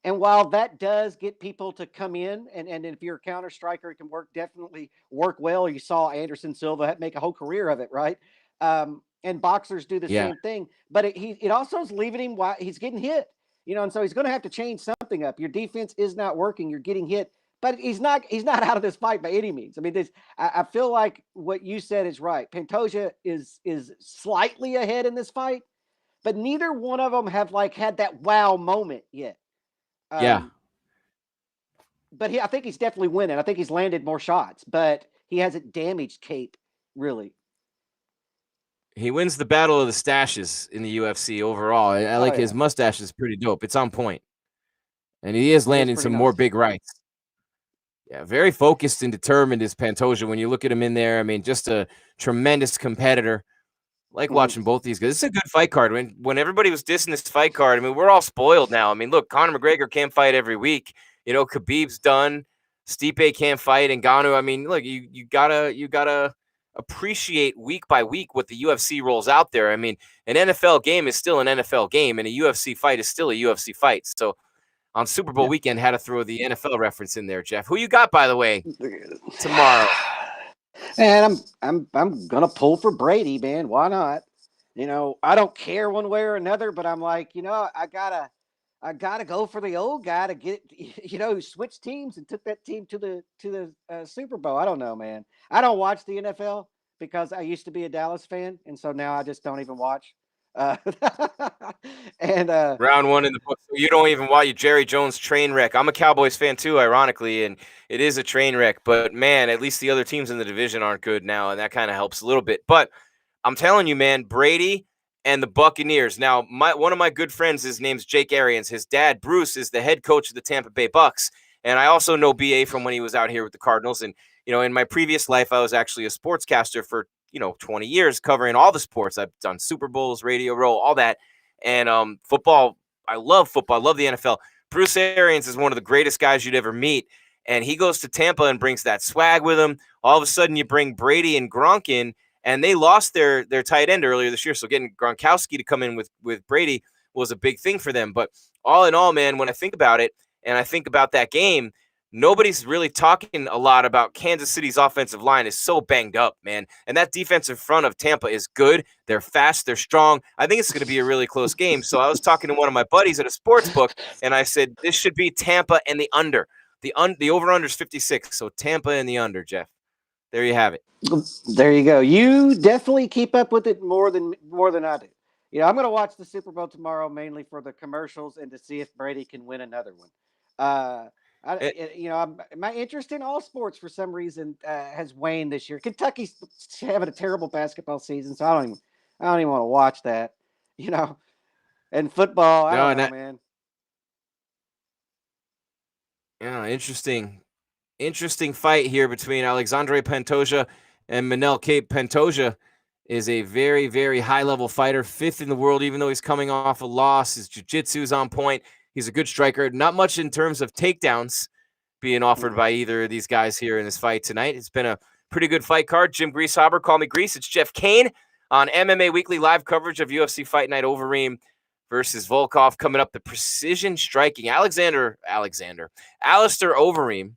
And while that does get people to come in, and if you're a counter striker, it can definitely work well. You saw Anderson Silva make a whole career of it, right? And boxers do the same thing. But it also is leaving him while he's getting hit, and so he's going to have to change something up. Your defense is not working. You're getting hit. But he's not out of this fight by any means. I mean, I feel like what you said is right. Pantosia is slightly ahead in this fight, but neither one of them have had that wow moment yet. But I think he's definitely winning. I think he's landed more shots, but he hasn't damaged Cape, really. He wins the battle of the stashes in the UFC overall. I like his mustache is pretty dope. It's on point. And he is landing some more big rights. Yeah, very focused and determined is Pantosia. When you look at him in there, I mean, just a tremendous competitor. Like watching both these guys. It's a good fight card. When everybody was dissing this fight card, I mean, we're all spoiled now. I mean, look, Conor McGregor can't fight every week. Khabib's done. Stipe can't fight. And Ngannou, I mean, look, you gotta appreciate week by week what the UFC rolls out there. I mean, an NFL game is still an NFL game, and a UFC fight is still a UFC fight. So on Super Bowl weekend, had to throw the NFL reference in there, Jeff. Who you got, by the way, tomorrow? And I'm gonna pull for Brady, man. Why not? I don't care one way or another, but I'm like, I gotta go for the old guy to get, who switched teams and took that team to the Super Bowl. I don't know, man. I don't watch the NFL because I used to be a Dallas fan, and so now I just don't even watch. Round 1 in the book. So you don't even watch Jerry Jones train wreck. I'm a Cowboys fan too, ironically, and it is a train wreck. But man, at least the other teams in the division aren't good now, and that kind of helps a little bit. But I'm telling you, man, Brady and the Buccaneers. Now, one of my good friends, his name's Jake Arians. His dad, Bruce, is the head coach of the Tampa Bay Bucks. And I also know BA from when he was out here with the Cardinals. And, in my previous life, I was actually a sportscaster for, 20 years covering all the sports. I've done Super Bowls, Radio Row, all that. And football, I love football. I love the NFL. Bruce Arians is one of the greatest guys you'd ever meet. And he goes to Tampa and brings that swag with him. All of a sudden, you bring Brady and Gronk in, and they lost their tight end earlier this year. So getting Gronkowski to come in with Brady was a big thing for them. But all in all, man, when I think about it, and I think about that game, nobody's really talking a lot about Kansas City's offensive line is so banged up, man. And that defensive front of Tampa is good. They're fast. They're strong. I think it's going to be a really close game. So I was talking to one of my buddies at a sports book, and I said, this should be Tampa and the under. The over-under is 56, so Tampa and the under, Jeff. There you have it. There you go. You definitely keep up with it more than I do. I'm going to watch the Super Bowl tomorrow mainly for the commercials and to see if Brady can win another one. My interest in all sports for some reason has waned this year. Kentucky's having a terrible basketball season, so I don't even want to watch that. And football, I don't know, man. Yeah, interesting fight here between Alexandre Pantosia and Manel Cape. Pantosia is a very, very high-level fighter, 5th in the world, even though he's coming off a loss. His jiu-jitsu is on point. He's a good striker. Not much in terms of takedowns being offered by either of these guys here in this fight tonight. It's been a pretty good fight card. Jim Grieshaber, call me Grease. It's Jeff Cain on MMA Weekly live coverage of UFC Fight Night. Overeem versus Volkov coming up. The precision striking. Alistair Overeem,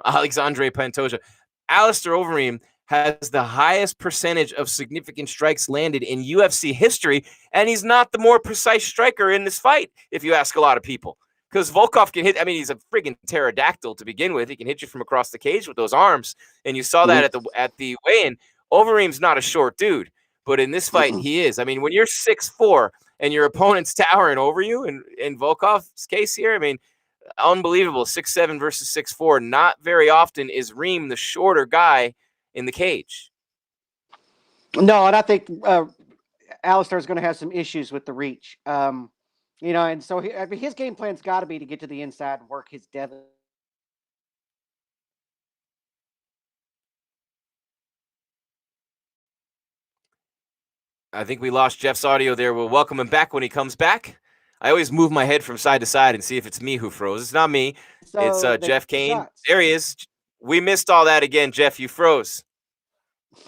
Alexandre Pantosia. Alistair Overeem has the highest percentage of significant strikes landed in UFC history, and he's not the more precise striker in this fight, if you ask a lot of people. Because Volkov can hit, he's a friggin' pterodactyl to begin with. He can hit you from across the cage with those arms, and you saw that at the weigh-in. Overeem's not a short dude, but in this fight, he is. When you're 6'4", and your opponent's towering over you, in Volkov's case here, unbelievable. 6'7" versus 6'4". Not very often is Reem the shorter guy in the cage. No, and I think Alistair's going to have some issues with the reach. And so his game plan's got to be to get to the inside and work his depth. I think we lost Jeff's audio there. We'll welcome him back when he comes back. I always move my head from side to side and see if it's me who froze. It's not me. So it's Jeff Cain. There he is. We missed all that again, Jeff. You froze.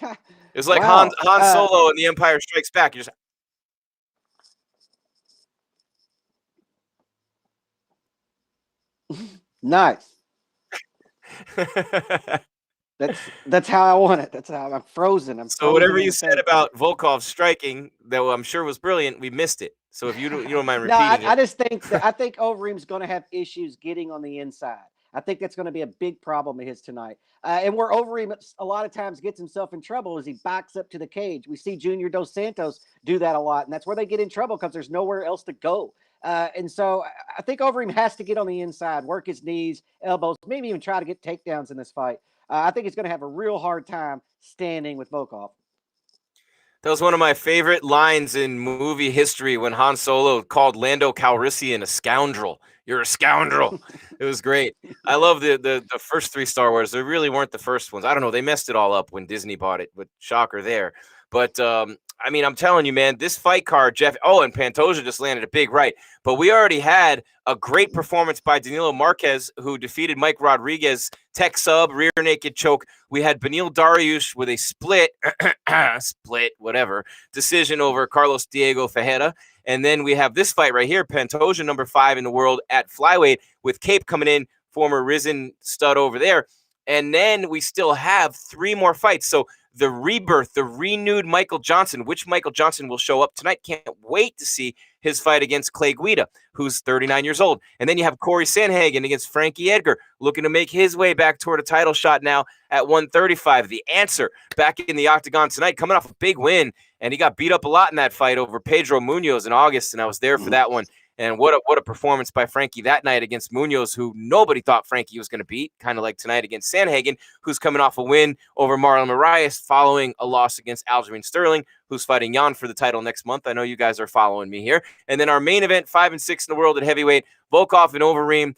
It was like Han Solo in The Empire Strikes Back. You just nice. That's how I want it. That's how I'm frozen. So whatever you said about Volkov striking, that I'm sure was brilliant, we missed it. So if you don't mind repeating it. I just think I think Overeem's going to have issues getting on the inside. I think that's going to be a big problem of his tonight. And where Overeem a lot of times gets himself in trouble is he backs up to the cage. We see Junior Dos Santos do that a lot, and that's where they get in trouble because there's nowhere else to go. And so I think Overeem has to get on the inside, work his knees, elbows, maybe even try to get takedowns in this fight. I think he's going to have a real hard time standing with Volkov. That was one of my favorite lines in movie history when Han Solo called Lando Calrissian a scoundrel. You're a scoundrel. It was great. I love the first 3 Star Wars. They really weren't the first ones. I don't know. They messed it all up when Disney bought it, but shocker there. But, I'm telling you, man, this fight card, Jeff. Oh, and Pantosia just landed a big right. But we already had a great performance by Danilo Marquez, who defeated Mike Rodriguez, tech sub, rear naked choke. We had Beneil Dariush with a split decision over Carlos Diego Ferreira. And then we have this fight right here, Pantosia, number 5 in the world at flyweight, with Cape coming in, former Risen stud over there. And then we still have 3 more fights. So the rebirth, the renewed Michael Johnson, which Michael Johnson will show up tonight. Can't wait to see his fight against Clay Guida, who's 39 years old. And then you have Corey Sanhagen against Frankie Edgar, looking to make his way back toward a title shot now at 135. The Answer back in the octagon tonight, coming off a big win. And he got beat up a lot in that fight over Pedro Munoz in August, and I was there for that one. And what a performance by Frankie that night against Munoz, who nobody thought Frankie was going to beat, kind of like tonight against Sanhagen, who's coming off a win over Marlon Moraes following a loss against Aljamain Sterling, who's fighting Jan for the title next month. I know you guys are following me here. And then our main event, 5 and 6 in the world at heavyweight, Volkov and Overeem.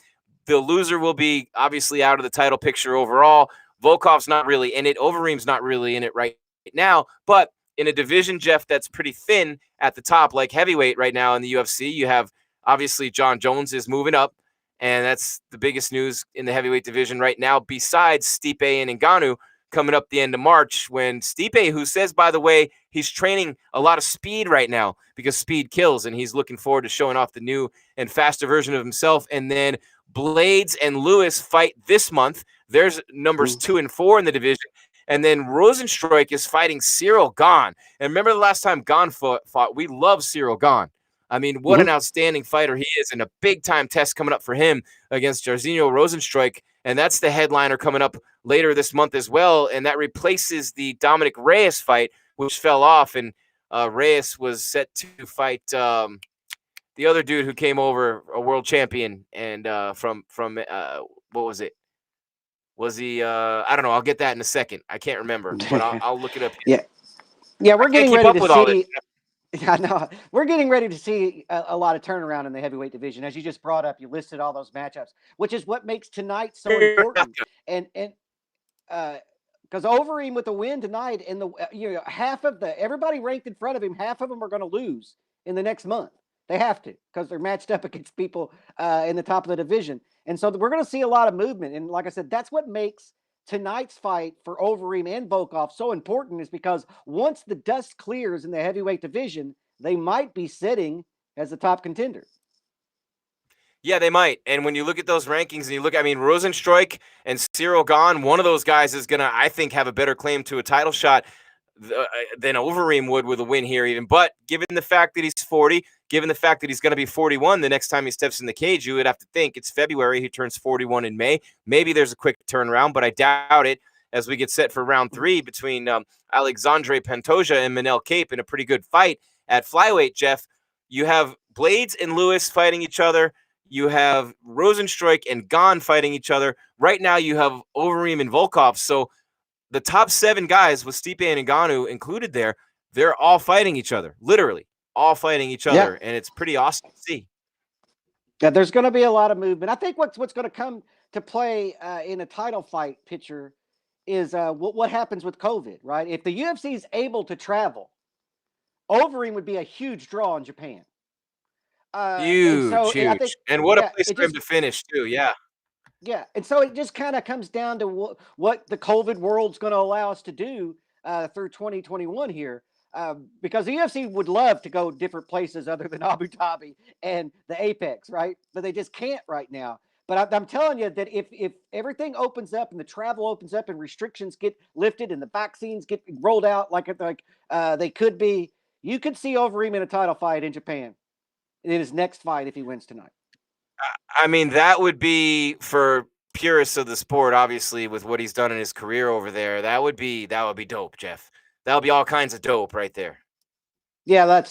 The loser will be obviously out of the title picture overall. Volkov's not really in it. Overeem's not really in it right now. But in a division, Jeff, that's pretty thin at the top, like heavyweight right now in the UFC, you have obviously John Jones is moving up, and that's the biggest news in the heavyweight division right now, besides Stipe and Ngannou coming up the end of March, when Stipe, who says, by the way, he's training a lot of speed right now because speed kills, and he's looking forward to showing off the new and faster version of himself. And then Blades and Lewis fight this month. There's numbers 2 and 4 in the division. And then Rosenstruik is fighting Cyril Gane. And remember the last time Gane fought? We love Cyril Gane. I mean, what an outstanding fighter he is, and a big-time test coming up for him against Jairzinho Rosenstruik. And that's the headliner coming up later this month as well. And that replaces the Dominic Reyes fight, which fell off. And Reyes was set to fight the other dude who came over, a world champion, and from what was it? Was he? I don't know. I'll get that in a second. I can't remember, but I'll look it up. Yeah, we're getting ready to see. Yeah, no, we're getting ready to see a lot of turnaround in the heavyweight division. As you just brought up, you listed all those matchups, which is what makes tonight so important. And because Overeem with the win tonight, and half of everybody ranked in front of him, half of them are going to lose in the next month. They have to, because they're matched up against people in the top of the division. And so we're going to see a lot of movement. And like I said, that's what makes tonight's fight for Overeem and Volkov so important, is because once the dust clears in the heavyweight division, they might be sitting as the top contender. Yeah, they might. And when you look at those rankings and you look, I mean, Rosenstruik and Cyril Gane, one of those guys is going to, I think, have a better claim to a title shot than Overeem would with a win here even. But given the fact that he's 40, given the fact that he's going to be 41 the next time he steps in the cage, you would have to think it's February. He turns 41 in May. Maybe there's a quick turnaround, but I doubt it, as we get set for round 3 between Alexandre Pantosia and Manel Kape in a pretty good fight at flyweight, Jeff. You have Blades and Lewis fighting each other. You have Rosenstruik and Gane fighting each other. Right now you have Overeem and Volkov. So the top 7 guys with Stipe and Ngannou included there, they're all fighting each other, literally all fighting each other. And it's pretty awesome to see. Yeah, there's going to be a lot of movement. I think what's going to come to play in a title fight picture is what happens with COVID, right? If the UFC is able to travel, Overeem would be a huge draw in Japan. Huge. And what a place for him to finish too. Yeah. Yeah. And so it just kind of comes down to what the COVID world's going to allow us to do through 2021 here. Because the UFC would love to go different places other than Abu Dhabi and the Apex, right? But they just can't right now. But I'm telling you that if everything opens up and the travel opens up and restrictions get lifted and the vaccines get rolled out like they could be, you could see Overeem in a title fight in Japan in his next fight if he wins tonight. I mean, that would be, for purists of the sport, obviously, with what he's done in his career over there, that would be dope, Jeff. That would be all kinds of dope right there. Yeah,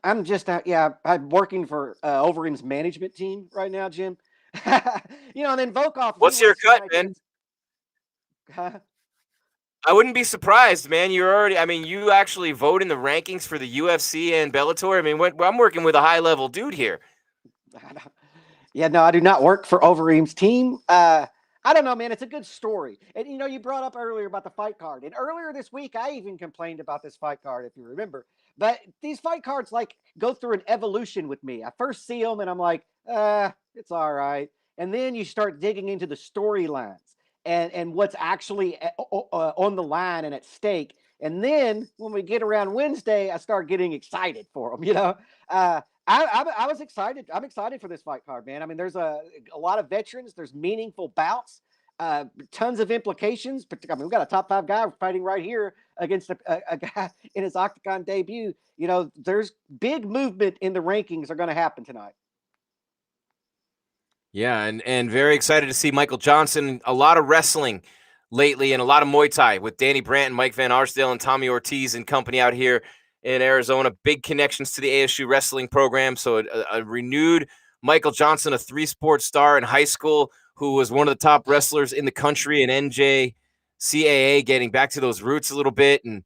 I'm just I'm working for Overeem's management team right now, Jim. And then Volkov. What's your cut, man? I wouldn't be surprised, man. You actually vote in the rankings for the UFC and Bellator. I mean, I'm working with a high-level dude here. Yeah, no, I do not work for Overeem's team. I don't know, man. It's a good story. And, you brought up earlier about the fight card. And earlier this week, I even complained about this fight card, if you remember. But these fight cards, go through an evolution with me. I first see them, and I'm like, it's all right. And then you start digging into the storylines and what's actually on the line and at stake. And then when we get around Wednesday, I start getting excited for them, I was excited. I'm excited for this fight card, man. I mean, there's a lot of veterans. There's meaningful bouts, tons of implications. But I mean, we've got a top 5 guy fighting right here against a guy in his octagon debut. There's big movement in the rankings are going to happen tonight. Yeah, and very excited to see Michael Johnson. A lot of wrestling lately and a lot of Muay Thai with Danny Brandt and Mike Van Arsdale and Tommy Ortiz and company out here in Arizona. Big connections to the ASU wrestling program. So a renewed Michael Johnson, a 3-sport star in high school, who was one of the top wrestlers in the country in NJCAA, getting back to those roots a little bit. And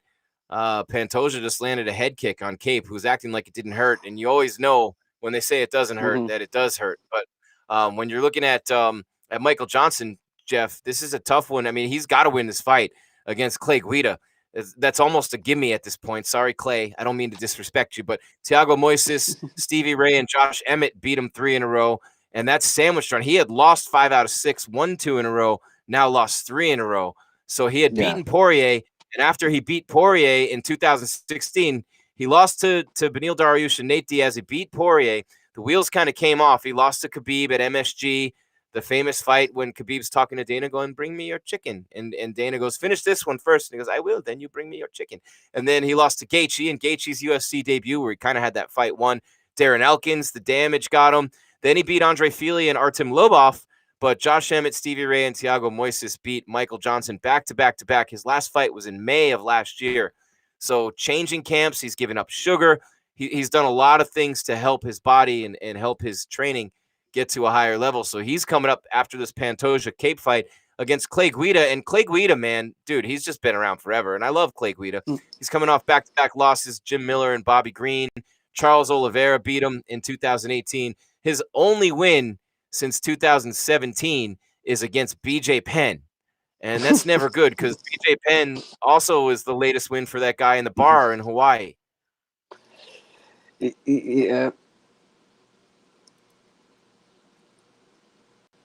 Pantosia just landed a head kick on Kape, who's acting like it didn't hurt. And you always know when they say it doesn't hurt, that it does hurt. But When you're looking at Michael Johnson, Jeff, this is a tough one. I mean, he's got to win this fight against Clay Guida. That's almost a gimme at this point. Sorry, Clay. I don't mean to disrespect you, but Thiago Moises, Stevie Ray, and Josh Emmett beat him 3 in a row. And that's sandwiched on. He had lost 5 out of 6, won 2 in a row, now lost 3 in a row. So he had beaten Poirier. And after he beat Poirier in 2016, he lost to Beneil Dariush and Nate Diaz. He beat Poirier. The wheels kind of came off. He lost to Khabib at MSG. The famous fight when Khabib's talking to Dana going, bring me your chicken. And Dana goes, finish this one first. And he goes, I will. Then you bring me your chicken. And then he lost to Gaichi in Gaichi's UFC debut where he kind of had that fight won. Darren Elkins, the damage got him. Then he beat Andre Fili and Artem Lobov. But Josh Emmett, Stevie Ray, and Thiago Moises beat Michael Johnson back to back to back. His last fight was in May of last year. So changing camps, he's given up sugar. He's done a lot of things to help his body and help his training get to a higher level. So he's coming up after this Pantosia Cape fight against Clay Guida. And Clay Guida, man, dude, he's just been around forever. And I love Clay Guida. He's coming off back-to-back losses, Jim Miller and Bobby Green. Charles Oliveira beat him in 2018. His only win since 2017 is against BJ Penn. And that's never good because BJ Penn also is the latest win for that guy in the bar in Hawaii. Yeah.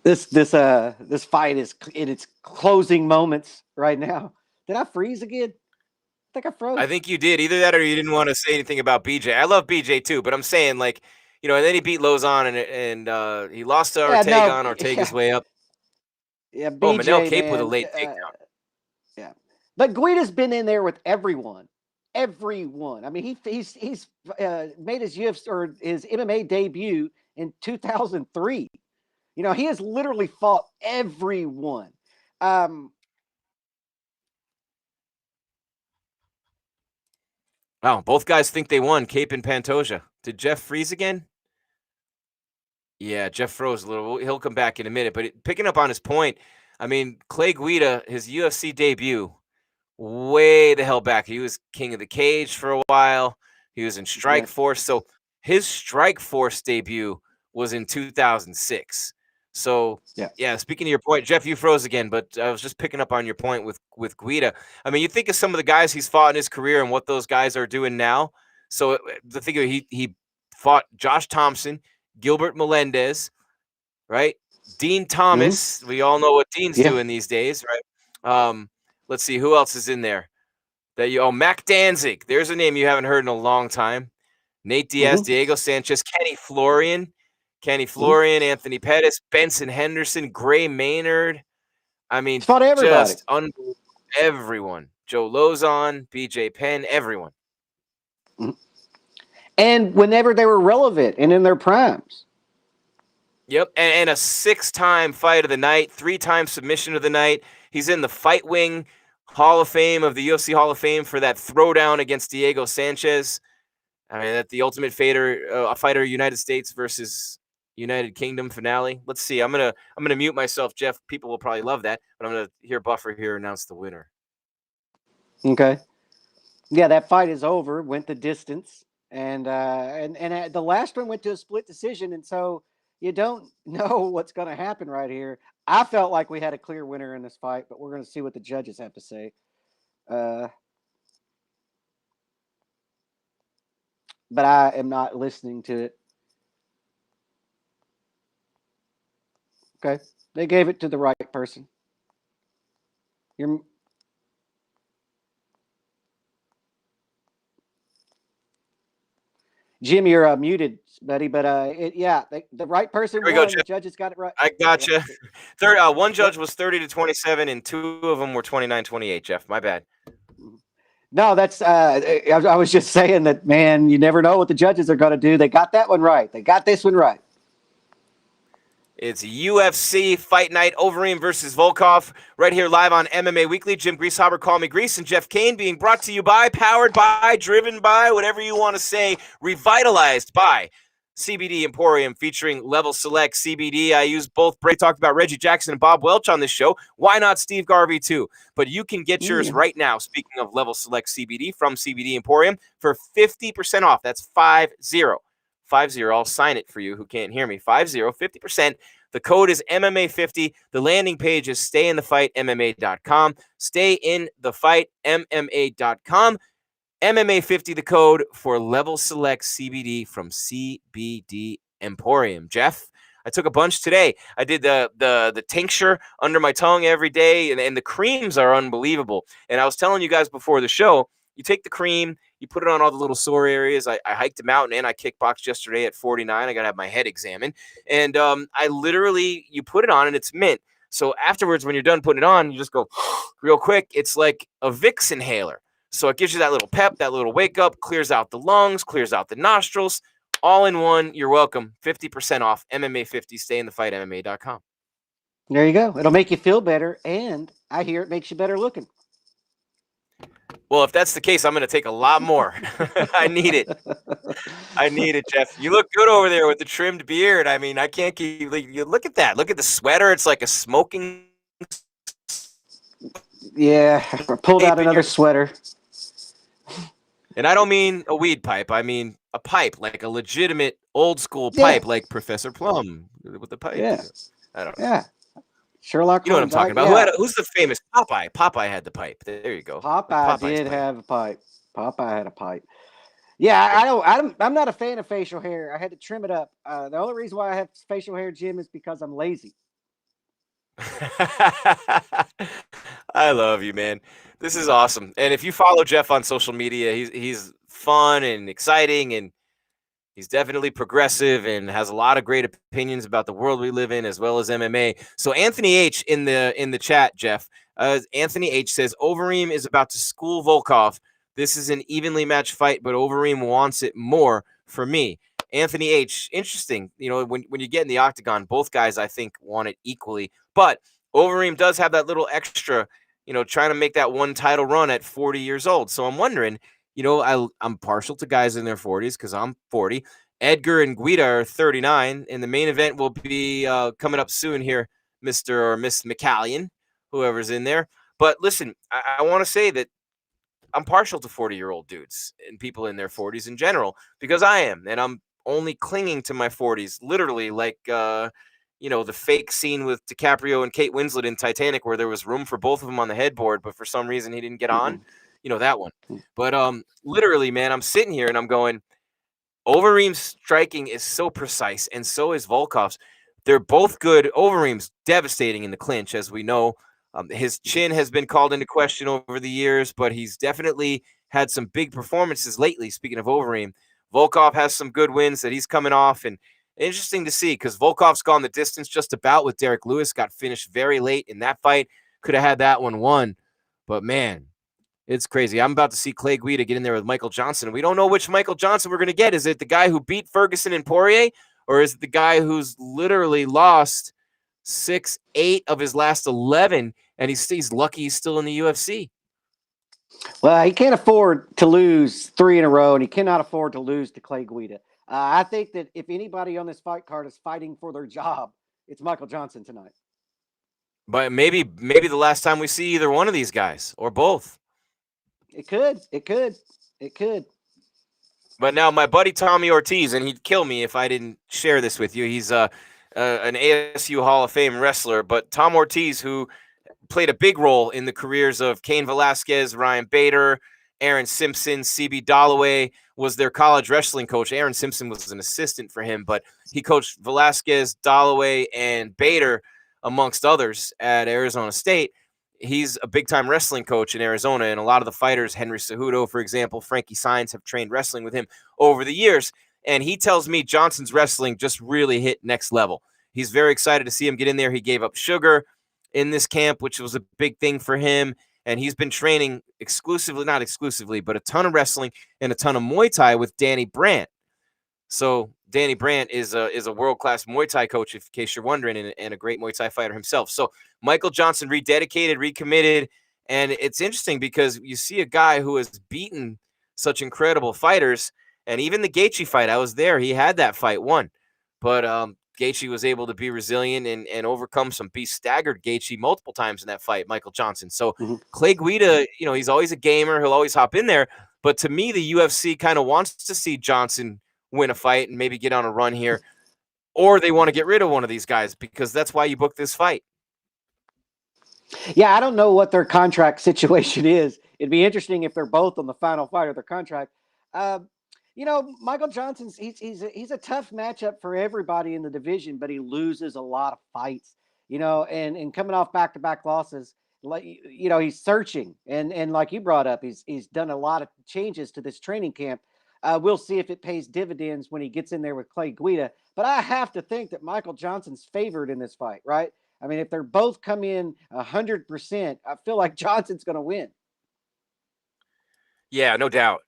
This fight is in its closing moments right now. Did I freeze again? I think I froze. I think you did. Either that or you didn't want to say anything about BJ. I love BJ too, but I'm saying, like, you know, and then he beat Lozon and he lost to Ortega on Ortega's way up. Yeah, BJ, Manel Cape with a late takedown. Yeah, but Guida's been in there with everyone. Everyone. I mean, he's made his UFC or his MMA debut in 2003. You know, he has literally fought everyone. Wow, both guys think they won, Cape and Pantosia. Did Jeff freeze again? Yeah, Jeff froze a little. He'll come back in a minute. But picking up on his point, I mean, Clay Guida, his UFC debut, way the hell back. He was king of the cage for a while. He was in Strike Force. So his Strike Force debut was in 2006. So, yeah, speaking of your point, Jeff, you froze again, but I was just picking up on your point with Guida. I mean, you think of some of the guys he's fought in his career and what those guys are doing now. So the thing he fought Josh Thompson, Gilbert Melendez, right? Dean Thomas. We all know what Dean's doing these days, right? Let's see who else is in there. Mac Danzig. There's a name you haven't heard in a long time. Nate Diaz, Diego Sanchez, Kenny Florian, Anthony Pettis, Benson Henderson, Gray Maynard. I mean, fought everybody. Just everyone. Joe Lozon, BJ Penn, everyone. And whenever they were relevant and in their primes. Yep, and a 6-time fight of the night, 3-time submission of the night. He's in the Fight Wing Hall of Fame of the UFC Hall of Fame for that throwdown against Diego Sanchez. I mean, at the Ultimate Fighter United States versus United Kingdom finale. Let's see. I'm gonna mute myself, Jeff. People will probably love that, but I'm gonna hear Buffer here announce the winner. Okay. Yeah, that fight is over. Went the distance, and the last one went to a split decision, and so you don't know what's going to happen right here. I felt like we had a clear winner in this fight, but we're going to see what the judges have to say. But I am not listening to it. Okay. They gave it to the right person. Jim, you're muted, buddy, but the right person won. The judges got it right. I gotcha. One judge was 30-27, and 2 of them were 29-28, Jeff. My bad. No, that's I was just saying that, man, you never know what the judges are going to do. They got that one right. They got this one right. It's UFC Fight Night, Overeem versus Volkov, right here live on MMA Weekly. Jim Grieshaber, Call Me Grease, and Jeff Cain, being brought to you by, powered by, driven by, whatever you want to say, revitalized by CBD Emporium, featuring Level Select CBD. I use both. Bray talked about Reggie Jackson and Bob Welch on this show. Why not Steve Garvey too? But you can get yours right now, speaking of Level Select CBD, from CBD Emporium for 50% off. That's 50. 50. I'll sign it for you who can't hear me. 50%. The code is MMA50. The landing page is stayinthefightmma.com. Stayinthefightmma.com. MMA50, the code for Level Select CBD from CBD Emporium. Jeff, I took a bunch today. I did the tincture under my tongue every day, and the creams are unbelievable. And I was telling you guys before the show, you take the cream, you put it on all the little sore areas. I hiked a mountain and I kickboxed yesterday at 49. I got to have my head examined. And you put it on and it's mint. So afterwards, when you're done putting it on, you just go real quick. It's like a Vicks inhaler. So it gives you that little pep, that little wake up, clears out the lungs, clears out the nostrils. All in one. You're welcome. 50% off. MMA50. Stayinthefightmma.com. There you go. It'll make you feel better, and I hear it makes you better looking. Well, if that's the case, I'm going to take a lot more. I need it. I need it, Jeff. You look good over there with the trimmed beard. I mean, I can't keep. You look at that. Look at the sweater. It's like a smoking. Yeah, I pulled out another sweater. And I don't mean a weed pipe. I mean a pipe, like a legitimate old school pipe, like Professor Plum with the pipe. Yeah. I don't know. Yeah. Sherlock You know what I'm Holmes, talking about. yeah. Who's the famous Popeye? Popeye had the pipe. There you go. Popeye did have a pipe. Popeye had a pipe. Yeah, I'm not a fan of facial hair. I had to trim it up. The only reason why I have facial hair, Jim, is because I'm lazy. I love you, man. This is awesome. And if you follow Jeff on social media, he's fun and exciting, and he's definitely progressive and has a lot of great opinions about the world we live in, as well as MMA. So Anthony H in the chat, Jeff. Anthony H says Overeem is about to school Volkov. This is an evenly matched fight, but Overeem wants it more for me. Anthony H, interesting. You know, when you get in the octagon, both guys, I think, want it equally. But Overeem does have that little extra, you know, trying to make that one title run at 40 years old. So I'm wondering, you know, I'm partial to guys in their 40s because I'm 40. Edgar and Guida are 39, and the main event will be coming up soon here, Mr. or Miss McCallion, whoever's in there. But listen, I want to say that I'm partial to 40-year-old dudes and people in their 40s in general because I am, and I'm only clinging to my 40s, literally like, you know, the fake scene with DiCaprio and Kate Winslet in Titanic where there was room for both of them on the headboard, but for some reason he didn't get on. You know, that one. But literally, man, I'm sitting here and I'm going, Overeem's striking is so precise, and so is Volkov's. They're both good. Overeem's devastating in the clinch, as we know. His chin has been called into question over the years, but he's definitely had some big performances lately. Speaking of Overeem, Volkov has some good wins that he's coming off, and interesting to see because Volkov's gone the distance just about with Derek Lewis, got finished very late in that fight. Could have had that one won, but man, it's crazy. I'm about to see Clay Guida get in there with Michael Johnson. We don't know which Michael Johnson we're going to get. Is it the guy who beat Ferguson and Poirier, or is it the guy who's literally lost 6-8 of his last 11, and he's lucky he's still in the UFC? Well, he can't afford to lose 3 in a row, and he cannot afford to lose to Clay Guida. I think that if anybody on this fight card is fighting for their job, it's Michael Johnson tonight. But maybe the last time we see either one of these guys or both. It could. But now my buddy Tommy Ortiz, and he'd kill me if I didn't share this with you. He's an ASU Hall of Fame wrestler, but Tom Ortiz, who played a big role in the careers of Cain Velasquez, Ryan Bader, Aaron Simpson, CB Dalloway, was their college wrestling coach. Aaron Simpson was an assistant for him, but he coached Velasquez, Dalloway, and Bader, amongst others, at Arizona State. He's a big-time wrestling coach in Arizona, and a lot of the fighters, Henry Cejudo, for example, Frankie Saenz, have trained wrestling with him over the years. And he tells me Johnson's wrestling just really hit next level. He's very excited to see him get in there. He gave up sugar in this camp, which was a big thing for him. And he's been training not exclusively, but a ton of wrestling and a ton of Muay Thai with Danny Brandt. So Danny Brandt is a world-class Muay Thai coach, in case you're wondering, and a great Muay Thai fighter himself. So Michael Johnson rededicated, recommitted, and it's interesting because you see a guy who has beaten such incredible fighters, and even the Gaichi fight, I was there. He had that fight won, but Gaichi was able to be resilient and overcome some beast, staggered Gaichi multiple times in that fight, Michael Johnson. So Clay Guida, you know, he's always a gamer. He'll always hop in there. But to me, the UFC kind of wants to see Johnson win a fight and maybe get on a run here. or they want to get rid of one of these guys, because that's why you booked this fight. Yeah, I don't know what their contract situation is. It'd be interesting if they're both on the final fight of their contract. Michael Johnson's he's a tough matchup for everybody in the division, but he loses a lot of fights. And coming off back-to-back losses, he's searching, and like you brought up, he's done a lot of changes to this training camp. We'll see if it pays dividends when he gets in there with Clay Guida. But I have to think that Michael Johnson's favored in this fight, right? I mean, if they're both come in 100%, I feel like Johnson's going to win. Yeah, no doubt,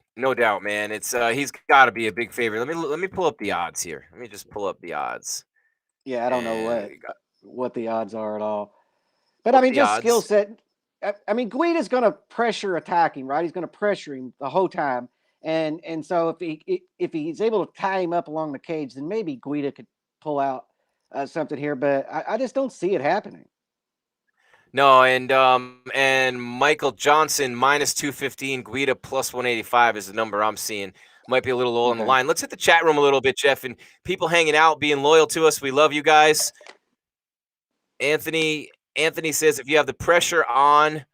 man. It's he's got to be a big favorite. Let me pull up the odds here. Let me just pull up the odds. Yeah, I don't know what the odds are at all. But I mean, just skill set. I mean, Guida's going to pressure attacking, right? He's going to pressure him the whole time. And so if he's able to tie him up along the cage, then maybe Guida could pull out something here. But I just don't see it happening. No, and Michael Johnson minus 215, Guida plus 185 is the number I'm seeing. Might be a little low on the line. Let's hit the chat room a little bit, Jeff, and people hanging out, being loyal to us. We love you guys. Anthony says, if you have the pressure on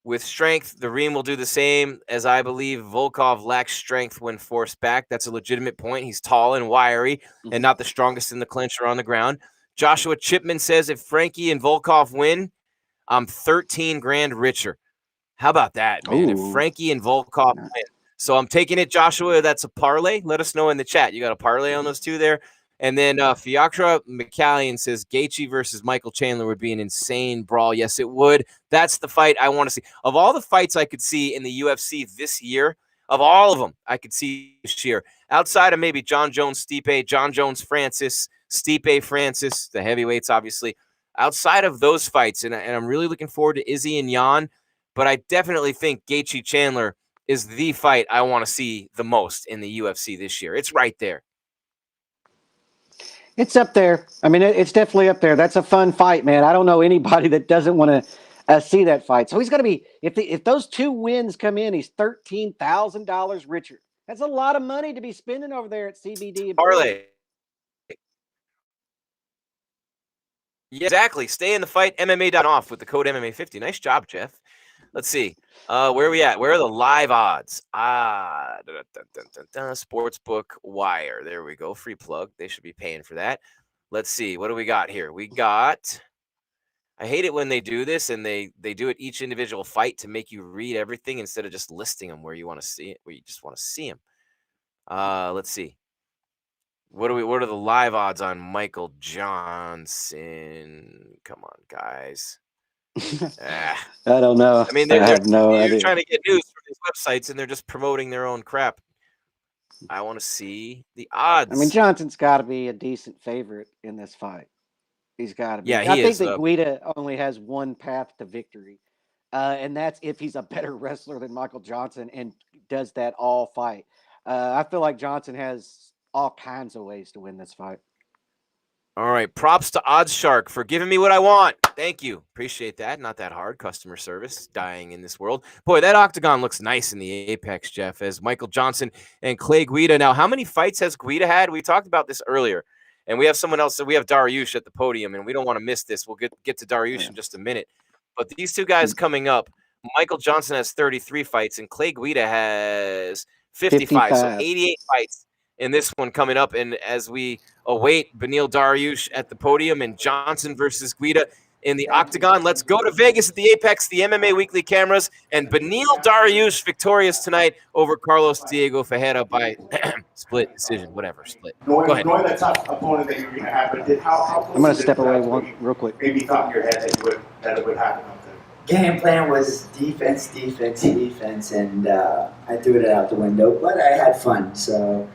with strength, the Reem will do the same, as I believe Volkov lacks strength when forced back. That's a legitimate point. He's tall and wiry and not the strongest in the clinch or on the ground. Joshua Chipman says, if Frankie and Volkov win, I'm 13 grand richer. How about that, man? If Frankie and Volkov win. So I'm taking it, Joshua. That's a parlay. Let us know in the chat. You got a parlay on those two there? And then Fiacra McCallion says Gaichi versus Michael Chandler would be an insane brawl. Yes, it would. That's the fight I want to see. Of all the fights I could see in the UFC this year, of all of them I could see this year, outside of maybe John Jones, Stipe, John Jones, Francis, Stipe, Francis, the heavyweights, obviously. Outside of those fights, and I'm really looking forward to Izzy and Jan, but I definitely think Gaichi Chandler is the fight I want to see the most in the UFC this year. It's right there. It's up there. I mean, it's definitely up there. That's a fun fight, man. I don't know anybody that doesn't want to see that fight. So he's going to be, if those two wins come in, he's $13,000 richer. That's a lot of money to be spending over there at CBD. Parlay. Yeah, exactly. Stay in the fight. MMA.off with the code MMA50. Nice job, Jeff. Let's see. Where are we at? Where are the live odds? Sportsbook Wire. There we go. Free plug. They should be paying for that. Let's see. What do we got here? We got, I hate it when they do this and they do it each individual fight to make you read everything instead of just listing them where you want to see it, where you just want to see them. Let's see. What are the live odds on Michael Johnson? Come on, guys. I don't know. I mean, they're trying to get news from these websites, and they're just promoting their own crap. I want to see the odds. I mean, Johnson's got to be a decent favorite in this fight. He's got to be. Yeah, I think that Guida only has one path to victory, and that's if he's a better wrestler than Michael Johnson and does that all fight. I feel like Johnson has all kinds of ways to win this fight. All right. Props to Odds Shark for giving me what I want. Thank you. Appreciate that. Not that hard. Customer service dying in this world. Boy, that octagon looks nice in the Apex, Jeff, as Michael Johnson and Clay Guida. Now, how many fights has Guida had? We talked about this earlier. And we have someone else. So we have Dariush at the podium, and we don't want to miss this. We'll get to Dariush in just a minute. But these two guys coming up, Michael Johnson has 33 fights, and Clay Guida has 55. So 88 fights in this one coming up. And as we await Beneil Dariush at the podium and Johnson versus Guida in the octagon, let's go to Vegas at the Apex, the MMA Weekly cameras, and Beneil Dariush victorious tonight over Carlos Diego Ferreira by split decision, whatever, split. Go ahead. Knowing the tough opponent that you're going to have, but how I'm going to step away real quick. Maybe you thought in your head that it would happen. Game plan was defense, and I threw it out the window, but I had fun, so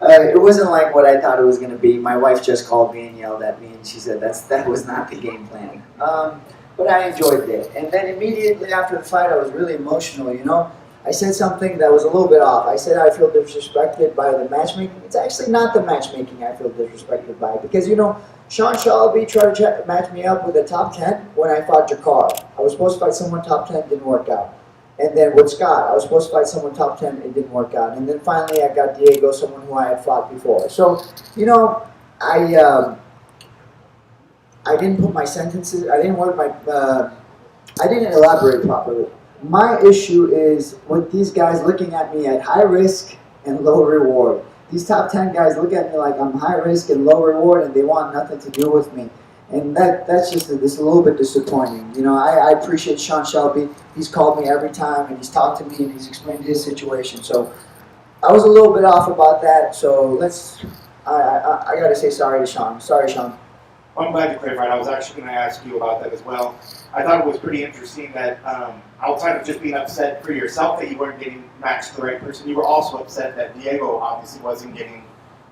it wasn't like what I thought it was going to be. My wife just called me and yelled at me, and she said that was not the game plan. But I enjoyed it. And then immediately after the fight, I was really emotional, you know. I said something that was a little bit off. I said I feel disrespected by the matchmaking. It's actually not the matchmaking I feel disrespected by, because, you know, Sean Shelby tried to match me up with a top 10 when I fought Jakar. I was supposed to fight someone top 10, didn't work out. And then with Scott, I was supposed to fight someone top 10, it didn't work out. And then finally I got Diego, someone who I had fought before. So, you know, I didn't put my sentences. I didn't word my. I didn't elaborate properly. My issue is with these guys looking at me at high risk and low reward. These top 10 guys look at me like I'm high risk and low reward, and they want nothing to do with me. And that's just it's a little bit disappointing. You know, I appreciate Sean Shelby. He's called me every time, and he's talked to me, and he's explained his situation. So I was a little bit off about that. So I got to say sorry to Sean. Sorry, Sean. Well, I'm glad you clarified. I was actually going to ask you about that as well. I thought it was pretty interesting that outside of just being upset for yourself that you weren't getting matched to the right person, you were also upset that Diego obviously wasn't getting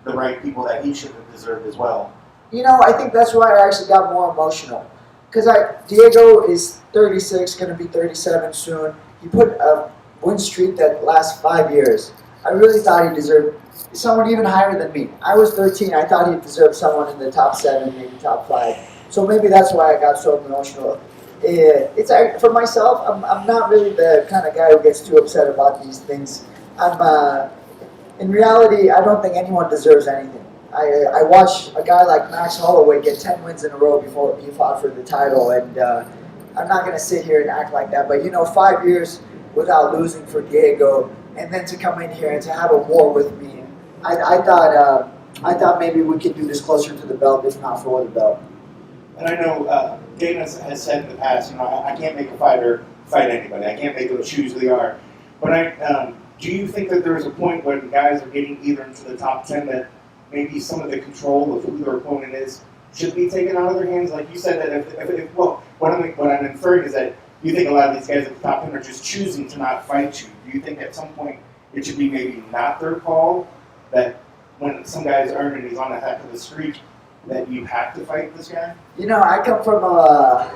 the right people that he should have deserved as well. You know, I think that's why I actually got more emotional. Because Diego is 36, going to be 37 soon. He put a win streak that lasts 5 years. I really thought he deserved someone even higher than me. I was 13. I thought he deserved someone in the top 7, maybe top 5. So maybe that's why I got so emotional. It's for myself. I'm not really the kind of guy who gets too upset about these things. In reality, I don't think anyone deserves anything. I watched a guy like Max Holloway get 10 wins in a row before he fought for the title, and I'm not going to sit here and act like that. But 5 years without losing for Diego, and then to come in here and to have a war with me, I thought maybe we could do this closer to the belt, if not for the belt. And I know Dana has said in the past, I can't make a fighter fight anybody. I can't make them choose who they are. But do you think that there is a point when guys are getting either into the top 10 that maybe some of the control of who their opponent is should be taken out of their hands? Like you said, that what I'm inferring is that you think a lot of these guys at the top 10 are just choosing to not fight you. Do you think at some point it should be maybe not their call, that when some guy's earned and he's on a heck of a streak, that you have to fight this guy? I come from a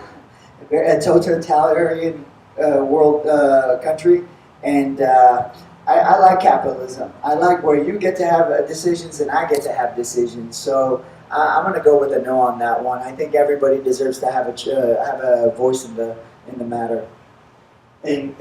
totalitarian world country, and I like capitalism. I like where you get to have decisions and I get to have decisions. So I'm going to go with a no on that one. I think everybody deserves to have a voice in the matter. And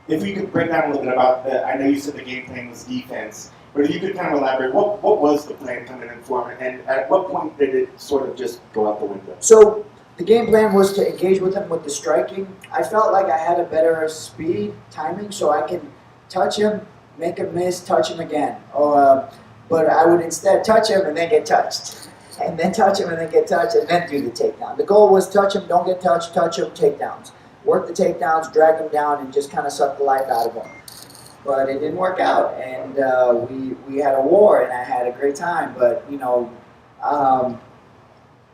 if you could break down a little bit about that, I know you said the game plan was defense, but if you could kind of elaborate, what was the plan coming in for him, and at what point did it sort of just go out the window? So the game plan was to engage with him with the striking. I felt like I had a better speed, timing, so I can touch him, make him miss, touch him again. But I would instead touch him and then get touched. And then touch him and then get touched and then do the takedown. The goal was touch him, don't get touched, touch him, takedowns. Work the takedowns, drag him down, and just kind of suck the life out of him. But it didn't work out, and we had a war, and I had a great time. But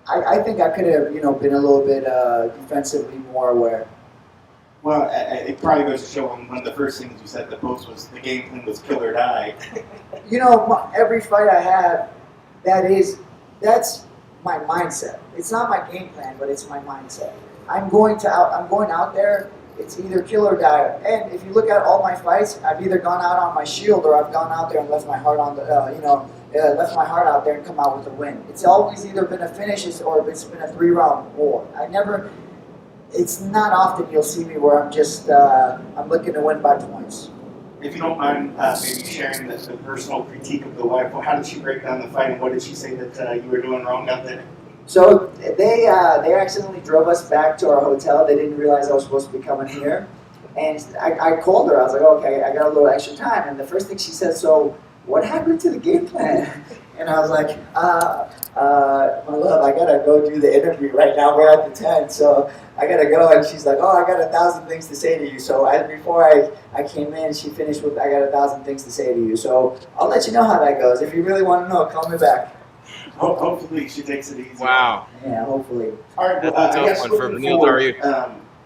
I think I could have been a little bit defensively more aware. Well, it probably goes to show one of the first things you said. The post was the game plan was kill or die. Every fight I have, that's my mindset. It's not my game plan, but it's my mindset. I'm going out there. It's either kill or die. And if you look at all my fights, I've either gone out on my shield or I've gone out there and left my heart on the, left my heart out there and come out with a win. It's always either been a finish or it's been a 3-round war. It's not often you'll see me where I'm just, I'm looking to win by points. If you don't mind maybe sharing the personal critique of the wife, how did she break down the fight and what did she say that you were doing wrong out there? So they accidentally drove us back to our hotel. They didn't realize I was supposed to be coming here. And I called her. I was like, okay, I got a little extra time. And the first thing she said, so what happened to the game plan? And I was like, my love, I got to go do the interview right now. We're at the tent, so I got to go. And she's like, I got 1,000 things to say to you. So before I came in, she finished with, I got 1,000 things to say to you. So I'll let you know how that goes. If you really want to know, call me back. Hopefully she takes it easy. Wow. Yeah, hopefully. All right, well, I guess looking forward,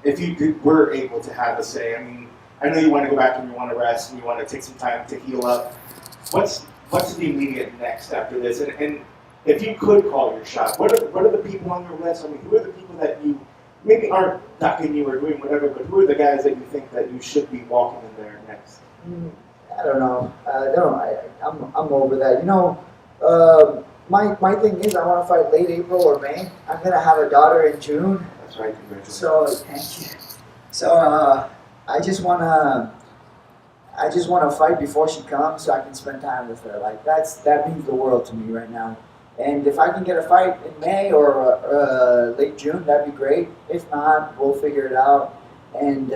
if you were able to have a say, I know you want to go back and you want to rest and you want to take some time to heal up. What's the immediate next after this? And if you could call your shot, what are the people on your list? Who are the people that you maybe aren't ducking you or doing whatever, but who are the guys that you think that you should be walking in there next? I don't know. I'm over that. My thing is I want to fight late April or May. I'm gonna have a daughter in June. That's right, congratulations. So thank you. So I just wanna fight before she comes so I can spend time with her. Like that means the world to me right now. And if I can get a fight in May or late June, that'd be great. If not, we'll figure it out. And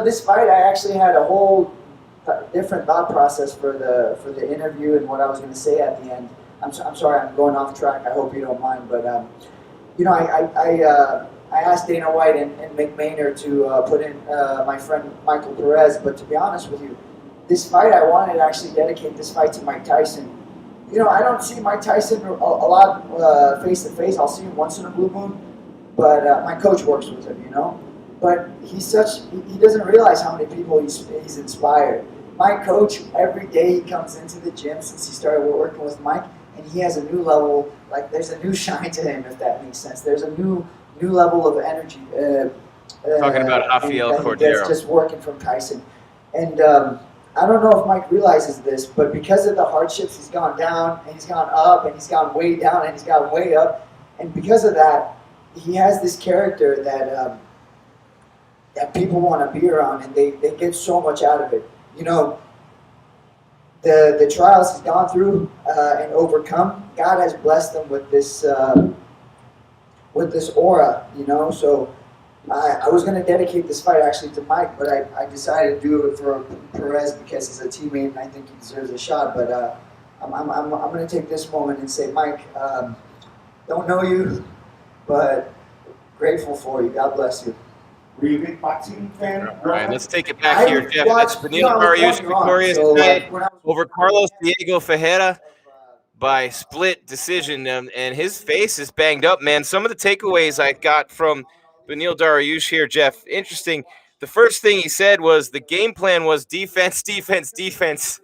this fight, I actually had a whole different thought process for the interview and what I was going to say at the end. I'm sorry, I'm going off track. I hope you don't mind, but I asked Dana White and Mick Maynard to put in my friend Michael Perez, but to be honest with you, this fight I wanted to actually dedicate this fight to Mike Tyson. I don't see Mike Tyson a lot face to face. I'll see him once in a blue moon, but my coach works with him, But he doesn't realize how many people he's inspired. My coach, every day he comes into the gym since he started working with Mike, and he has a new level, like there's a new shine to him, if that makes sense. There's a new level of energy. Talking about Rafael Cordero. Just working from Tyson. And I don't know if Mike realizes this, but because of the hardships, he's gone down, and he's gone up, and he's gone way down, and he's gone way up. And because of that, he has this character that people want to be around, and they get so much out of it. The trials he's gone through and overcome, God has blessed them with this aura, So I was going to dedicate this fight actually to Mike, but I decided to do it for Perez because he's a teammate and I think he deserves a shot. But I'm going to take this moment and say, Mike, don't know you, but grateful for you. God bless you. Were you a big boxing fan? All right, let's take it back here, Jeff. That's Beneil Dariush victorious tonight over Carlos Diego Ferreira by split decision, and his face is banged up, man. Some of the takeaways I got from Beneil Dariush here, Jeff, interesting. The first thing he said was the game plan was defense, defense, defense.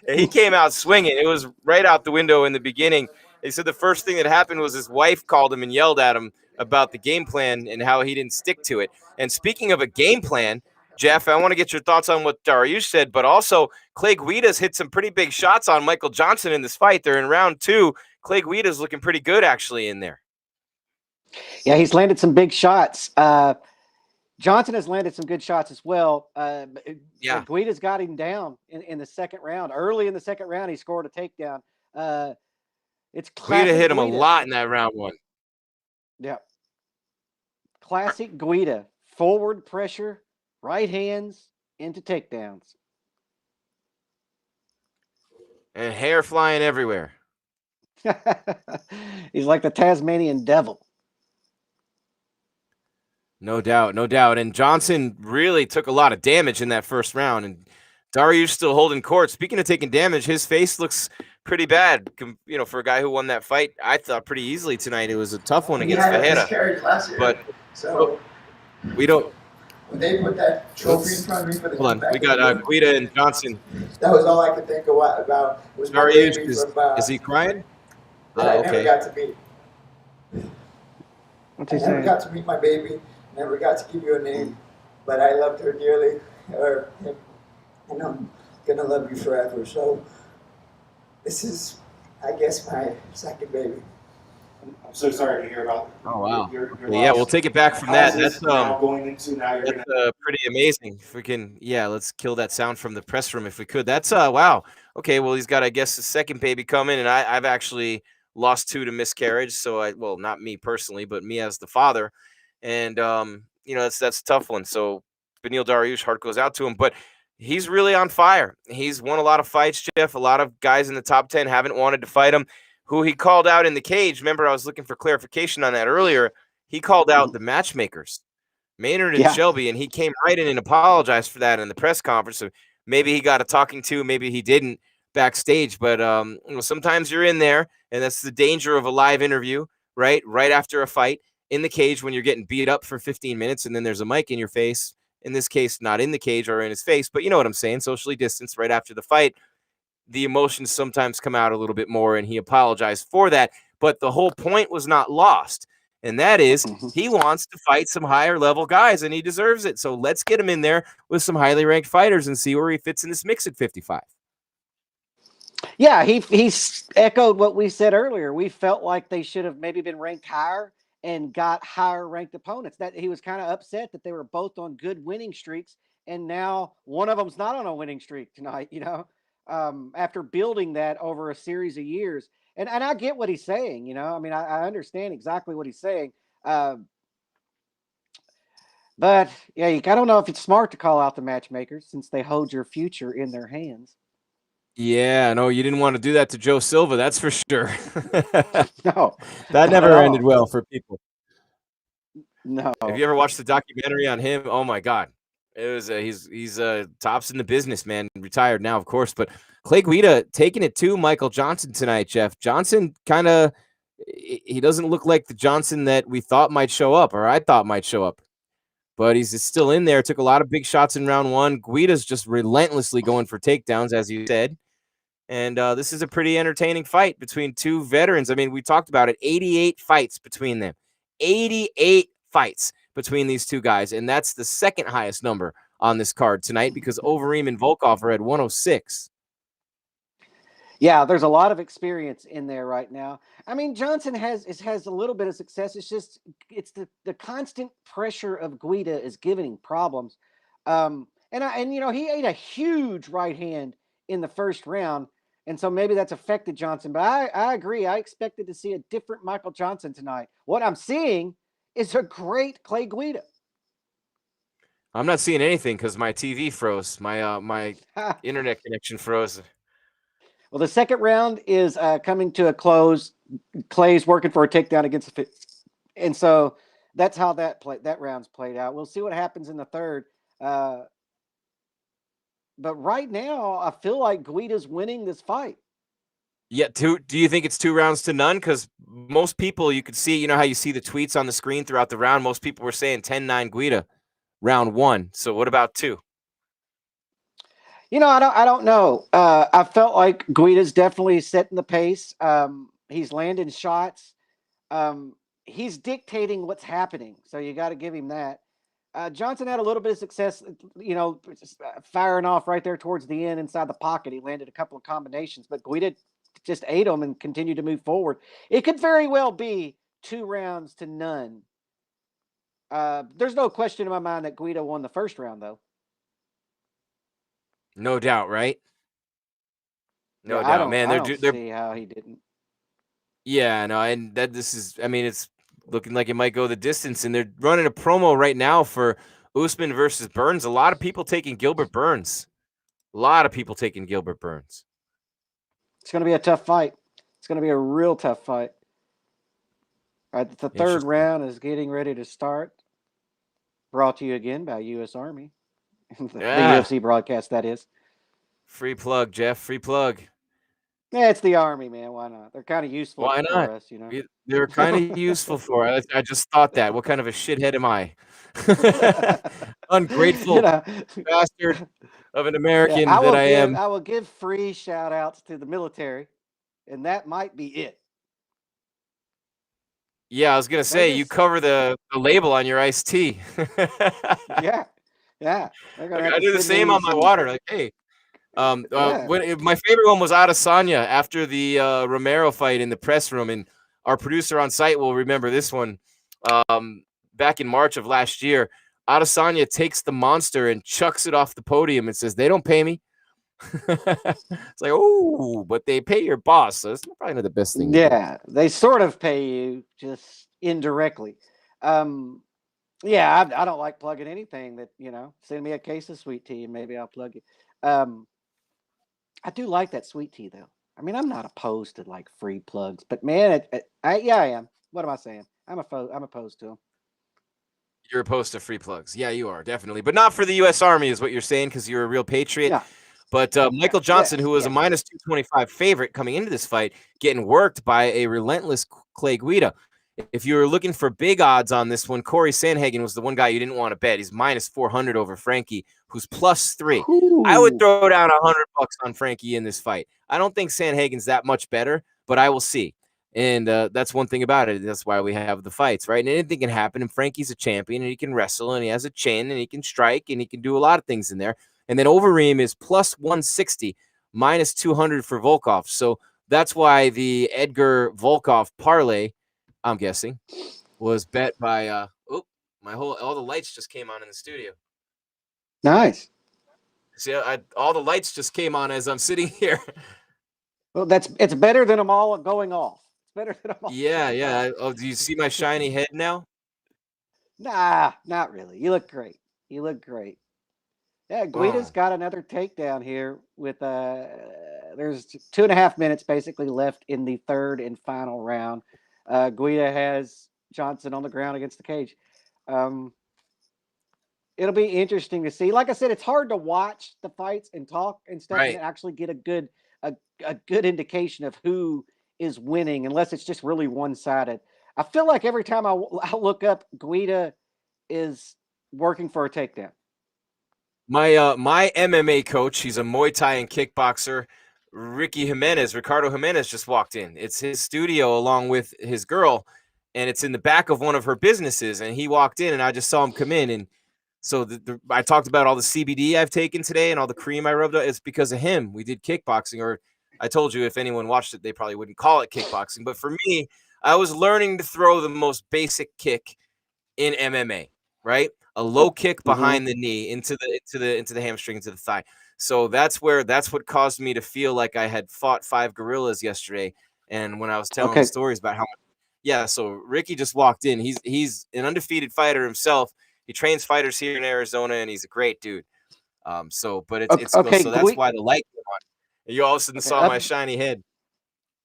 And he came out swinging. It was right out the window in the beginning. He said the first thing that happened was his wife called him and yelled at him about the game plan and how he didn't stick to it. And speaking of a game plan, Jeff, I want to get your thoughts on what Dariush said, but also Clay Guida's hit some pretty big shots on Michael Johnson in this fight. They're in round 2. Clay Guida's looking pretty good actually in there. Yeah, he's landed some big shots. Johnson has landed some good shots as well. Yeah, Guida's got him down in the second round. Early in the second round, he scored a takedown. It's Guida hit him Guida. a lot in that round 1. Yeah. Classic Guida. Forward pressure, right hands into takedowns. And hair flying everywhere. He's like the Tasmanian devil. No doubt, no doubt. And Johnson really took a lot of damage in that first round, and Dariush still holding court. Speaking of taking damage, his face looks pretty bad, for a guy who won that fight. I thought pretty easily tonight. It was a tough one against Ferreira. But so we don't. When they put that trophy in front of me for the Hold on, we got Guida and Johnson. That was all I could think about. Was Dariush, is he crying? I never got to meet. What's he I never saying? got to meet my baby. Never got to give you a name, but I loved her dearly, and I'm gonna love you forever. So this is, I guess, my second baby. I'm so sorry to hear about. Oh wow! Your Yeah, we'll take it back from that. That's going into now. You're that's pretty amazing. If we can, let's kill that sound from the press room if we could. That's wow. Okay, well he's got, I guess, a second baby coming, and I've actually lost 2 to miscarriage. So not me personally, but me as the father. And that's a tough one. So Beneil Dariush, heart goes out to him, but he's really on fire. He's won a lot of fights, Jeff. A lot of guys in the top 10 haven't wanted to fight him. Who he called out in the cage. Remember, I was looking for clarification on that earlier. He called out the matchmakers, Maynard and Shelby, and he came right in and apologized for that in the press conference. So maybe he got a talking to, maybe he didn't backstage. But sometimes you're in there, and that's the danger of a live interview, right? Right after a fight. In the cage when you're getting beat up for 15 minutes and then there's a mic in your face, in this case, not in the cage or in his face, but you know what I'm saying, socially distanced right after the fight, the emotions sometimes come out a little bit more, and he apologized for that. But the whole point was not lost, and that is he wants to fight some higher level guys, and he deserves it. So let's get him in there with some highly ranked fighters and see where he fits in this mix at 55. Yeah, he's echoed what we said earlier. We felt like they should have maybe been ranked higher and got higher ranked opponents. That he was kind of upset that they were both on good winning streaks, and now one of them's not on a winning streak tonight, after building that over a series of years. and I get what he's saying. I mean, I understand exactly what he's saying. But yeah, I don't know if it's smart to call out the matchmakers since they hold your future in their hands. Yeah, no, you didn't want to do that to Joe Silva, that's for sure. No, That not at never all. ended well for people. No. Have you ever watched the documentary on him? Oh my God, it was he's tops in the business, man. Retired now, of course, but Clay Guida taking it to Michael Johnson tonight. Jeff Johnson he doesn't look like the Johnson that we thought might show up, or I thought might show up. But he's still in there. Took a lot of big shots in round one. Guida's just relentlessly going for takedowns, as you said. And this is a pretty entertaining fight between two veterans. I mean, we talked about it. 88 fights between them. 88 fights between these two guys. And that's the second highest number on this card tonight because Overeem and Volkov are at 106. Yeah, there's a lot of experience in there right now. I mean, Johnson has a little bit of success. It's the constant pressure of Guida is giving him problems. And he ate a huge right hand in the first round, and so maybe that's affected Johnson. But I agree. I expected to see a different Michael Johnson tonight. What I'm seeing is a great Clay Guida. I'm not seeing anything because my TV froze. My internet connection froze. Well, the second round is coming to a close. Clay's working for a takedown against the and so that's how that round's played out. We'll see what happens in the third. But right now, I feel like Guida's winning this fight. Yeah, do you think it's 2 rounds to none? Because most people, you could see, how you see the tweets on the screen throughout the round. Most people were saying 10-9 Guida, round 1. So what about 2? I don't know. I felt like Guida's definitely setting the pace. He's landing shots. He's dictating what's happening. So you got to give him that. Johnson had a little bit of success, firing off right there towards the end inside the pocket. He landed a couple of combinations, but Guida just ate him and continued to move forward. It could very well be 2 rounds to none. There's no question in my mind that Guida won the first round, though. No doubt, right? No Yeah, doubt, man. I don't see how he didn't. Yeah, no, and it's looking like it might go the distance, and they're running a promo right now for Usman versus Burns. A lot of people taking Gilbert Burns. A lot of people taking Gilbert Burns. It's going to be a tough fight. It's going to be a real tough fight. All right, the third round is getting ready to start. Brought to you again by U.S. Army. The UFC broadcast, that is. Free plug, Jeff. Free plug. Yeah, it's the Army, man. Why not? They're kind of useful Why not? for us, They're kind of useful for us. I just thought that. What kind of a shithead am I? Ungrateful bastard of an American that I am. I will give free shout outs to the military, and that might be it. Yeah, I was going to say, you cover the label on your iced tea. Yeah. I do the same on my water. Like, hey, my favorite one was Adesanya after the Romero fight in the press room, and our producer on site will remember this one. Back in March of last year, Adesanya takes the monster and chucks it off the podium and says, "They don't pay me." It's like, oh, but they pay your boss, so it's probably not the best thing. Yeah, they sort of pay you, just indirectly. I don't like plugging anything that, send me a case of sweet tea and maybe I'll plug it. I do like that sweet tea, though. I mean, I'm not opposed to like free plugs, but man, I am. What am I saying? I'm opposed to them. You're opposed to free plugs. Yeah, you are, definitely. But not for the U.S. Army is what you're saying, because you're a real patriot. Yeah. But Michael Johnson, who was a minus 225 favorite coming into this fight, getting worked by a relentless Clay Guida. If you were looking for big odds on this one, Corey Sanhagen was the one guy you didn't want to bet. He's minus 400 over Frankie, who's plus 3. Ooh. I would throw down $100 on Frankie in this fight. I don't think Sanhagen's that much better, but I will see. And that's one thing about it. That's why we have the fights, right? And anything can happen. And Frankie's a champion, and he can wrestle, and he has a chin, and he can strike, and he can do a lot of things in there. And then Overeem is plus 160, minus 200 for Volkov. So that's why the Edgar Volkov parlay, I'm guessing, was bet by all the lights just came on in the studio. Nice. See, all the lights just came on as I'm sitting here. Well, it's better than them all going off. It's better than them all. Yeah. Oh, do you see my shiny head now? Nah, not really. You look great. You look great. Yeah, Guida's Oh. got another takedown here with there's 2.5 minutes basically left in the third and final round. Guida has Johnson on the ground against the cage. It'll be interesting to see. Like I said, it's hard to watch the fights and talk and stuff and Right. actually get a good indication of who is winning, unless it's just really one-sided. I feel like every time I look up, Guida is working for a takedown. My MMA coach, he's a Muay Thai and kickboxer, Ricardo Jimenez just walked in. It's his studio along with his girl, and it's in the back of one of her businesses. And he walked in, and I just saw him come in. And so I talked about all the CBD I've taken today and all the cream I rubbed on. It's because of him. We did kickboxing, or I told you if anyone watched it, they probably wouldn't call it kickboxing. But for me, I was learning to throw the most basic kick in MMA, right? A low kick behind the knee into the hamstring, into the thigh. So that's what caused me to feel like I had fought 5 gorillas yesterday. And when I was telling the stories about how much, so Ricky just walked in. He's an undefeated fighter himself. He trains fighters here in Arizona, and he's a great dude. But it's okay. So that's why the light came on. You all of a sudden saw my shiny head.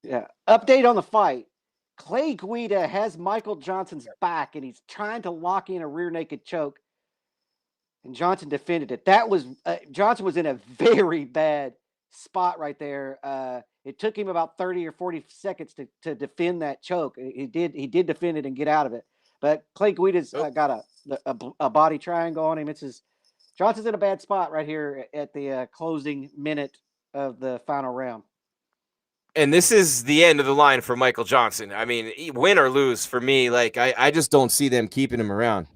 Yeah. Update on the fight. Clay Guida has Michael Johnson's back, and he's trying to lock in a rear naked choke. And Johnson defended it. That was Johnson was in a very bad spot right there. It took him about 30 or 40 seconds to defend that choke. He did defend it and get out of it. But Clay Guida's got a body triangle on him. Johnson's in a bad spot right here at the closing minute of the final round. And this is the end of the line for Michael Johnson. I mean, win or lose for me, like I just don't see them keeping him around.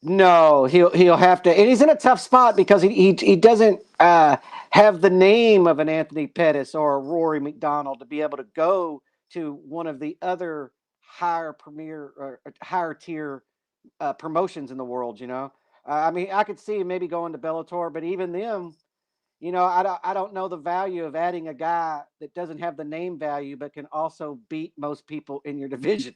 No, he'll have to, and he's in a tough spot because he doesn't have the name of an Anthony Pettis or a Rory McDonald to be able to go to one of the other higher tier promotions in the world. I mean, I could see him maybe going to Bellator, but even them, I don't know the value of adding a guy that doesn't have the name value but can also beat most people in your division.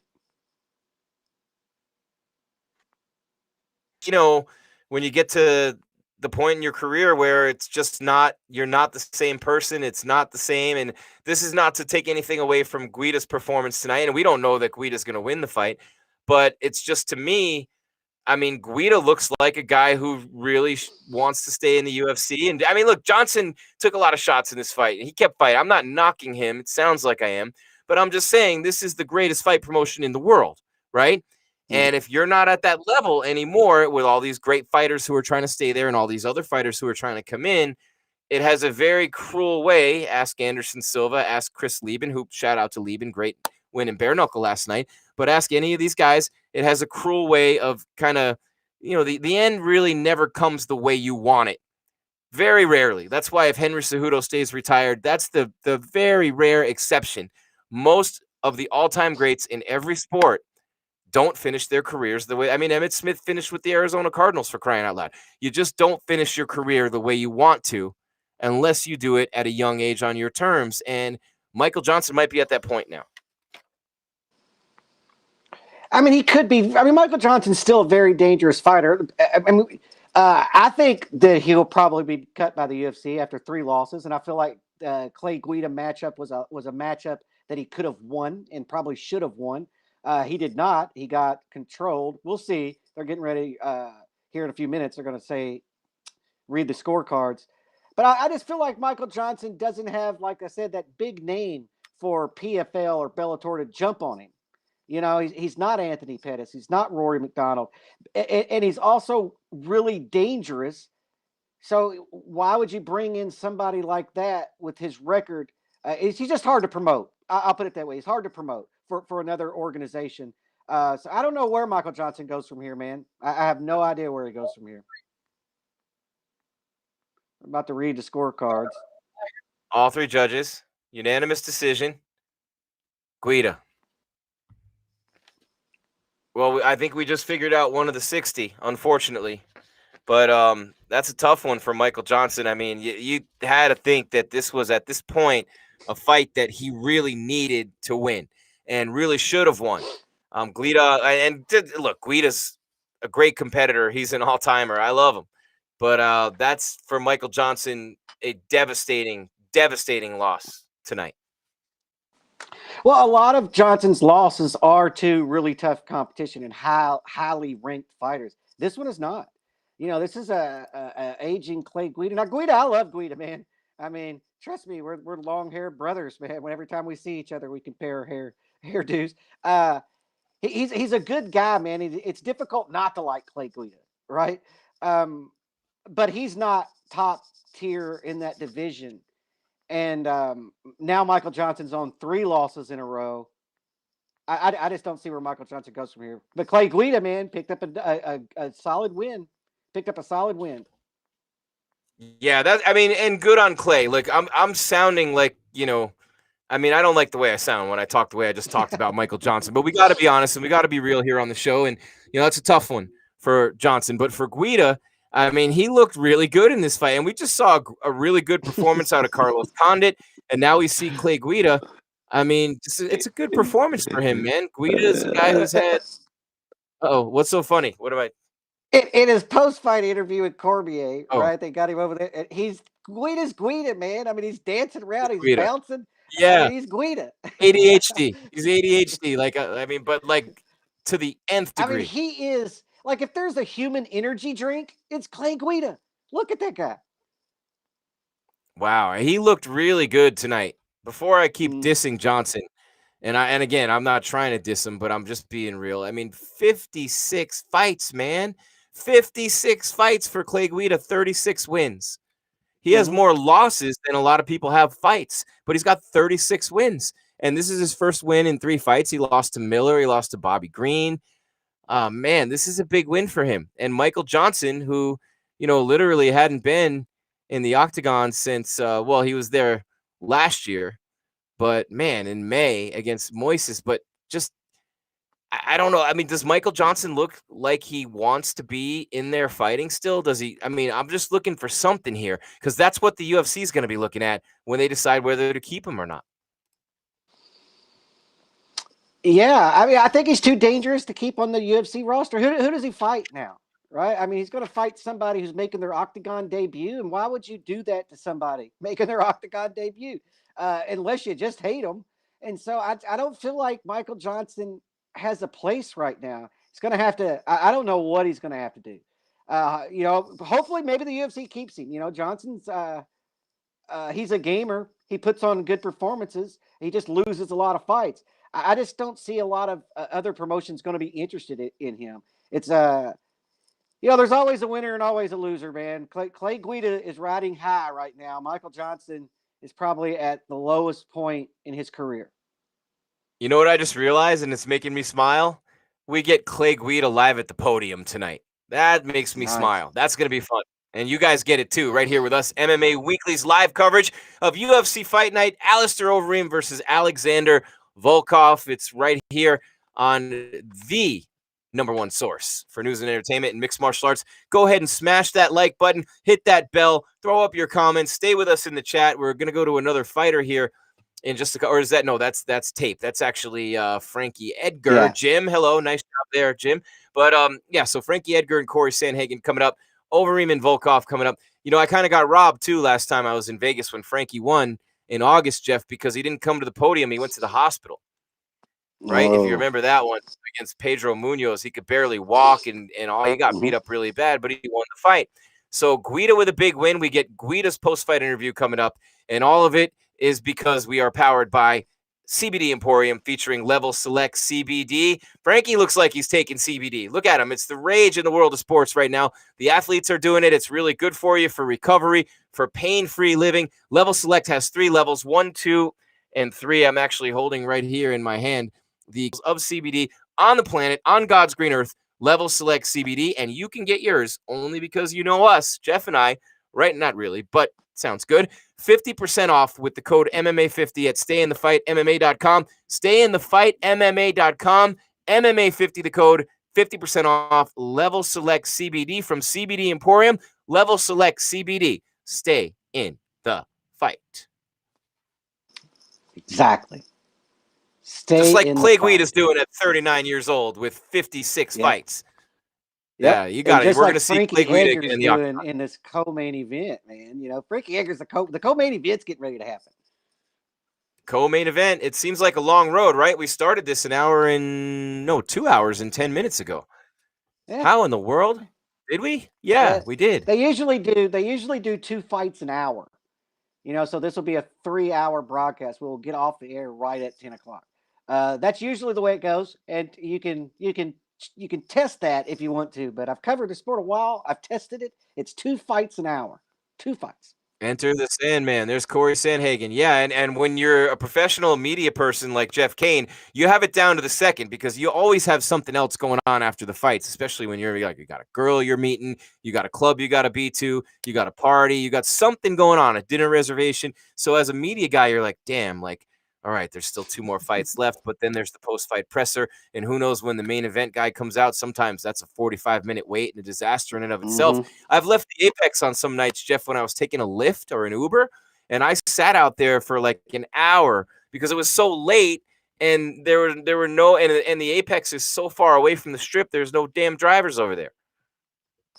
When you get to the point in your career where it's just you're not the same person, it's not the same. And this is not to take anything away from Guida's performance tonight. And we don't know that Guida's going to win the fight, but it's just, to me, I mean, Guida looks like a guy who really wants to stay in the UFC. And I mean, look, Johnson took a lot of shots in this fight. He kept fighting. I'm not knocking him. It sounds like I am, but I'm just saying this is the greatest fight promotion in the world, right? And if you're not at that level anymore with all these great fighters who are trying to stay there and all these other fighters who are trying to come in, it has a very cruel way. Ask Anderson Silva, ask Chris Lieben, who, shout out to Lieben, great win in bare knuckle last night. But ask any of these guys, it has a cruel way of kind of, the end really never comes the way you want it. Very rarely. That's why if Henry Cejudo stays retired, that's the very rare exception. Most of the all-time greats in every sport don't finish their careers the way, Emmitt Smith finished with the Arizona Cardinals, for crying out loud. You just don't finish your career the way you want to unless you do it at a young age on your terms. And Michael Johnson might be at that point now. I mean, he could be. I mean, Michael Johnson's still a very dangerous fighter. I think that he'll probably be cut by the UFC after 3 losses, and I feel like Clay Guida matchup was a matchup that he could have won and probably should have won. He did not. He got controlled. We'll see. They're getting ready here in a few minutes. They're going to read the scorecards. But I just feel like Michael Johnson doesn't have, like I said, that big name for PFL or Bellator to jump on him. He's not Anthony Pettis. He's not Rory McDonald. And he's also really dangerous. So why would you bring in somebody like that with his record? He's just hard to promote. I'll put it that way. He's hard to promote for another organization. So I don't know where Michael Johnson goes from here, man. I have no idea where he goes from here. I'm about to read the scorecards. All 3 judges, unanimous decision. Guida. Well, I think we just figured out one of the 60, unfortunately. But that's a tough one for Michael Johnson. I mean, you had to think that this was at this point a fight that he really needed to win and really should have won. Guida, look, Guida's a great competitor. He's an all-timer. I love him. But that's for Michael Johnson a devastating loss tonight. Well, a lot of Johnson's losses are to really tough competition and highly ranked fighters. This one is not. This is a aging Clay Guida. Now, Guida, I love Guida, man. I mean, trust me, we're long-haired brothers, man. When every time we see each other, we compare hairdos. He's a good guy, man. It's difficult not to like Clay Guida, right? But he's not top tier in that division. And now Michael Johnson's on 3 losses in a row. I just don't see where Michael Johnson goes from here. But Clay Guida, man, picked up a solid win. Picked up a solid win. Yeah, and good on Clay. Like I'm sounding like, I mean, I don't like the way I sound when I talk the way I just talked about Michael Johnson, but we got to be honest and we got to be real here on the show. And, it's a tough one for Johnson, but for Guida, I mean, he looked really good in this fight, and we just saw a really good performance out of Carlos Condit, and now we see Clay Guida. I mean, it's a good performance for him, man. Guida is a guy who's had. Oh, what's so funny? What am I? In his post-fight interview with Cormier, right? They got him over there. Guida's Guida, man. I mean, he's dancing around, he's Guida. Bouncing. Yeah, I mean, he's Guida. ADHD. He's ADHD. Like, but like to the nth degree. I mean, he is. Like, if there's a human energy drink, it's Clay Guida. Look at that guy. Wow, he looked really good tonight. Before I keep dissing Johnson, and again, I'm not trying to diss him, but I'm just being real. I mean, 56 fights, man. 56 fights for Clay Guida, 36 wins. He has more losses than a lot of people have fights, but he's got 36 wins. And this is his first win in 3 fights. He lost to Miller. He lost to Bobby Green. Man, this is a big win for him. And Michael Johnson, who, literally hadn't been in the octagon since, he was there last year. But, man, in May against Moises. But just, I don't know. I mean, does Michael Johnson look like he wants to be in there fighting still? Does he? I mean, I'm just looking for something here because that's what the UFC is going to be looking at when they decide whether to keep him or not. Yeah, I mean, I think he's too dangerous to keep on the UFC roster. Who does he fight now, right? I mean, he's going to fight somebody who's making their octagon debut, and why would you do that to somebody making their octagon debut unless you just hate them? And so I don't feel like Michael Johnson has a place right now. He's going to have to. I don't know what he's going to have to do. Hopefully, maybe the UFC keeps him. Johnson's he's a gamer. He puts on good performances. He just loses a lot of fights. I just don't see a lot of other promotions going to be interested in him. It's there's always a winner and always a loser, man. Clay Guida is riding high right now. Michael Johnson is probably at the lowest point in his career. You know what I just realized, and it's making me smile? We get Clay Guida live at the podium tonight. That makes me smile. That's going to be fun. And you guys get it too, right here with us. MMA Weekly's live coverage of UFC Fight Night, Alistair Overeem versus Alexander Volkov. It's right here on the #1 source for news and entertainment and mixed martial arts. Go ahead and smash that like button, hit that bell, throw up your comments, stay with us in the chat. We're going to go to another fighter here in just a, or is that, no, that's tape. That's actually Frankie Edgar. Yeah. Jim, hello, nice job there, Jim. But so Frankie Edgar and Corey Sanhagen coming up, Overeem and Volkov coming up. I kind of got robbed too last time I was in Vegas when Frankie won in August, Jeff, because he didn't come to the podium. He went to the hospital, right? If you remember that one against Pedro Munoz, he could barely walk and all. He got beat up really bad, but he won the fight. So Guida with a big win. We get Guida's post-fight interview coming up, and all of it is because we are powered by CBD Emporium featuring Level Select CBD. Frankie looks like he's taking CBD. Look at him. It's the rage in the world of sports right now. The athletes are doing it. It's really good for you, for recovery, for pain-free living. Level Select has 3 levels, 1, 2, and 3. I'm actually holding right here in my hand the of CBD on the planet, on God's green earth, Level Select CBD, and you can get yours only because you know us, Jeff and I, right? Not really, but sounds good. 50% off with the code MMA50 at StayInTheFightMMA.com. StayInTheFightMMA.com. MMA50 the code. 50% off Level Select CBD from CBD Emporium. Level Select CBD. Stay in the fight. Exactly. Stay Just like in Clay the fight. Guida is doing at 39 years old with 56 Yep. fights. Yep. Yeah, you got it. Just We're like going to see Frankie Clay Guida Edgar's in the doing octagon. in this co-main event, man. You know, Frankie Edgar's the co-main event's getting ready to happen. Co-main event. It seems like a long road, right? We started this 2 hours and 10 minutes ago. Yeah. How in the world did we? Yeah, we did. They usually do 2 fights an hour. You know, so this will be a 3-hour broadcast. We'll get off the air right at 10 o'clock. That's usually the way it goes, and you can test that if you want to. But I've covered the sport a while. I've tested it. It's 2 fights an hour. 2 fights. Enter the Sandman. There's Corey Sanhagen. Yeah, and when you're a professional media person like Jeff Cain, you have it down to the second because you always have something else going on after the fights, especially when you're like, you got a girl you're meeting, you got a club you got to be to, you got a party, you got something going on, a dinner reservation. So as a media guy, you're like, damn, like, all right, there's still 2 more fights left, but then there's the post-fight presser, and who knows when the main event guy comes out. Sometimes that's a 45-minute wait and a disaster in and of itself. I've left the Apex on some nights, Jeff, when I was taking a Lyft or an Uber, and I sat out there for like an hour because it was so late, and there were no, and the Apex is so far away from the strip, there's no damn drivers over there.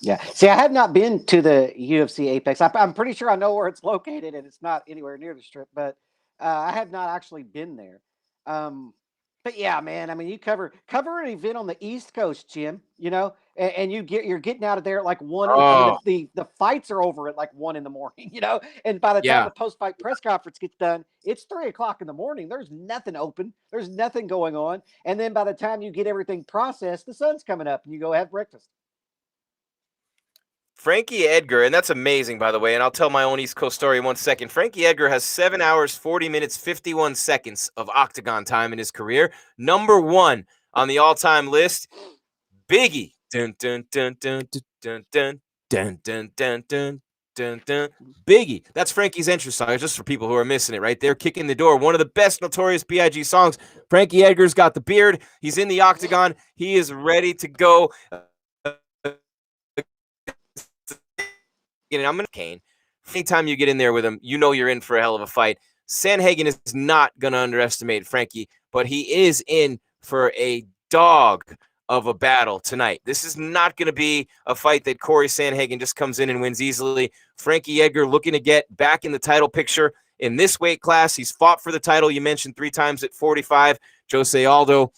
Yeah. See, I have not been to the UFC Apex. I'm pretty sure I know where it's located, and it's not anywhere near the strip, but I have not actually been there. But yeah, man, I mean, you cover an event on the East Coast, Jim, you know, and you're getting out of there at like 1. I mean, the fights are over at like 1 in the morning, you know, and by the time the post-fight press conference gets done, it's 3 o'clock in the morning. There's nothing open. There's nothing going on. And then by the time you get everything processed, the sun's coming up and you go have breakfast. Frankie Edgar, and that's amazing, by the way, and I'll tell my own East Coast story in 1 second. Frankie Edgar has 7 hours, 40 minutes, 51 seconds of octagon time in his career. Number 1 on the all-time list, Biggie. Dun, dun, dun, dun, dun, dun, dun, dun, dun, dun, dun, dun. Biggie. That's Frankie's entrance song, just for people who are missing it right there. Kicking the door. One of the best Notorious B.I.G. songs. Frankie Edgar's got the beard. He's in the octagon. He is ready to go. And I'm going to Cain. Anytime you get in there with him, you know you're in for a hell of a fight. Sanhagen is not going to underestimate Frankie, but he is in for a dog of a battle tonight. This is not going to be a fight that Corey Sanhagen just comes in and wins easily. Frankie Edgar looking to get back in the title picture in this weight class. He's fought for the title. You mentioned 3 times at 45. Jose Aldo,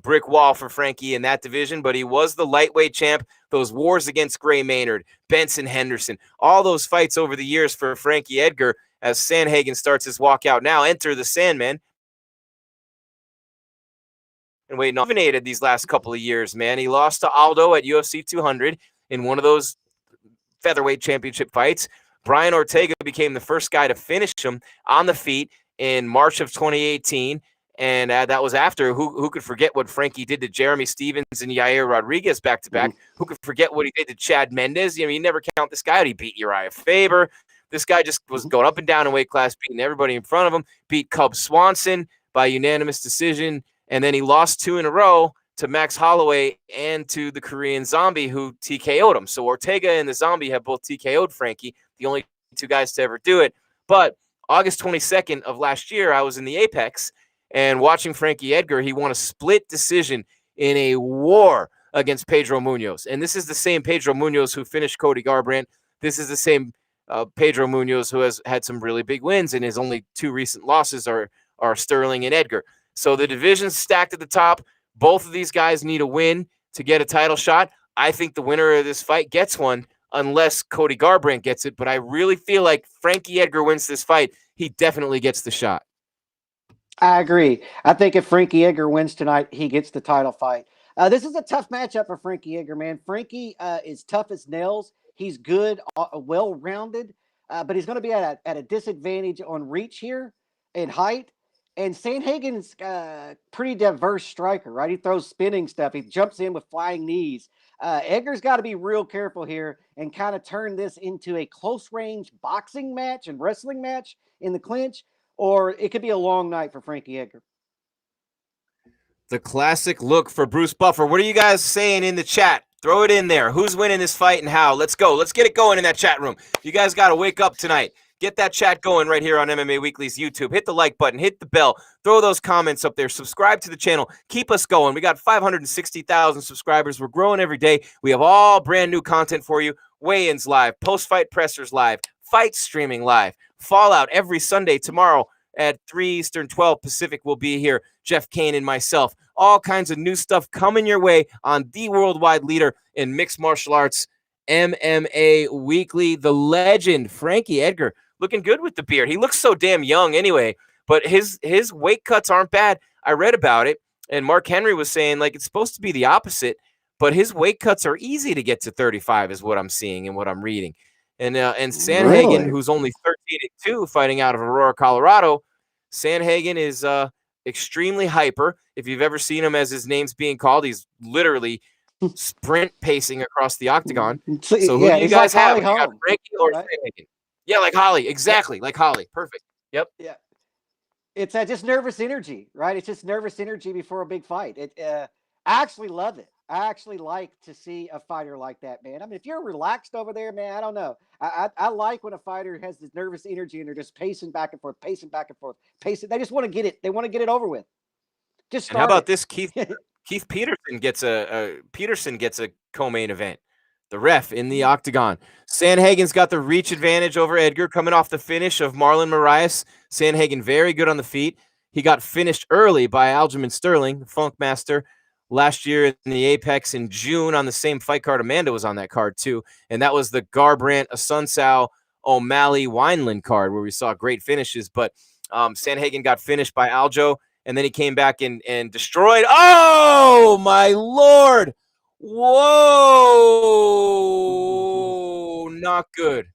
brick wall for Frankie in that division, but he was the lightweight champ. Those wars against Gray Maynard, Benson Henderson, all those fights over the years for Frankie Edgar as Sanhagen starts his walkout now. Enter the Sandman. And wait, nominated these last couple of years, man. He lost to Aldo at UFC 200 in one of those featherweight championship fights. Brian Ortega became the first guy to finish him on the feet in March of 2018. And that was after, who could forget what Frankie did to Jeremy Stevens and Yair Rodriguez back-to-back? Who could forget what he did to Chad Mendes? You know, you never count this guy out. He beat Uriah Faber. This guy just was going up and down in weight class, beating everybody in front of him. Beat Cub Swanson by unanimous decision. And then he lost 2 in a row to Max Holloway and to the Korean Zombie who TKO'd him. So Ortega and the Zombie have both TKO'd Frankie, the only 2 guys to ever do it. But August 22nd of last year, I was in the Apex, and watching Frankie Edgar, he won a split decision in a war against Pedro Munoz. And this is the same Pedro Munoz who finished Cody Garbrandt. This is the same Pedro Munoz who has had some really big wins, and his only 2 recent losses are Sterling and Edgar. So the division's stacked at the top. Both of these guys need a win to get a title shot. I think the winner of this fight gets one unless Cody Garbrandt gets it. But I really feel like Frankie Edgar wins this fight. He definitely gets the shot. I agree. I think if Frankie Edgar wins tonight, he gets the title fight. This is a tough matchup for Frankie Edgar, man. Frankie is tough as nails. He's good, well-rounded, but he's going to be at a disadvantage on reach here and height. And Sanhagen's pretty diverse striker, right? He throws spinning stuff. He jumps in with flying knees. Edgar's got to be real careful here and kind of turn this into a close-range boxing match and wrestling match in the clinch, or it could be a long night for Frankie Edgar. The classic look for Bruce Buffer. What are you guys saying in the chat? Throw it in there. Who's winning this fight and how? Let's go. Let's get it going in that chat room. You guys got to wake up tonight. Get that chat going right here on MMA Weekly's YouTube. Hit the like button. Hit the bell. Throw those comments up there. Subscribe to the channel. Keep us going. We got 560,000 subscribers. We're growing every day. We have all brand new content for you. Weigh-ins live. Post-fight pressers live. Fight streaming live. Fallout every Sunday. Tomorrow at 3 Eastern, 12 Pacific, we'll be here. Jeff Cain and myself. All kinds of new stuff coming your way on the worldwide leader in mixed martial arts, MMA Weekly. The legend, Frankie Edgar, looking good with the beard. He looks so damn young anyway, but his weight cuts aren't bad. I read about it, and Mark Henry was saying, like, it's supposed to be the opposite, but his weight cuts are easy to get to 35 is what I'm seeing and what I'm reading. And Sanhagen, Really? who's only 13-2, fighting out of Aurora, Colorado. Sanhagen is extremely hyper. If you've ever seen him as his name's being called, he's literally sprint pacing across the octagon. So who do you guys like have? Holly You got Holm, Frankie or right? Sanhagen? Yeah, like Holly. Exactly, like Holly. Perfect. Yep. Yeah. It's just nervous energy, right? It's just nervous energy before a big fight. I actually love it. I actually like to see a fighter like that, man. I mean, if you're relaxed over there, man, I don't know. I like when a fighter has this nervous energy and they're just pacing back and forth, pacing back and forth, pacing. They just want to get it. They want to get it over with. Just And how start about it. this? Keith Peterson gets a co-main event. The ref in the octagon. Sanhagen's got the reach advantage over Edgar coming off the finish of Marlon Moraes. Sanhagen very good on the feet. He got finished early by Aljamain Sterling, the Funk Master, last year in the Apex in June on the same fight card. Amanda was on that card too. And that was the Garbrandt, Asuncao, O'Malley, Wineland card where we saw great finishes. But Sanhagen got finished by Aljo, and then he came back and destroyed. Oh, my Lord. Whoa. Not good.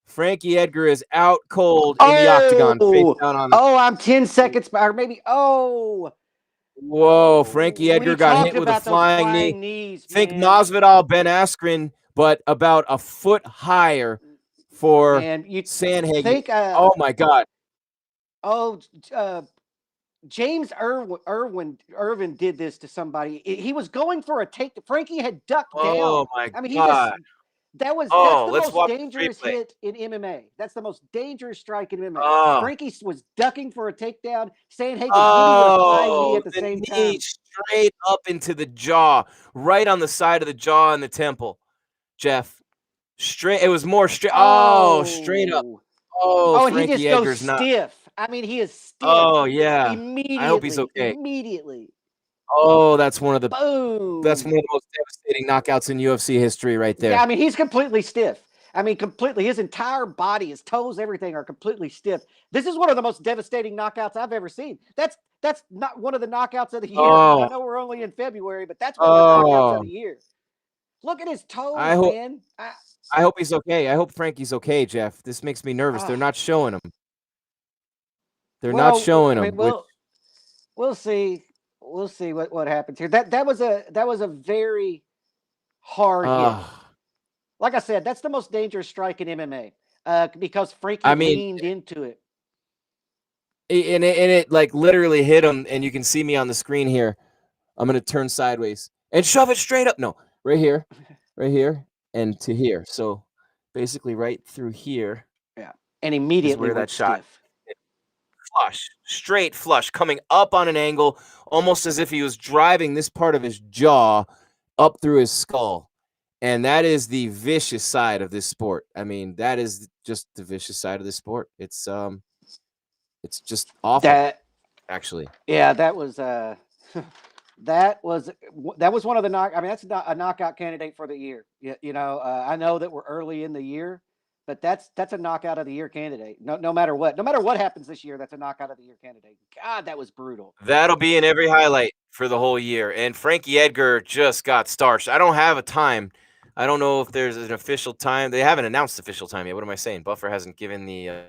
Frankie Edgar is out cold in the octagon. Face down on I'm 10 seconds, or maybe, Whoa, Frankie Edgar got hit with a flying knee. knees, Think man. Masvidal, Ben Askren, but about a foot higher for Man, you Sanhagen. think, oh, my God. James Irwin did this to somebody. He was going for a take. Frankie had ducked down. Oh, my I mean, God. that's Oh, the let's most watch the dangerous replay. hit in MMA. That's the most dangerous strike in MMA. Oh. Frankie was ducking for a takedown. Sanhagen hit him with a flying knee at the same time. Straight up into the jaw, right on the side of the jaw and the temple. Jeff, straight. It was more straight. Oh, straight up. Oh, and Frankie he just Edgar's goes not. stiff. I mean, he is stiff. Oh, yeah. Immediately. I hope he's okay. Immediately. Oh, that's one of the Boom. That's one of the most devastating knockouts in UFC history right there. Yeah, I mean, he's completely stiff. I mean, completely. His entire body, his toes, everything are completely stiff. This is one of the most devastating knockouts I've ever seen. That's not one of the knockouts of the year. Oh. I know we're only in February, but that's one of the knockouts of the year. Look at his toes, man. I hope he's okay. I hope Frankie's okay, Jeff. This makes me nervous. They're not showing him. They're not showing him. We'll see. We'll see what happens here. That was a very hard hit. Like I said, that's the most dangerous strike in MMA because Frankie leaned into it. And it like literally hit him, and you can see me on the screen here. I'm going to turn sideways and shove it straight up. No, right here, and to here. So basically right through here. Yeah. And immediately where that shot. Stiff. Flush, straight flush, coming up on an angle, almost as if he was driving this part of his jaw up through his skull. And that is the vicious side of this sport. I mean, that is just the vicious side of this sport. It's just awful. Actually. Yeah, that was that was one of the that's a knockout candidate for the year. You know, I know that we're early in the year, but that's a knockout of the year candidate. No matter what happens this year, that's a knockout of the year candidate. God, that was brutal. That'll be in every highlight for the whole year. And Frankie Edgar just got starched. I don't have a time. I don't know if there's an official time. They haven't announced the official time yet. What am I saying? Buffer hasn't given the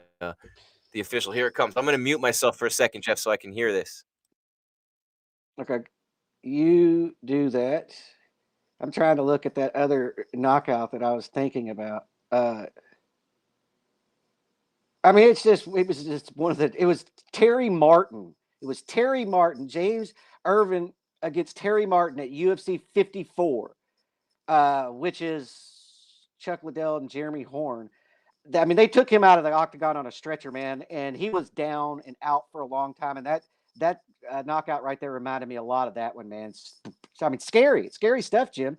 official. Here it comes. I'm going to mute myself for a second, Jeff, so I can hear this. Okay, you do that. I'm trying to look at that other knockout that I was thinking about. I mean, it was Terry Martin. It was Terry Martin. James Irvin against Terry Martin at UFC 54, which is Chuck Liddell and Jeremy Horn. I mean, they took him out of the octagon on a stretcher, man, and he was down and out for a long time. And that knockout right there reminded me a lot of that one, man. I mean, scary stuff, Jim.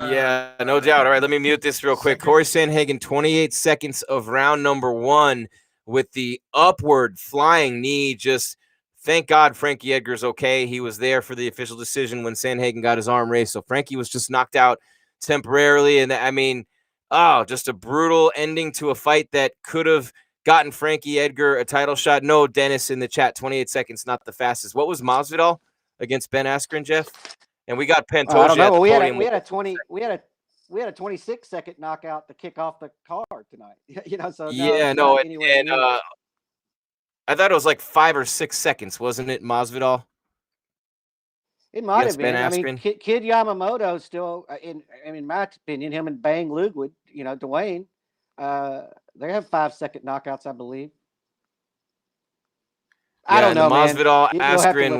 Yeah, no doubt. All right, let me mute this real quick. Corey Sanhagen, 28 seconds of round number 1 with the upward flying knee. Just thank God Frankie Edgar's okay. He was there for the official decision when Sanhagen got his arm raised. So Frankie was just knocked out temporarily. And I mean, just a brutal ending to a fight that could have gotten Frankie Edgar a title shot. No, Dennis in the chat, 28 seconds, not the fastest. What was Masvidal against Ben Askren, Jeff? And we got Pantosia. I don't know. At the We podium. had a 26-second knockout to kick off the card tonight. So I thought it was like 5 or 6 seconds, wasn't it, Masvidal? It might have been. Ben I mean, Askren. Kid Yamamoto still, in my opinion, him and Bang Ludwig, Dwayne, they have 5-second knockouts, I believe. I don't know, man. Masvidal Askren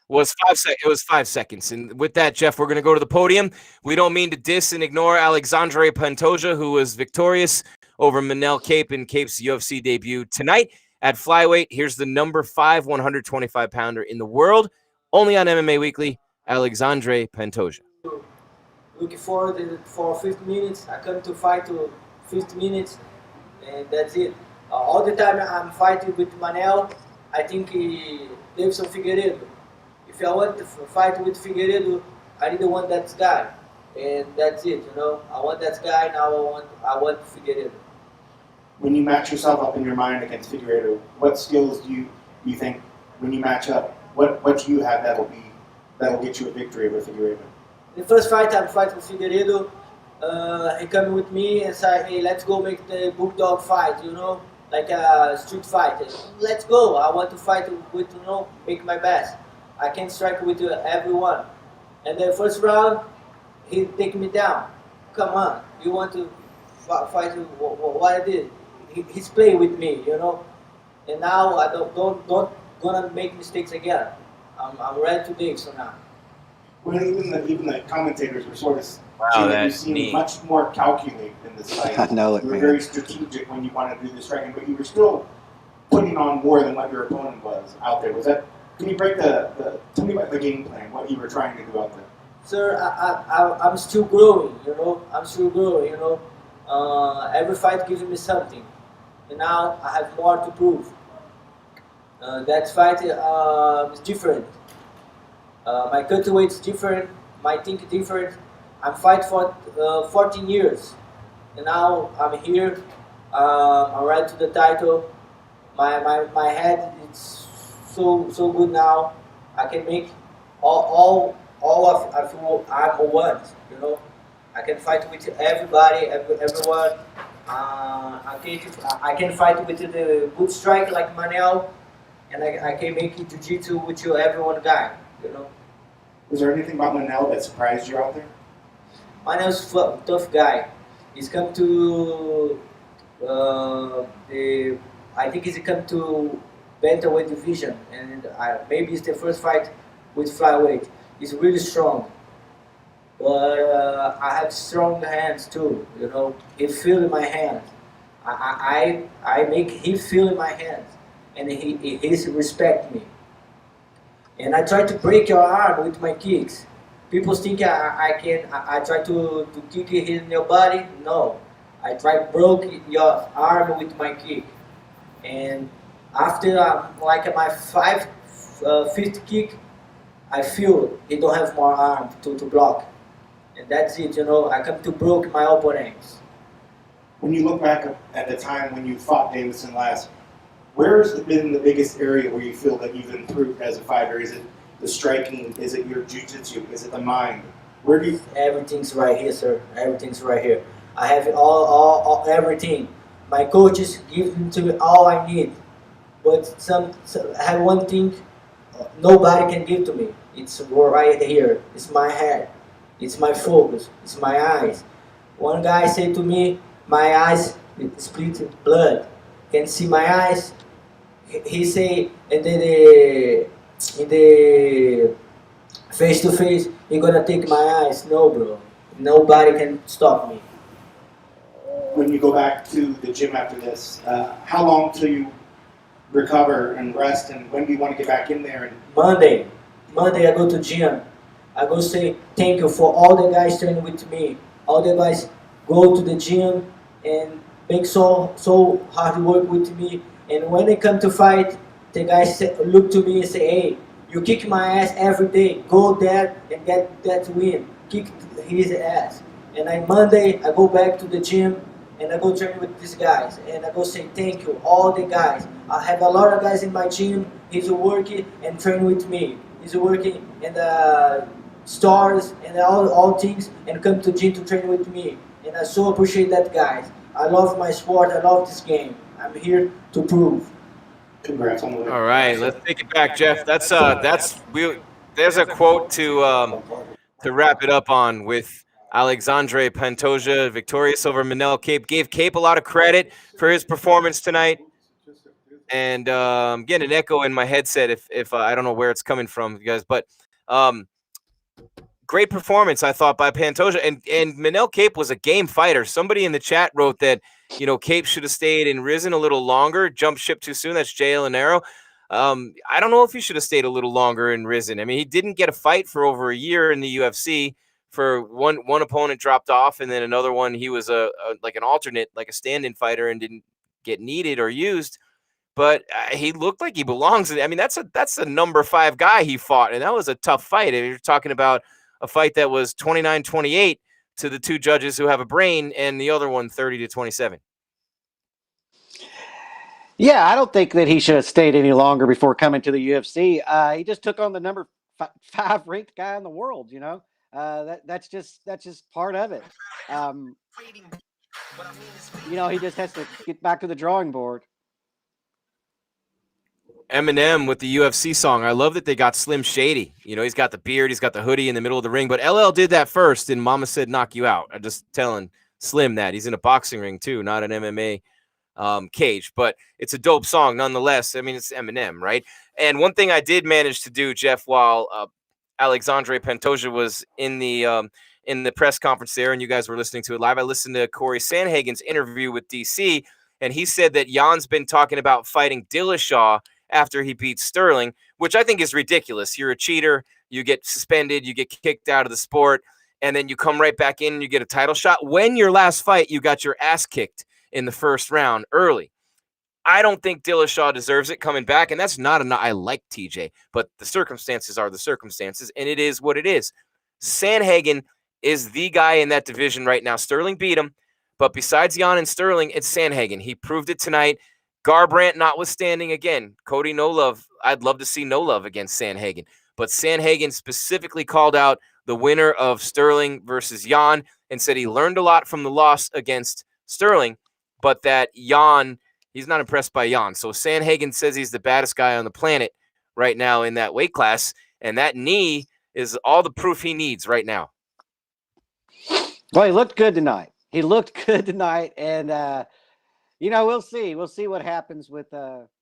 was 5 seconds. It was 5 seconds. And with that, Jeff, we're going to go to the podium. We don't mean to diss and ignore Alexandre Pantosia, who was victorious over Manel Kape in Kape's UFC debut tonight at flyweight. Here's the number 5 125-pounder in the world, only on MMA Weekly, Alexandre Pantosia. Looking forward for 50 minutes. I come to fight to 50 minutes, and that's it. All the time I'm fighting with Manel, I think Davidson Figueiredo. If I want to fight with Figueiredo, I didn't want that guy, and that's it. I want that guy. Now I want Figueiredo. When you match yourself up in your mind against Figueiredo, what skills do you think when you match up? What do you have that'll get you a victory over Figueiredo? The first fight I'm fighting with Figueiredo, he came with me and said, "Hey, let's go make the bulldog fight. Like a street fight. Let's go. I want to fight with make my best. I can strike with everyone." And the first round, he take me down. Come on, you want to fight? What I did? He's playing with me, And now I don't gonna make mistakes again. I'm ready to dig. So now. Well, even the commentators were sort of Wow, you seemed much more calculated in this fight. I know it, You were man. very strategic when you wanted to do the striking, but you were still putting on more than what your opponent was out there. Was that? Can you break tell me about the game plan? What you were trying to do out there? Sir, I'm still growing. I'm still growing. Every fight gives me something, and now I have more to prove. That fight is different. My cutweight is different. My think different. I'm fighting for 14 years, and now I'm here. I'm ready to the title. My head is so good now. I can make all of I want. I can fight with everybody, everyone. I can fight with the good strike like Manel, and I can make it jiu-jitsu with everyone guy. Was there anything about Manel that surprised you out there? Manel's a tough guy. He's come to I think he's come to bantamweight division, and maybe it's the first fight with flyweight. He's really strong, but I have strong hands too. He feel in my hands. I make him feel in my hands, and he respect me. And I try to break your arm with my kicks. People think I try to kick it in your body. No, I try to broke your arm with my kick. And after like my fifth kick, I feel he don't have more arm to block. And that's it, I come to broke my opponents. When you look back at the time when you fought Davidson last, where's been the biggest area where you feel that you've improved as a fighter? Is it the striking? Is it your jiu-jitsu? Is it the mind? Where do you? Everything's right here, sir. Everything's right here. I have all everything. My coaches give to me all I need. But I have one thing nobody can give to me. It's right here. It's my head. It's my focus. It's my eyes. One guy said to me, my eyes split blood. Can see my eyes. He say, and then in the face to face, you're gonna take my eyes. No, bro. Nobody can stop me. When you go back to the gym after this, how long till you recover and rest, and when do you want to get back in there? And Monday I go to gym. I go say thank you for all the guys training with me. All the guys go to the gym and make so hard work with me. And when they come to fight, the guys look to me and say, hey, you kick my ass every day. Go there and get that win. Kick his ass. And on Monday, I go back to the gym and I go train with these guys. And I go say thank you, all the guys. I have a lot of guys in my gym. He's working and train with me. He's working in the stores and all things and come to gym to train with me. And I so appreciate that, guys. I love my sport. I love this game. I'm here to prove. Congrats on the win. All right, let's take it back, Jeff. There's a quote to wrap it up on with Alexandre Pantosia, victorious over Manel Cape. Gave Cape a lot of credit for his performance tonight. And I'm getting an echo in my headset if I don't know where it's coming from, you guys. But great performance, I thought, by Pantosia. And Manel Cape was a game fighter. Somebody in the chat wrote that, Cape should have stayed and risen a little longer, jumped ship too soon. That's Jay Elenaro. I don't know if he should have stayed a little longer and risen. I mean, he didn't get a fight for over a year in the UFC. For one opponent dropped off, and then another one, he was like an alternate, like a stand-in fighter, and didn't get needed or used. But he looked like he belongs. I mean, that's a number 5 guy he fought, and that was a tough fight. You're talking about a fight that was 29-28 to the 2 judges who have a brain, and the other one 30-27. Yeah, I don't think that he should have stayed any longer before coming to the UFC. He just took on the number 5 ranked guy in the world. That's just part of it. He just has to get back to the drawing board. Eminem with the UFC song. I love that they got Slim Shady. He's got the beard, he's got the hoodie in the middle of the ring, but LL did that first, and Mama said knock you out. I'm just telling Slim that. He's in a boxing ring too, not an MMA cage, but it's a dope song nonetheless. I mean, it's Eminem, right? And one thing I did manage to do, Jeff, while Alexandre Pantosia was in the press conference there, and you guys were listening to it live, I listened to Corey Sanhagen's interview with DC, and he said that Jan's been talking about fighting Dillashaw after he beats Sterling, which I think is ridiculous. You're a cheater. You get suspended. You get kicked out of the sport. And then you come right back in and you get a title shot. When your last fight, you got your ass kicked in the first round early. I don't think Dillashaw deserves it coming back. And that's not I like TJ, but the circumstances are the circumstances, and it is what it is. Sanhagen is the guy in that division right now. Sterling beat him, but besides Jan and Sterling, it's Sanhagen. He proved it tonight. Garbrandt notwithstanding, again, Cody No Love. I'd love to see No Love against Sanhagen. But Sanhagen specifically called out the winner of Sterling versus Jan and said he learned a lot from the loss against Sterling, but that Jan, he's not impressed by Jan. So Sanhagen says he's the baddest guy on the planet right now in that weight class, and that knee is all the proof he needs right now. Well, he looked good tonight. And we'll see. We'll see what happens with TJ.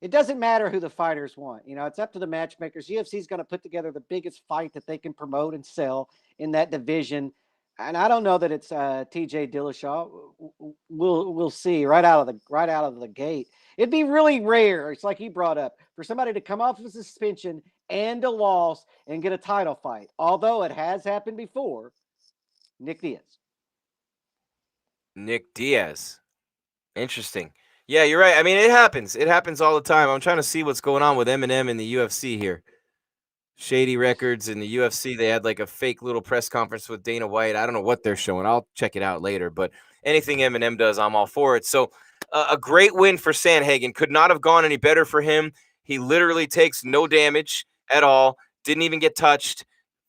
It doesn't matter who the fighters want. It's up to the matchmakers. UFC is going to put together the biggest fight that they can promote and sell in that division. And I don't know that it's TJ Dillashaw. We'll see right out of the gate. It'd be really rare. It's like he brought up, for somebody to come off of a suspension and a loss and get a title fight. Although it has happened before. Nick Diaz. Interesting. Yeah, you're right. I mean, it happens. It happens all the time. I'm trying to see what's going on with Eminem in the UFC here. Shady Records in the UFC. They had like a fake little press conference with Dana White. I don't know what they're showing. I'll check it out later. But anything Eminem does, I'm all for it. So a great win for Sanhagen. Could not have gone any better for him. He literally takes no damage at all. Didn't even get touched.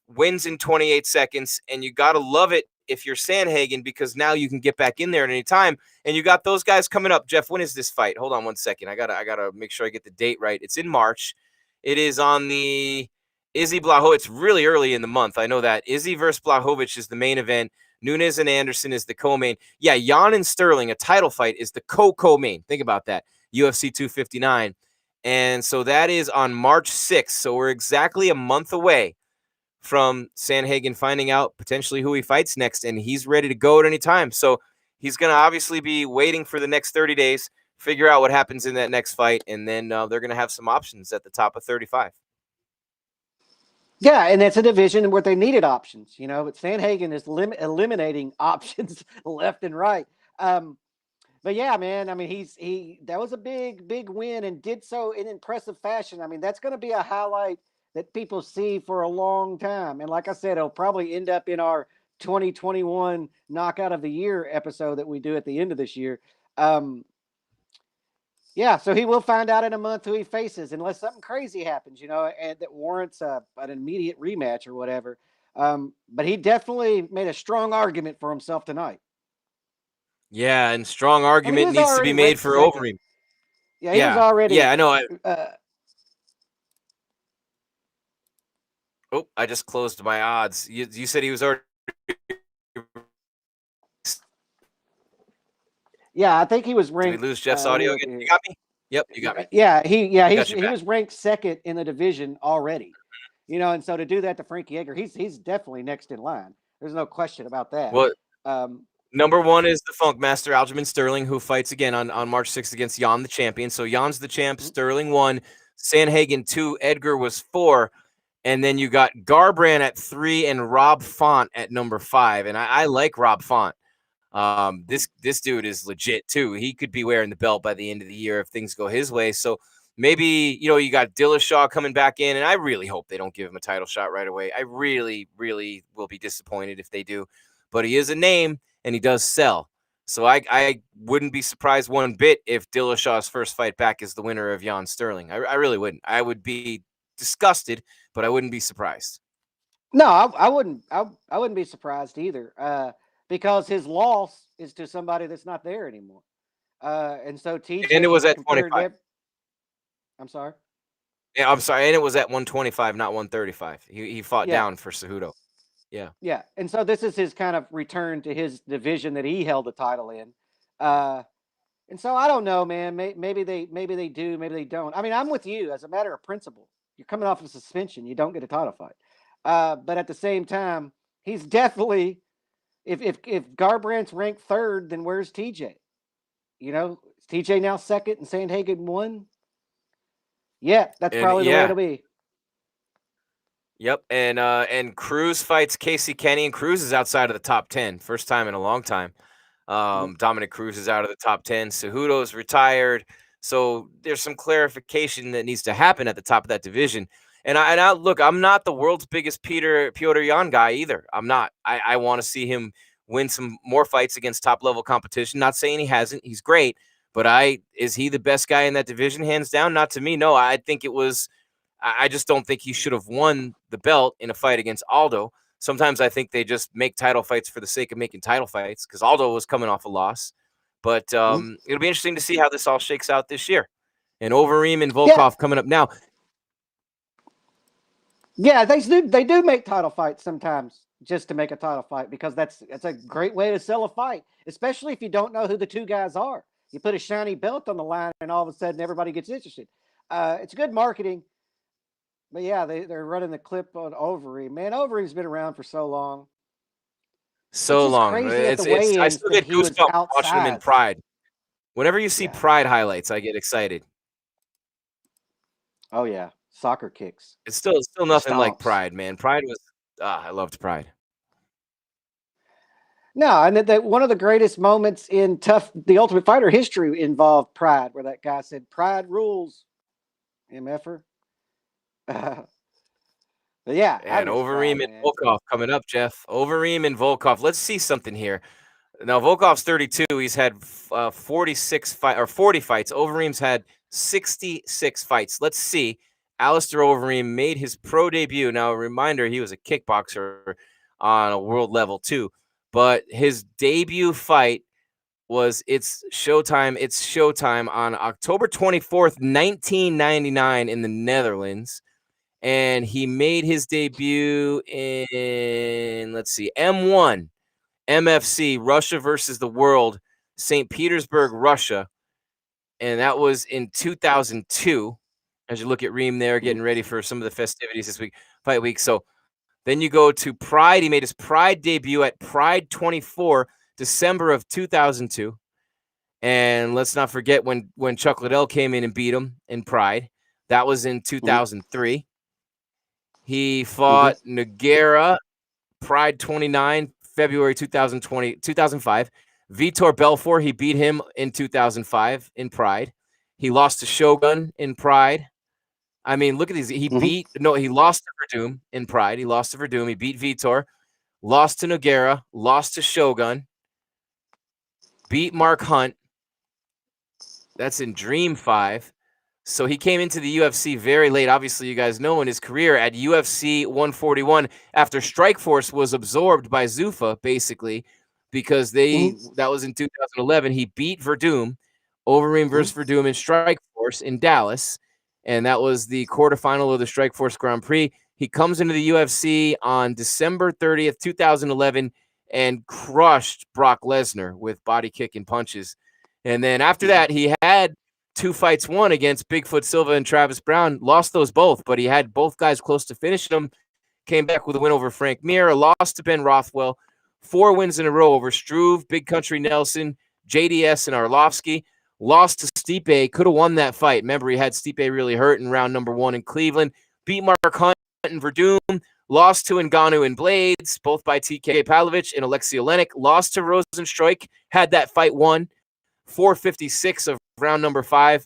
Wins in 28 seconds. And you got to love it if you're Sanhagen, because now you can get back in there at any time. And you got those guys coming up. Jeff, when is this fight? Hold on one second. I gotta make sure I get the date right. It's in March. It is on the Izzy Blachowicz. It's really early in the month. I know that. Izzy versus Blachowicz is the main event. Nunes and Anderson is the co-main. Yeah, Jan and Sterling, a title fight, is the co-main. Think about that. UFC 259. And so that is on March 6th. So we're exactly a month away from Sanhagen finding out potentially who he fights next, and he's ready to go at any time. So he's going to obviously be waiting for the next 30 days, figure out what happens in that next fight, and then they're going to have some options at the top of 35. Yeah, and it's a division where they needed options, but Sanhagen is eliminating options left and right. But yeah, man, I mean, that was a big win and did so in impressive fashion. I mean, that's going to be a highlight that people see for a long time. And like I said, it'll probably end up in our 2021 Knockout of the Year episode that we do at the end of this year. Yeah, so he will find out in a month who he faces, unless something crazy happens, and that warrants an immediate rematch or whatever. But he definitely made a strong argument for himself tonight. Yeah, and strong argument needs to be made for Overeem. Yeah, he was already. Yeah, I know. I just closed my odds. You said he was already. Yeah, I think he was ranked. Did we lose Jeff's audio again? You got me? Yep, you got me. Yeah, he was ranked second in the division already. And so to do that to Frankie Edgar, he's definitely next in line. There's no question about that. Well, number one is the Funk Master Aljamain Sterling, who fights again on March 6th against Jan the champion. So Jan's the champ, Sterling 1, Sanhagen 2, Edgar was 4, and then you got Garbrandt at 3 and Rob Font at number 5. And I like Rob Font. This dude is legit too. He could be wearing the belt by the end of the year if things go his way. So maybe, you got Dillashaw coming back in, and I really hope they don't give him a title shot right away. I really, really will be disappointed if they do. But he is a name, and he does sell. So I wouldn't be surprised one bit if Dillashaw's first fight back is the winner of Jan Sterling. I really wouldn't. I would be disgusted, but I wouldn't be surprised. No, I wouldn't. I wouldn't be surprised either. Because his loss is to somebody that's not there anymore. And so TJ. And it was at 25. I'm sorry? Yeah, I'm sorry. And it was at 125, not 135. He fought down for Cejudo. Yeah. Yeah. And so this is his kind of return to his division that he held the title in. And so I don't know, man. Maybe they do, maybe they don't. I mean, I'm with you as a matter of principle. You're coming off of suspension. You don't get a title fight. But at the same time, he's definitely. If Garbrandt's ranked 3rd, then where's TJ? Is TJ now 2nd and Sanhagen 1? Yeah, that's probably the way it'll be. Yep, and Cruz fights Casey Kenny, and Cruz is outside of the top 10, first time in a long time. Dominic Cruz is out of the top 10. Cejudo's retired, so there's some clarification that needs to happen at the top of that division. And I look, I'm not the world's biggest Petr Yan guy either. I'm not. I want to see him win some more fights against top-level competition. Not saying he hasn't. He's great. But is he the best guy in that division, hands down? Not to me, no. I think it was – I just don't think he should have won the belt in a fight against Aldo. Sometimes I think they just make title fights for the sake of making title fights because Aldo was coming off a loss. But it'll be interesting to see how this all shakes out this year. And Overeem and Volkov coming up now. Yeah, they do make title fights sometimes just to make a title fight because that's a great way to sell a fight, especially if you don't know who the two guys are. You put a shiny belt on the line and all of a sudden everybody gets interested. It's good marketing. But yeah, they're running the clip on Overeem. Man, Overeem's been around for so long. So long. I still get goosebumps watching him in Pride. Whenever you see Pride highlights, I get excited. Oh yeah. Soccer kicks. It's still nothing like Pride, man. Pride was I loved Pride. No, and that one of the greatest moments in the Ultimate Fighter history involved Pride, where that guy said, "Pride rules." MFer. But yeah. And Overeem and Volkov coming up, Jeff. Overeem and Volkov. Let's see something here. Now Volkov's 32. He's had 40 fights. Overeem's had 66 fights. Let's see. Alistair Overeem made his pro debut. Now, a reminder, he was a kickboxer on a world level too. But his debut fight was It's Showtime on October 24th, 1999 in the Netherlands. And he made his debut in, M1, MFC, Russia versus the World, St. Petersburg, Russia. And that was in 2002. as you look at Reem there, getting ready for some of the festivities this week, fight week. So then you go to Pride. He made his Pride debut at Pride 24, December of 2002. And let's not forget when Chuck Liddell came in and beat him in Pride. That was in 2003. He fought Nogueira, Pride 29, February 2005. Vitor Belfort, he beat him in 2005 in Pride. He lost to Shogun in Pride. I mean, look at these. He lost to Verdum in Pride. He lost to Verdum. He beat Vitor, lost to Nogueira, lost to Shogun, beat Mark Hunt. That's in Dream 5. So he came into the UFC very late. Obviously, you guys know in his career at UFC 141 after Strikeforce was absorbed by Zuffa, basically, because that was in 2011. He beat Verdum, Overeem versus Verdum in Strikeforce in Dallas, and that was the quarterfinal of the Strikeforce Grand Prix. He comes into the UFC on December 30th, 2011, and crushed Brock Lesnar with body kick and punches. And then after that, he had 2 fights won against Bigfoot Silva and Travis Brown, lost those both, but he had both guys close to finishing them. Came back with a win over Frank Mir, a loss to Ben Rothwell, 4 wins in a row over Struve, Big Country Nelson, JDS, and Arlovsky. Lost to Stipe, could have won that fight. Remember, he had Stipe really hurt in round number 1 in Cleveland. Beat Mark Hunt in Verdum, lost to Ngannou and Blades, both by TK Pavlovich and Alexei Olenek. Lost to Rosenstruik, had that fight won. 456 of round number 5.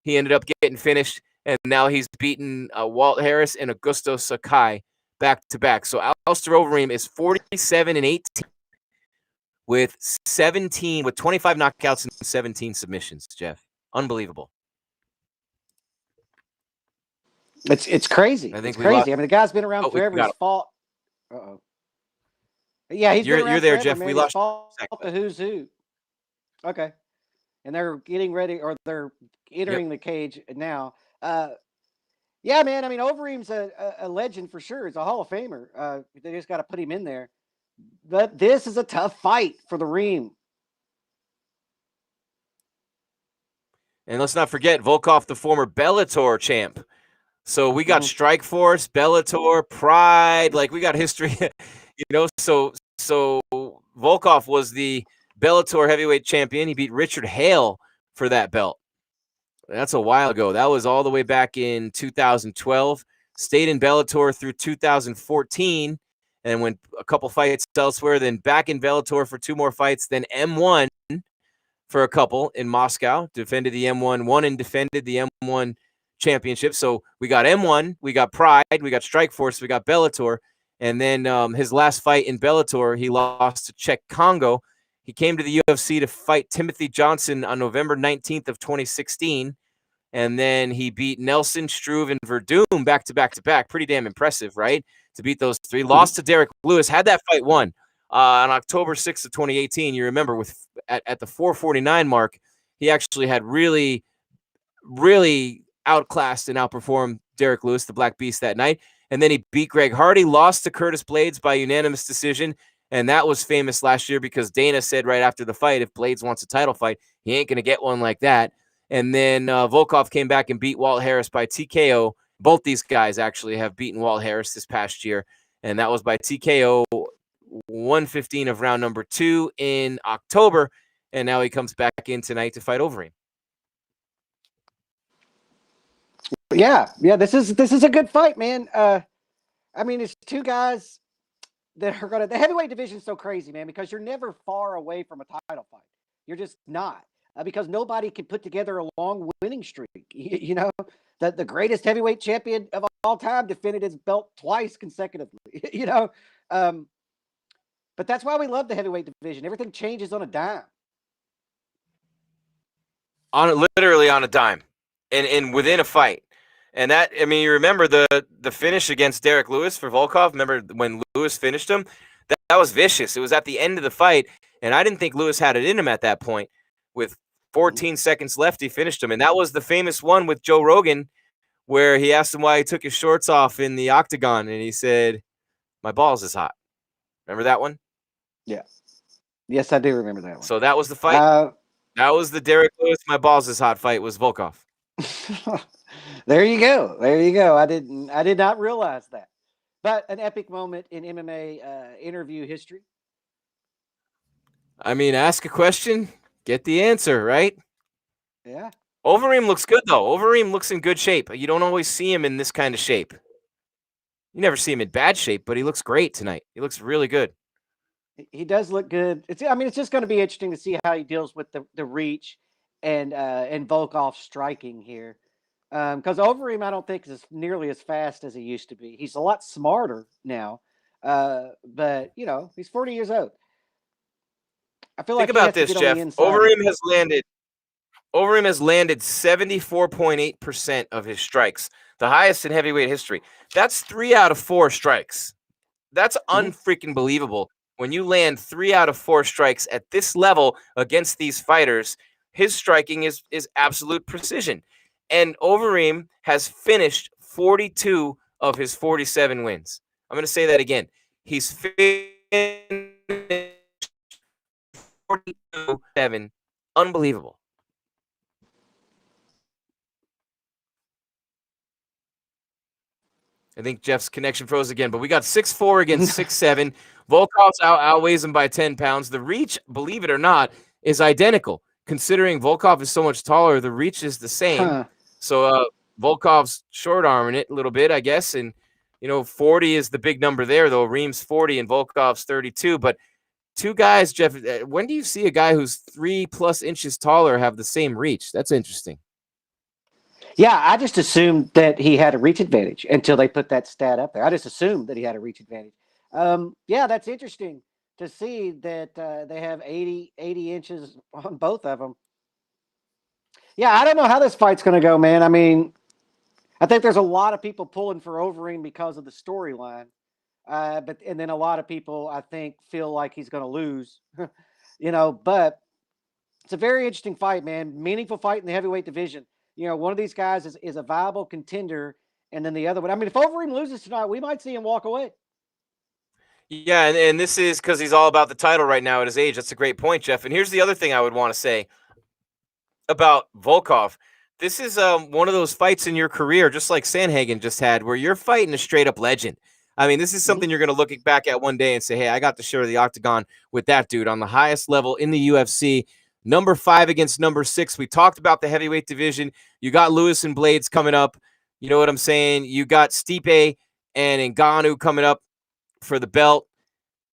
He ended up getting finished, and now he's beaten Walt Harris and Augusto Sakai back to back. So Alistair Overeem is 47-18 with 25 knockouts and 17 submissions. Jeff, unbelievable. It's crazy. It's crazy. I mean, the guy's been around forever. He's fought. Yeah, he's been around you're there, forever, Jeff. man. We He's lost fought the who's who. Okay. And they're getting ready, or they're entering the cage now. Yeah, man. I mean, Overeem's a legend for sure. He's a Hall of Famer. They just got to put him in there. But this is a tough fight for the Reem. And let's not forget Volkov, the former Bellator champ. So we got Strikeforce, Bellator, Pride. Like, we got history, So Volkov was the Bellator heavyweight champion. He beat Richard Hale for that belt. That's a while ago. That was all the way back in 2012. Stayed in Bellator through 2014 and went a couple fights elsewhere. Then back in Bellator for 2 more fights. Then M1 for a couple in Moscow. Defended the M1, won and defended the M1 championship. So we got M1, we got Pride, we got Strikeforce, we got Bellator. And then his last fight in Bellator, he lost to Czech Congo. He came to the UFC to fight Timothy Johnson on November 19th of 2016. And then he beat Nelson, Struve, and Verdum back to back. Pretty damn impressive, right? To beat those 3. Lost to Derek Lewis, had that fight won on October 6th of 2018. You remember at the 449 mark, he actually had really, really outclassed and outperformed Derek Lewis, the Black Beast, that night. And then he beat Greg Hardy, lost to Curtis Blades by unanimous decision. And that was famous last year because Dana said right after the fight, if Blades wants a title fight, he ain't going to get one like that. And then Volkov came back and beat Walt Harris by TKO. Both these guys actually have beaten Walt Harris this past year. And that was by TKO 115 of round number 2 in October. And now he comes back in tonight to fight Overeem. Yeah. This is a good fight, man. I mean, it's 2 guys that are the heavyweight division is so crazy, man, because you're never far away from a title fight. You're just not, because nobody can put together a long winning streak. The greatest heavyweight champion of all time defended his belt twice consecutively. But that's why we love the heavyweight division. Everything changes on a dime. Literally on a dime, and within a fight. And that, I mean, you remember the finish against Derek Lewis for Volkov? Remember when Lewis finished him? That was vicious. It was at the end of the fight, and I didn't think Lewis had it in him at that point. With 14 seconds left, he finished him. And that was the famous one with Joe Rogan where he asked him why he took his shorts off in the octagon, and he said, "My balls is hot." Remember that one? Yeah. Yes, I do remember that one. So that was the fight. That was the Derek Lewis, "My balls is hot" fight was Volkov. There you go. There you go. I did not realize that. But an epic moment in MMA interview history. I mean, ask a question, get the answer, right? Yeah. Overeem looks good, though. Overeem looks in good shape. You don't always see him in this kind of shape. You never see him in bad shape, but he looks great tonight. He looks really good. He does look good. It's just going to be interesting to see how he deals with the reach and Volkov striking here. Because Overeem, I don't think is nearly as fast as he used to be. He's a lot smarter now. But he's 40 years old. I feel Think like he about has to this, get on Jeff. the inside. Overeem has landed 74.8% of his strikes, the highest in heavyweight history. That's 3 out of 4 strikes. That's unfreaking believable. When you land 3 out of 4 strikes at this level against these fighters, his striking is absolute precision. And Overeem has finished 42 of his 47 wins. I'm going to say that again. He's finished 42-7. Unbelievable. I think Jeff's connection froze again, but we got 6'4" against 6'7". Volkov's outweighs him by 10 pounds. The reach, believe it or not, is identical. Considering Volkov is so much taller, the reach is the same. Huh. So Volkov's short arming it a little bit, I guess. And, 40 is the big number there, though. Reem's 40 and Volkov's 32. But two guys, Jeff, when do you see a guy who's 3+ inches taller have the same reach? That's interesting. Yeah, I just assumed that he had a reach advantage until they put that stat up there. I just assumed that he had a reach advantage. Yeah, that's interesting to see that they have 80 inches on both of them. Yeah, I don't know how this fight's going to go, man. I mean, I think there's a lot of people pulling for Overeem because of the storyline. And then a lot of people, I think, feel like he's going to lose, but it's a very interesting fight, man. Meaningful fight in the heavyweight division. One of these guys is a viable contender, and then the other one. I mean, if Overeem loses tonight, we might see him walk away. Yeah, and this is because he's all about the title right now at his age. That's a great point, Jeff. And here's the other thing I would want to say about Volkov. This is one of those fights in your career, just like Sanhagen just had, where you're fighting a straight-up legend. I mean, this is something you're going to look back at one day and say, hey, I got to share the octagon with that dude on the highest level in the UFC. Number 5 against number 6. We talked about the heavyweight division. You got Lewis and Blades coming up. You know what I'm saying? You got Stipe and Ngannou coming up for the belt.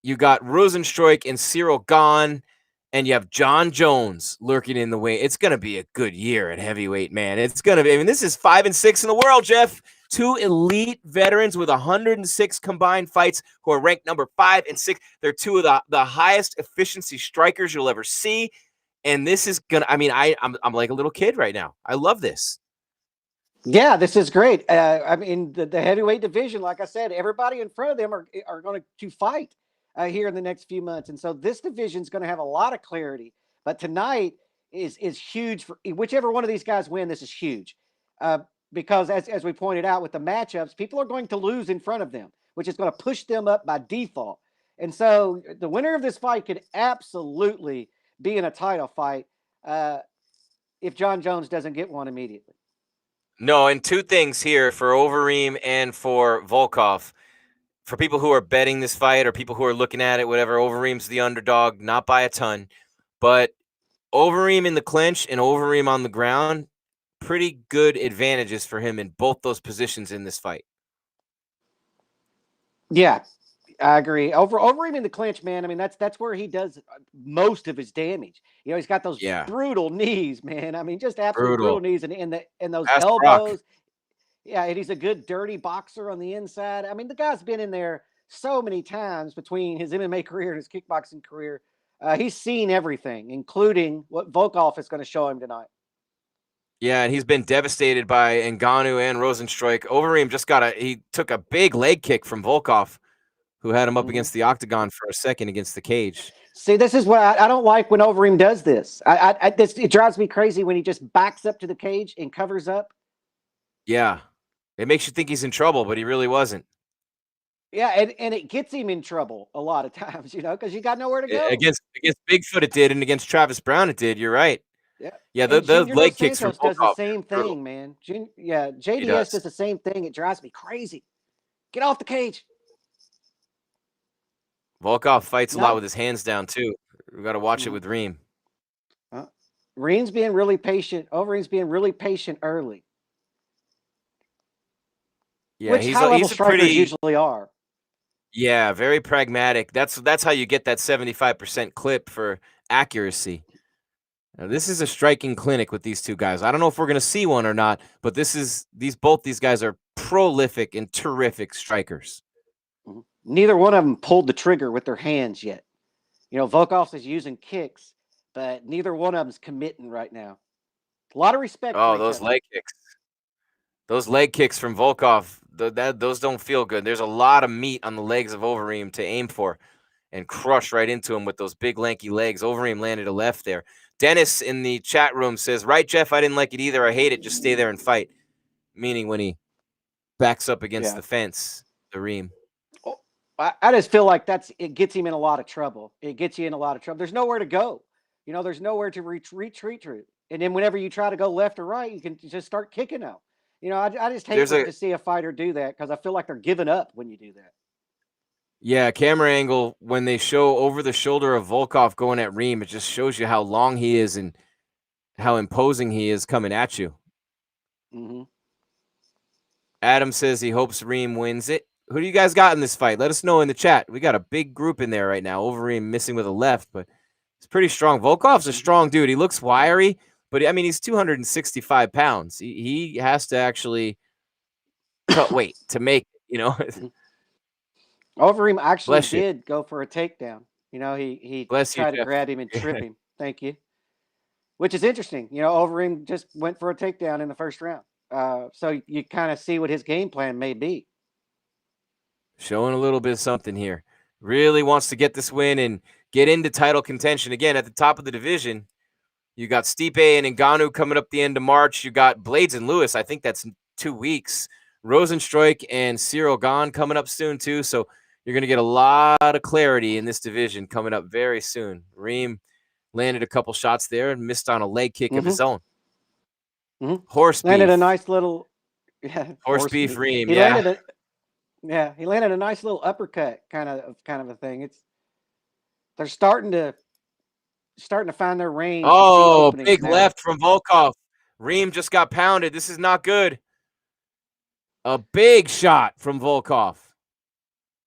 You got Rosenstruik and Cyril Gahn. And you have John Jones lurking in the way. It's going to be a good year at heavyweight, man. It's going to be. I mean, this is 5 and 6 in the world, Jeff. 2 elite veterans with 106 combined fights who are ranked number 5 and 6. They're 2 of the highest efficiency strikers you'll ever see. And this is going to, I mean, I'm like a little kid right now. I love this. Yeah, this is great. I mean, the heavyweight division, like I said, everybody in front of them are going to fight here in the next few months. And so this division is going to have a lot of clarity. But tonight is huge for whichever one of these guys win. This is huge because as we pointed out with the matchups, people are going to lose in front of them, which is going to push them up by default. And so the winner of this fight could absolutely be in a title fight if John Jones doesn't get one immediately. No, and 2 things here for Overeem and for Volkov. For people who are betting this fight or people who are looking at it, whatever, Overeem's the underdog, not by a ton. But Overeem in the clinch and Overeem on the ground, pretty good advantages for him in both those positions in this fight. Yeah, I agree. Overeem in the clinch, man. I mean, that's where he does most of his damage. He's got those brutal knees, man. I mean, just absolute brutal knees and those Ask elbows. Brock. Yeah, and he's a good dirty boxer on the inside. I mean, the guy's been in there so many times between his MMA career and his kickboxing career. He's seen everything, including what Volkov is going to show him tonight. Yeah, and he's been devastated by Ngannou and Rosenstruik. Overeem he took a big leg kick from Volkov, who had him up against the octagon for a second against the cage. See, this is what I don't like when Overeem does this. It drives me crazy when he just backs up to the cage and covers up. Yeah, it makes you think he's in trouble, but he really wasn't. Yeah, and it gets him in trouble a lot of times, because you got nowhere to go. Against Bigfoot it did, and against Travis Brown it did. You're right. Yeah, And the Junior leg Dos kicks from Santos does the Volkov. same Brutal. thing, man. JDS does. does the same thing. It drives me crazy. Get off the cage. Volkov fights a lot Not with his hands down too. We got to watch it Mhm. with Reem. Reem's being really patient. Overeem's being really patient early, Yeah, which high-level he's a strikers pretty usually are. very pragmatic. That's how you get that 75% clip for accuracy. Now, this is a striking clinic with these two guys. I don't know if we're going to see one or not, but both these guys are prolific and terrific strikers. Neither one of them pulled the trigger with their hands yet. Volkov is using kicks, but neither one of them's committing right now. A lot of respect for each Those other. leg kicks. Those leg kicks from Volkov, those don't feel good. There's a lot of meat on the legs of Overeem to aim for and crush right into him with those big lanky legs. Overeem landed a left there. Dennis in the chat room says, right, Jeff, I didn't like it either. I hate it. Just stay there and fight. Meaning when he backs up against the fence, the Reem. I just feel like it gets him in a lot of trouble. It gets you in a lot of trouble. There's nowhere to go. There's nowhere to retreat to. And then whenever you try to go left or right, you can just start kicking out. I just hate to see a fighter do that because I feel like they're giving up when you do that. Yeah, camera angle, when they show over the shoulder of Volkov going at Reem, it just shows you how long he is and how imposing he is coming at you. Mm-hmm. Adam says he hopes Reem wins it. Who do you guys got in this fight? Let us know in the chat. We got a big group in there right now. Overeem missing with a left, but it's pretty strong. Volkov's a strong dude. He looks wiry, but I mean, he's 265 pounds. He has to actually cut weight to make, Overeem actually did go for a takedown. He tried to grab him and trip him. Thank you. Which is interesting. Overeem just went for a takedown in the first round. So you kind of see what his game plan may be. Showing a little bit of something here. Really wants to get this win and get into title contention. Again, at the top of the division, you got Stipe and Ngannou coming up the end of March. You got Blades and Lewis. I think that's 2 weeks. Rosenstruik and Cyril Gahn coming up soon too. So you're going to get a lot of clarity in this division coming up very soon. Reem landed a couple shots there and missed on a leg kick of his own. Mm-hmm. Horse beef. Landed a nice little horse beef Reem. He landed a nice little uppercut kind of a thing. They're starting to find their range. Oh, big left from Volkov. Reem just got pounded. This is not good. A big shot from Volkov.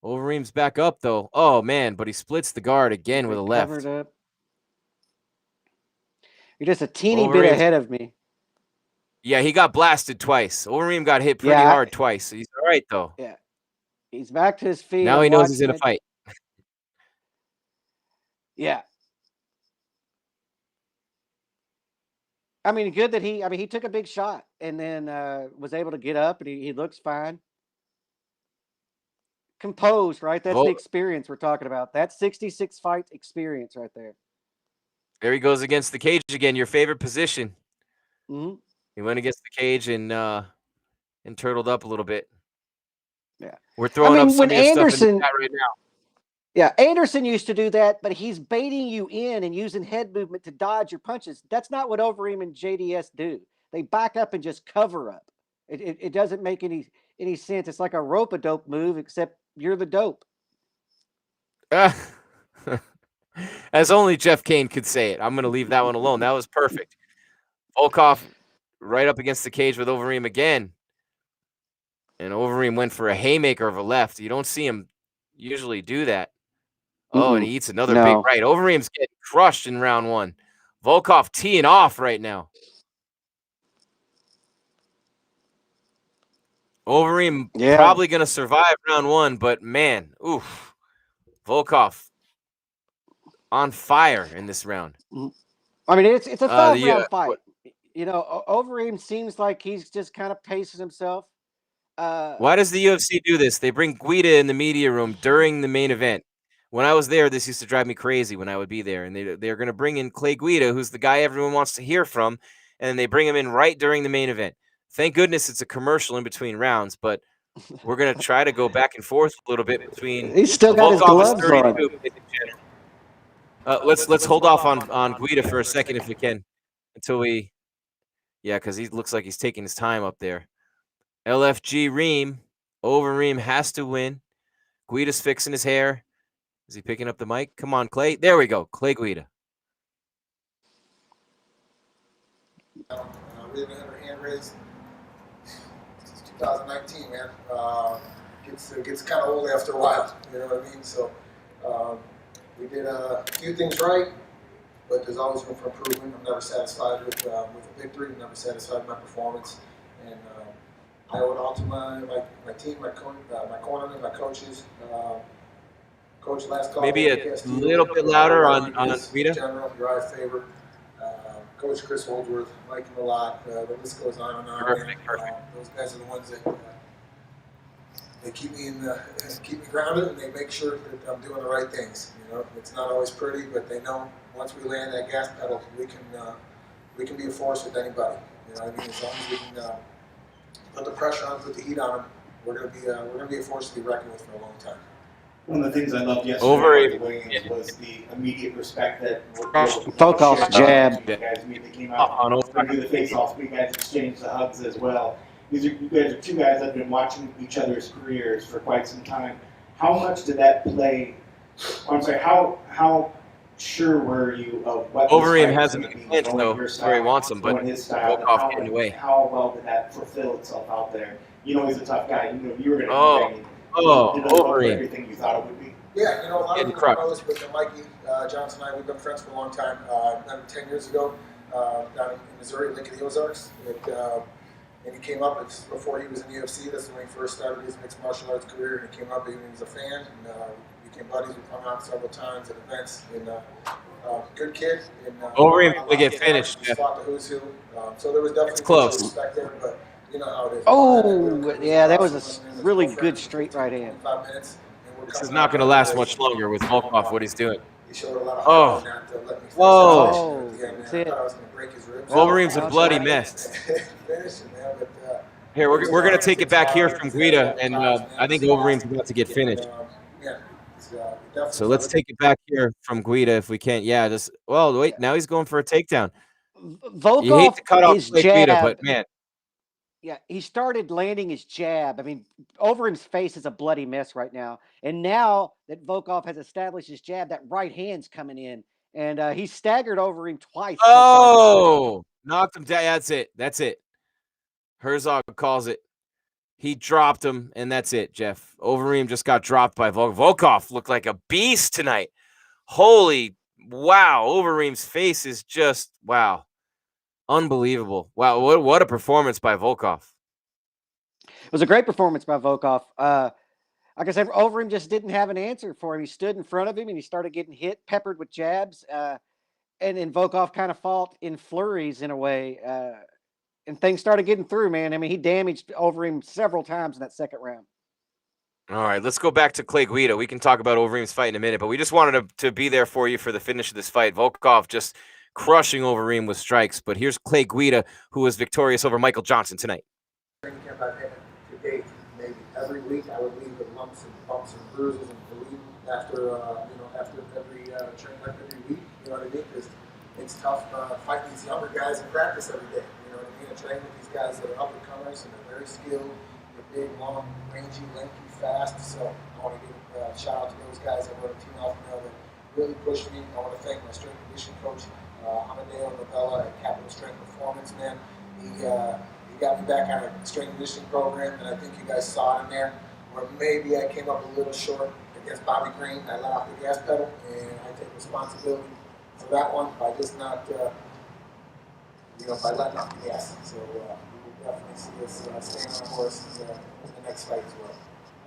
Overeem's back up though. Oh man, but he splits the guard again with a left. Up. You're just a teeny bit ahead of me. Yeah, he got blasted twice. Overeem got hit pretty hard twice. He's all right though. Yeah. He's back to his feet. Now he knows he's in a fight. Yeah. I mean, good that he took a big shot and then was able to get up and he looks fine. Composed, right? That's the experience we're talking about. That's 66 fight experience right there. There he goes against the cage again. Your favorite position. Mm-hmm. He went against the cage and turtled up a little bit. Yeah. We're throwing up some of your stuff in the chat right now. Yeah, Anderson used to do that, but he's baiting you in and using head movement to dodge your punches. That's not what Overeem and JDS do. They back up and just cover up. It doesn't make any sense. It's like a rope-a-dope move, except you're the dope. As only Jeff Cain could say it. I'm going to leave that one alone. That was perfect. Volkov right up against the cage with Overeem again. And Overeem went for a haymaker of a left. You don't see him usually do that. Oh, and he eats another big right. Overeem's getting crushed in round one. Volkov teeing off right now. Overeem probably going to survive round one, but man, oof. Volkov on fire in this round. I mean, it's a 12-round fight. Overeem seems like he's just kind of pacing himself. Why does the UFC do this? They bring Guida in the media room during the main event. When I was there, this used to drive me crazy when I would be there. And they're going to bring in Clay Guida, who's the guy everyone wants to hear from. And they bring him in right during the main event. Thank goodness it's a commercial in between rounds, but we're going to try to go back and forth a little bit between. He's still got his gloves on. Let's hold off on Guida for a second if we can. until we, yeah, because he looks like he's taking his time up there. LFG Reem, Overeem has to win. Guida's fixing his hair. Is he picking up the mic? Come on, Clay. There we go. Clay Guida. We haven't had our hand raised since 2019, man. Gets kind of old after a while, you know what I mean? So we did a few things right, but there's always room for improvement. I'm never satisfied with a victory. I'm never satisfied with my performance, and I owe it all to my team, my cornermen, my coaches. Coach, last call. Maybe a little bit louder on Guida. General, your eye favor. Coach Chris Holdsworth, like him a lot. The list goes on and on. Perfect. Those guys are the ones that they keep me grounded, and they make sure that I'm doing the right things. You know, it's not always pretty, but they know once we land that gas pedal, we can be a force with anybody. You know what I mean? As long as we can put the pressure on, put the heat on them, we're gonna be a force to be reckoned with for a long time. One of the things I loved yesterday was the immediate respect that Volkov's jab. You guys immediately came out and do the face-offs, but you guys exchanged the hugs as well. You guys are two guys that have been watching each other's careers for quite some time. How much did that play? I'm sorry. How sure were you of what Overeem hasn't been clinched though, where he wants him, but Volkov getting away. How well did that fulfill itself out there? You know he's a tough guy. You know you were going to be Overeem. Everything you thought it would be. Yeah, you know, a lot of people know this, but Mikey Johnson and I, we've been friends for a long time. Met him 10 years ago down in Missouri, Lincoln Ozarks. And he came up before he was in the UFC. That's when he first started his mixed martial arts career. And he came up, he was a fan, and we became buddies. We hung out several times at events. And good kid. Overeem to get finished. Fought the who's who. So there was definitely close. respect there, but you know how it is. Oh, yeah, that was a really good straight right hand. 5 minutes. This is not going to last much longer with Volkov, what he's doing. He showed a lot of heart on that, let me finish. Whoa. That's it. I thought I was going to break his ribs. Overeem's a bloody mess. Here, we're going to take it back here from Guida, and I think Overeem's about to get finished. So let's take it back here from Guida if we can. Yeah, just well, wait. Now he's going for a takedown. Volkov You hate to cut off jab, Guida, but man, yeah, he started landing his jab. I mean, Overeem's face is a bloody mess right now. And now that Volkov has established his jab, that right hand's coming in, and he staggered Overeem twice. Oh, knocked him down. That's it. That's it. Herzog calls it. He dropped him, and that's it, Jeff. Overeem just got dropped by Volkov. Volkov looked like a beast tonight. Holy wow. Overeem's face is just, wow. Unbelievable. Wow, what a performance by Volkov. It was a great performance by Volkov. Like I said, Overeem just didn't have an answer for him. He stood in front of him, and he started getting hit, peppered with jabs. And then Volkov kind of fought in flurries in a way. And things started getting through, man. I mean, he damaged Overeem several times in that second round. All right, let's go back to Clay Guida. We can talk about Overeem's fight in a minute, but we just wanted to be there for you for the finish of this fight. Volkov just crushing Overeem with strikes. But here's Clay Guida, who was victorious over Michael Johnson tonight. Training camp I've had to date, maybe every week I would leave with lumps and bumps and bruises and bleeding after every training, like every week. You know what I mean? Because it's tough fighting these younger guys in practice every day. You know what I mean? And training with these guys that are up and comers and they're very skilled. They're big, long, rangy, lanky, fast. So I want to give a shout out to those guys that were a team off now that really pushed me. I want to thank my strength and conditioning coach, Amadeo Novella at Capital Strength Performance, man. He got me back on a strength and conditioning program, and I think you guys saw it in there, where maybe I came up a little short against Bobby Green. I let off the gas pedal, and I take responsibility for that one by just not, by letting off the gas. So we will definitely see us staying on course in the next fight as well.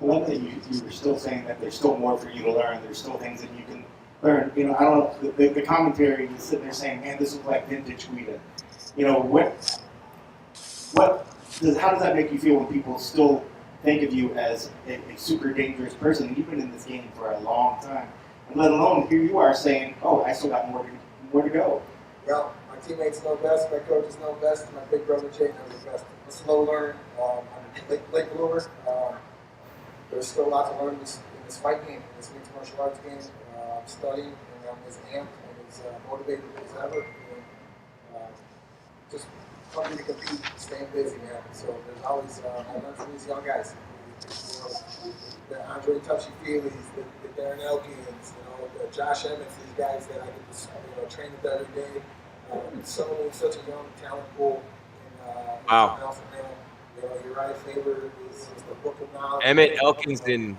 I love that you were still saying that there's still more for you to learn. There's still things that you can learn. You know, I don't know, the commentary is sitting there saying, man, this is like vintage Guida. You know, how does that make you feel when people still think of you as a super dangerous person? You've been in this game for a long time. And let alone, here you are saying, oh, I still got more to go. Well, my teammates know best, my coaches know best, and my big brother Jay knows the best. I'm a slow learner. I'm a late bloomer. There's still a lot to learn in this fight game, in this mixed martial arts game. I'm studying, and I'm as amped and as motivated as ever. And, just hungry to compete, staying busy, man. So there's always I learn from these young guys. You know, the Andre Touchy-Feelys, the Darren Elkins, the Josh Emmets, these guys that I get to train with every day. Such a young talent pool. And, Wow. Your right favor is the book of knowledge. Emmett, Elkins, and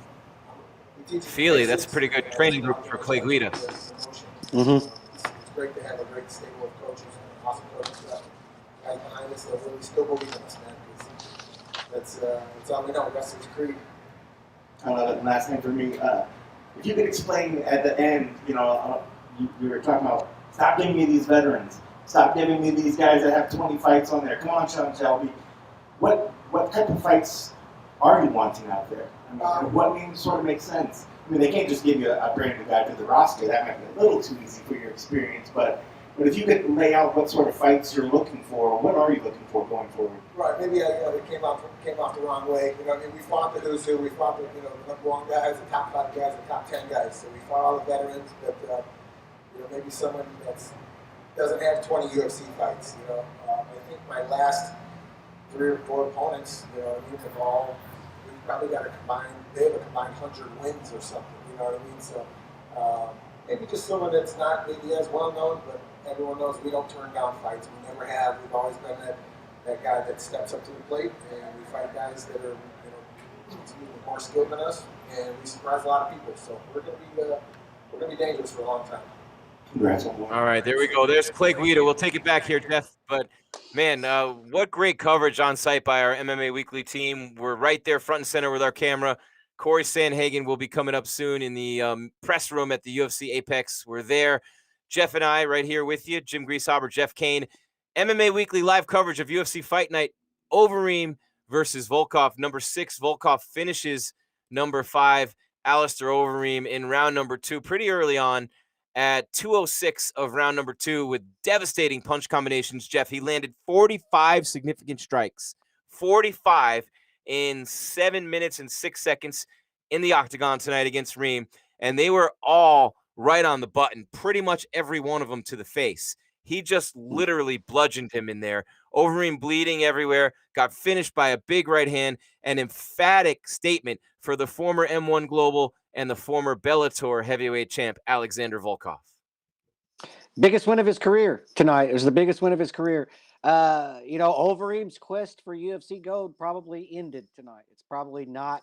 Feely, that's a pretty good training group for Clay Guida. Mm-hmm. It's great to have a great stable of coaches and awesome coaches guys behind us that really still believe in us, man. That's all we know. Wrestling's creed. I love it. And last thing for me, if you could explain at the end, you were talking about stop giving me these veterans, stop giving me these guys that have 20 fights on there. Come on, Sean Shelby. What type of fights are you wanting out there? I mean, what names sort of make sense? I mean, they can't just give you a brand new guy to the roster. That might be a little too easy for your experience. But if you could lay out what sort of fights you're looking for, what are you looking for going forward? Right. Maybe we came off the wrong way. We fought the who's who. We fought the number one guys, the top 5 guys, the top 10 guys. So we fought all the veterans, but maybe someone that doesn't have 20 UFC fights. I think my last 3 or 4 opponents, have all. We probably got they have a combined 100 wins or something, you know what I mean? So maybe just someone that's not maybe as well known, but everyone knows we don't turn down fights. We never have. We've always been that guy that steps up to the plate, and we fight guys that are more skilled than us, and we surprise a lot of people. So we're gonna be dangerous for a long time. Congrats on one. All right, there we go. There's Clay Guida. We'll take it back here, Jeff. But, man, what great coverage on site by our MMA Weekly team. We're right there front and center with our camera. Corey Sanhagen will be coming up soon in the press room at the UFC Apex. We're there. Jeff and I right here with you, Jim Grieshaber, Jeff Cain. MMA Weekly live coverage of UFC Fight Night. Overeem versus Volkov. Number 6, Volkov finishes number 5, Alistair Overeem in round number 2 pretty early on. At 2:06 of round number 2 with devastating punch combinations, Jeff. He landed 45 significant strikes, 45 in 7 minutes and 6 seconds in the octagon tonight against Reem, and they were all right on the button, pretty much every one of them to the face. He just literally bludgeoned him in there. Overeem bleeding everywhere, got finished by a big right hand, an emphatic statement for the former M1 Global and the former Bellator heavyweight champ, Alexander Volkov. Biggest win of his career tonight. It was the biggest win of his career. Overeem's quest for UFC gold probably ended tonight. It's probably not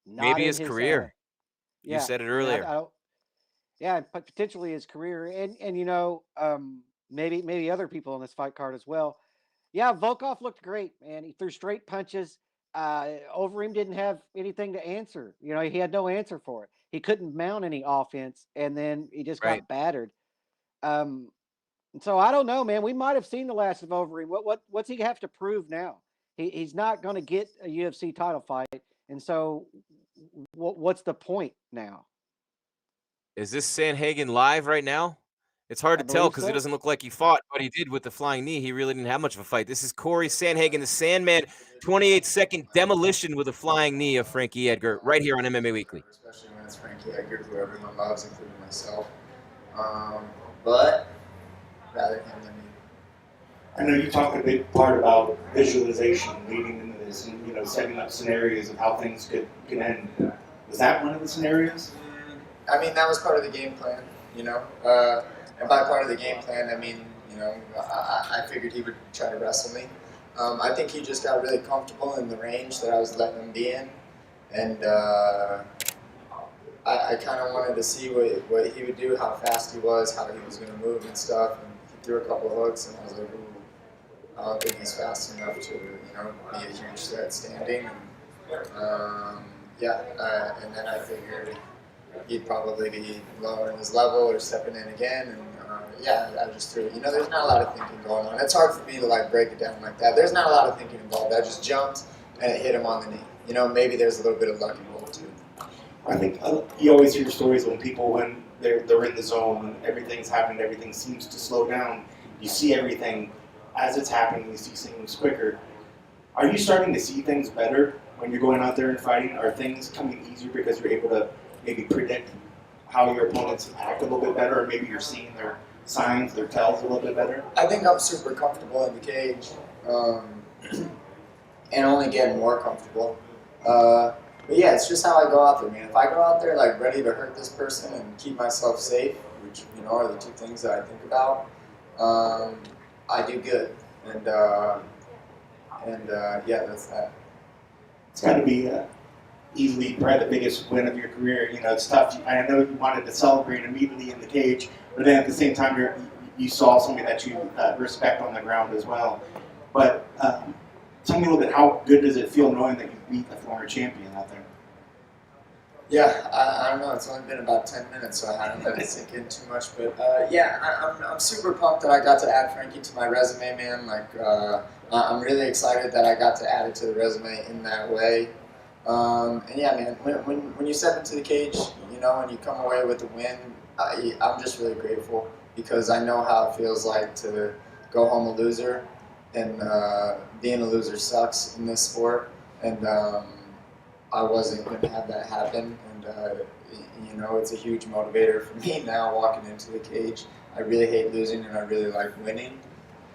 maybe his career. You said it earlier. Potentially his career. And maybe other people on this fight card as well. Yeah, Volkov looked great, man. He threw straight punches. Overeem didn't have anything to answer. He had no answer for it. He couldn't mount any offense, and then he just got battered. So I don't know, man. We might have seen the last of Overeem. What's he have to prove now? He's not going to get a UFC title fight, and so what's the point now? Is this Sanhagen live right now? It's hard to tell because it doesn't look like he fought, but he did with the flying knee. He really didn't have much of a fight. This is Corey Sanhagen, the Sandman, 28-second demolition with a flying knee of Frankie Edgar right here on MMA Weekly. Especially when it's Frankie Edgar, who everyone loves, including myself. But rather him than me. I know you talked a big part about visualization leading into this and, setting up scenarios of how things could end. Was that one of the scenarios? I mean, that was part of the game plan, and by part of the game plan, I mean, I figured he would try to wrestle me. I think he just got really comfortable in the range that I was letting him be in, and I kind of wanted to see what he would do, how fast he was, how he was going to move and stuff. And he threw a couple of hooks, and I was like, ooh, I don't think he's fast enough to, be a huge threat standing. And then I figured he'd probably be lowering his level or stepping in again. And I just threw it. There's not a lot of thinking going on. It's hard for me to break it down like that. There's not a lot of thinking involved. I just jumped and it hit him on the knee. Maybe there's a little bit of lucky roll too. I think you always hear stories when people, when they're in the zone, when everything's happening, everything seems to slow down. You see everything as it's happening. You see things quicker. Are you starting to see things better when you're going out there and fighting? Are things coming easier because you're able to maybe predict how your opponents act a little bit better, or maybe you're seeing signs or tells a little bit better? I think I'm super comfortable in the cage, and only getting more comfortable. But yeah, it's just how I go out there, man. If I go out there like ready to hurt this person and keep myself safe, which are the two things that I think about, I do good. And yeah, that's that. It's got to be easily probably the biggest win of your career. It's tough. I know you wanted to celebrate immediately in the cage, but then at the same time, you saw somebody that you respect on the ground as well. But tell me a little bit, how good does it feel knowing that you beat the former champion out there? Yeah, I don't know. It's only been about 10 minutes, so I haven't let it sink in too much. But yeah, I'm super pumped that I got to add Frankie to my resume, man. Like, I'm really excited that I got to add it to the resume in that way. And yeah, man, when you step into the cage, and you come away with a win, I'm just really grateful because I know how it feels like to go home a loser, and being a loser sucks in this sport. And I wasn't going to have that happen, and it's a huge motivator for me now walking into the cage. I really hate losing, and I really like winning,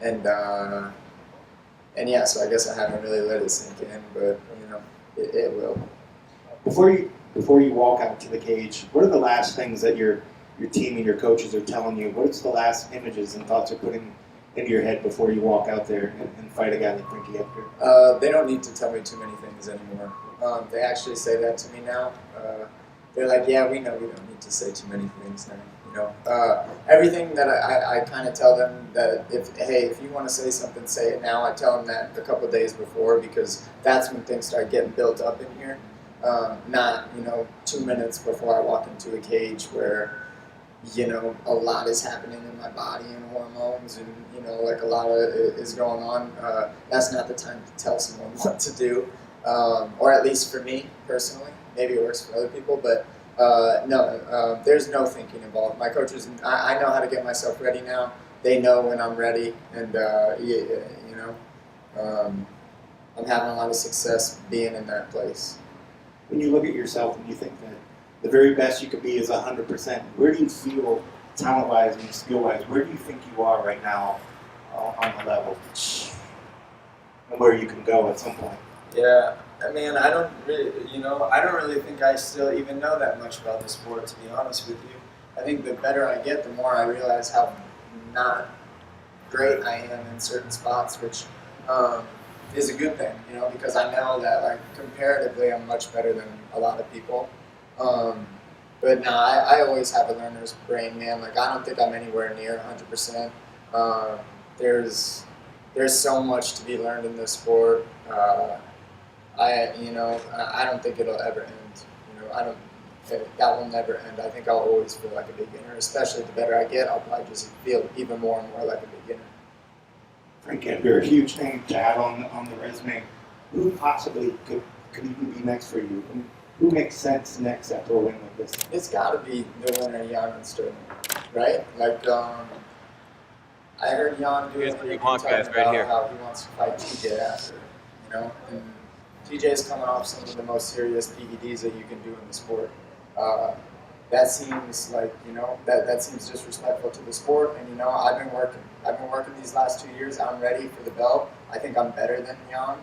and yeah, so I guess I haven't really let it sink in, but it will. Before you walk out to the cage, what are the last things that your team and your coaches are telling you? What's the last images and thoughts are putting into your head before you walk out there and fight a guy like Frankie Edgar? They don't need to tell me too many things anymore. They actually say that to me now. They're like, yeah, we know we don't need to say too many things now. Everything that I kind of tell them that if you want to say something, say it now. I tell them that a couple of days before because that's when things start getting built up in here. Not 2 minutes before I walk into a cage where a lot is happening in my body and hormones and like a lot of is going on. That's not the time to tell someone what to do, or at least for me personally. Maybe it works for other people, but no, there's no thinking involved. My coaches, I know how to get myself ready now. They know when I'm ready, and I'm having a lot of success being in that place. When you look at yourself and you think that the very best you could be is 100%, where do you feel talent-wise and skill-wise? Where do you think you are right now on the level, and where you can go at some point? Yeah, I mean, I don't really think I still even know that much about the sport, to be honest with you. I think the better I get, the more I realize how not great I am in certain spots, which is a good thing, because I know that, like, comparatively, I'm much better than a lot of people. But no, I always have a learner's brain, man. Like, I don't think I'm anywhere near 100%. There's so much to be learned in this sport. I don't think it'll ever end. That will never end. I think I'll always feel like a beginner, especially the better I get. I'll probably just feel even more and more like a beginner. Frank Edgar, a huge name to add on the resume. Who possibly could even be next for you? Who makes sense next after a win like this? It's got to be the winner, Jan and Sterling, right? Like, I heard Jan do it talking about how he wants to fight TJ after, and TJ's coming off some of the most serious PEDs that you can do in the sport. That seems like, that seems disrespectful to the sport. And, I've been working these last 2 years. I'm ready for the belt. I think I'm better than Jan.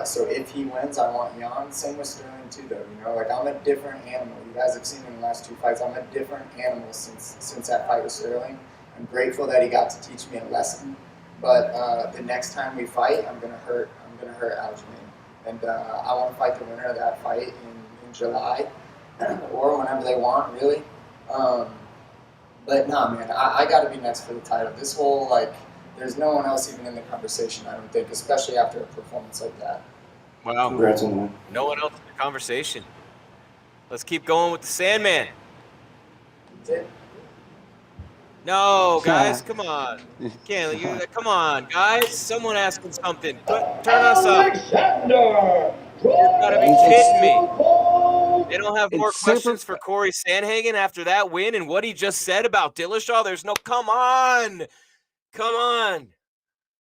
So if he wins, I want Jan. Same with Sterling too, though. Like, I'm a different animal. You guys have seen in the last 2 fights. I'm a different animal since that fight with Sterling. I'm grateful that he got to teach me a lesson. But the next time we fight, I'm gonna hurt Aljamain. And I want to fight the winner of that fight in July, or whenever they want, really. But no, man, I got to be next for the title. This whole, like, there's no one else even in the conversation, I don't think, especially after a performance like that. Wow. Congrats on that. No one else in the conversation. Let's keep going with the Sandman. That's it. No, guys, come on. Come on, guys. Someone asking something. Turn us up. Alexandre! You gotta be kidding me. They don't have more questions for Corey Sanhagen after that win and what he just said about Dillashaw. There's no, come on. Come on.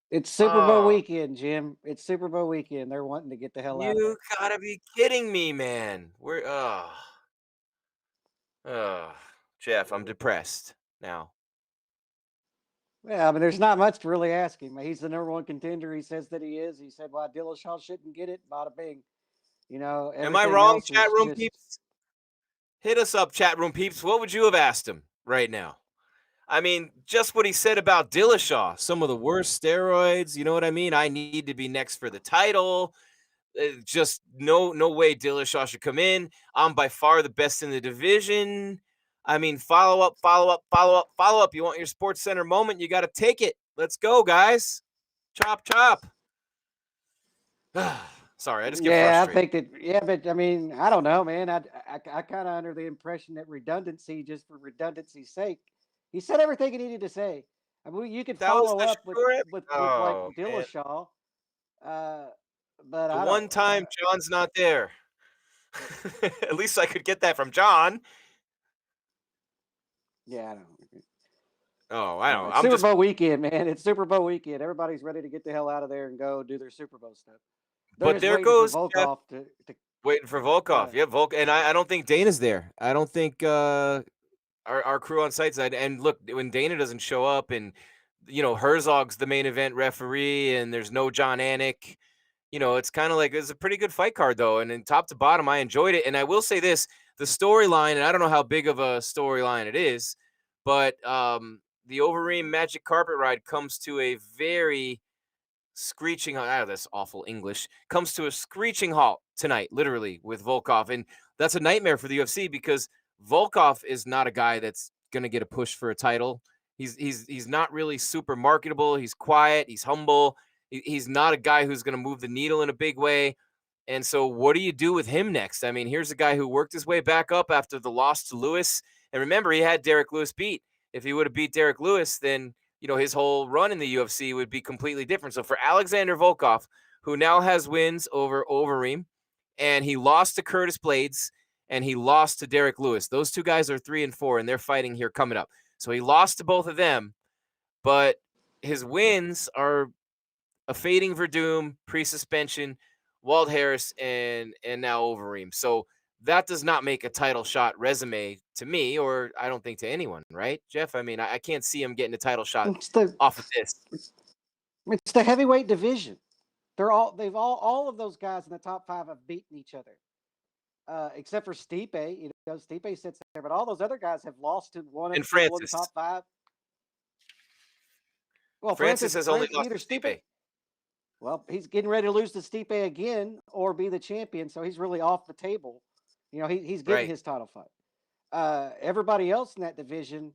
It's Super Bowl weekend, Jim. It's Super Bowl weekend. They're wanting to get the hell out of there. You gotta be kidding me, man. Jeff, I'm depressed now. Well, I mean, there's not much to really ask him. He's the number one contender. He says that he is. He said, "Why Dillashaw shouldn't get it?" Bada bing. You know, Am I everything wrong, else chat is room just. peeps? Hit us up, chat room peeps. What would you have asked him right now? I mean, just what he said about Dillashaw, some of the worst steroids. You know what I mean? I need to be next for the title. Just no way Dillashaw should come in. I'm by far the best in the division. I mean, follow up. You want your Sports Center moment? You got to take it. Let's go, guys. Chop. Sorry, I just get Yeah, I frustrated. think that. Yeah, but I mean, I don't know, man. I kind of under the impression that redundancy, just for redundancy's sake, he said everything he needed to say. I mean, you could That was follow the up with short. with like Oh man, Dillashaw, uh, but the I don't. one time John's not there. At least I could get that from John. Yeah, I don't. Oh, I don't. It's I'm Super just. Bowl weekend, man. It's Super Bowl weekend. Everybody's ready to get the hell out of there and go do their Super Bowl stuff. They're But just there waiting for goes Jeff. Volkov to Waiting for Volkov. uh, Yeah, and I don't think Dana's there. I don't think our crew on site's side. And look, when Dana doesn't show up, and Herzog's the main event referee, and there's no John Anik. It's kind of like it's a pretty good fight card though, and in top to bottom, I enjoyed it. And I will say this: the storyline, and I don't know how big of a storyline it is, but the Overeem Magic Carpet Ride comes to a very screeching out of this awful English comes to a screeching halt tonight, literally with Volkov, and that's a nightmare for the UFC because Volkov is not a guy that's going to get a push for a title. He's not really super marketable. He's quiet. He's humble. He's not a guy who's going to move the needle in a big way. And so, what do you do with him next? I mean, here's a guy who worked his way back up after the loss to Lewis, and remember, he had Derek Lewis beat. If he would have beat Derek Lewis, then his whole run in the UFC would be completely different. So for Alexander Volkov, who now has wins over Overeem, and he lost to Curtis Blades, and he lost to Derek Lewis. Those two guys are 3-4, and they're fighting here coming up. So he lost to both of them, but his wins are a fading Verdum, pre-suspension, Walt Harris, and now Overeem. So that does not make a title shot resume to me, or I don't think to anyone, right, Jeff? I mean, I can't see him getting a title shot off of this. It's the heavyweight division. All of those guys in the top 5 have beaten each other, except for Stipe. Stipe sits there, but all those other guys have lost to one And of the Francis. top 5. Well, Francis has only lost to Stipe. Well, he's getting ready to lose to Stipe again or be the champion, so he's really off the table. He's getting his title fight. Everybody else in that division,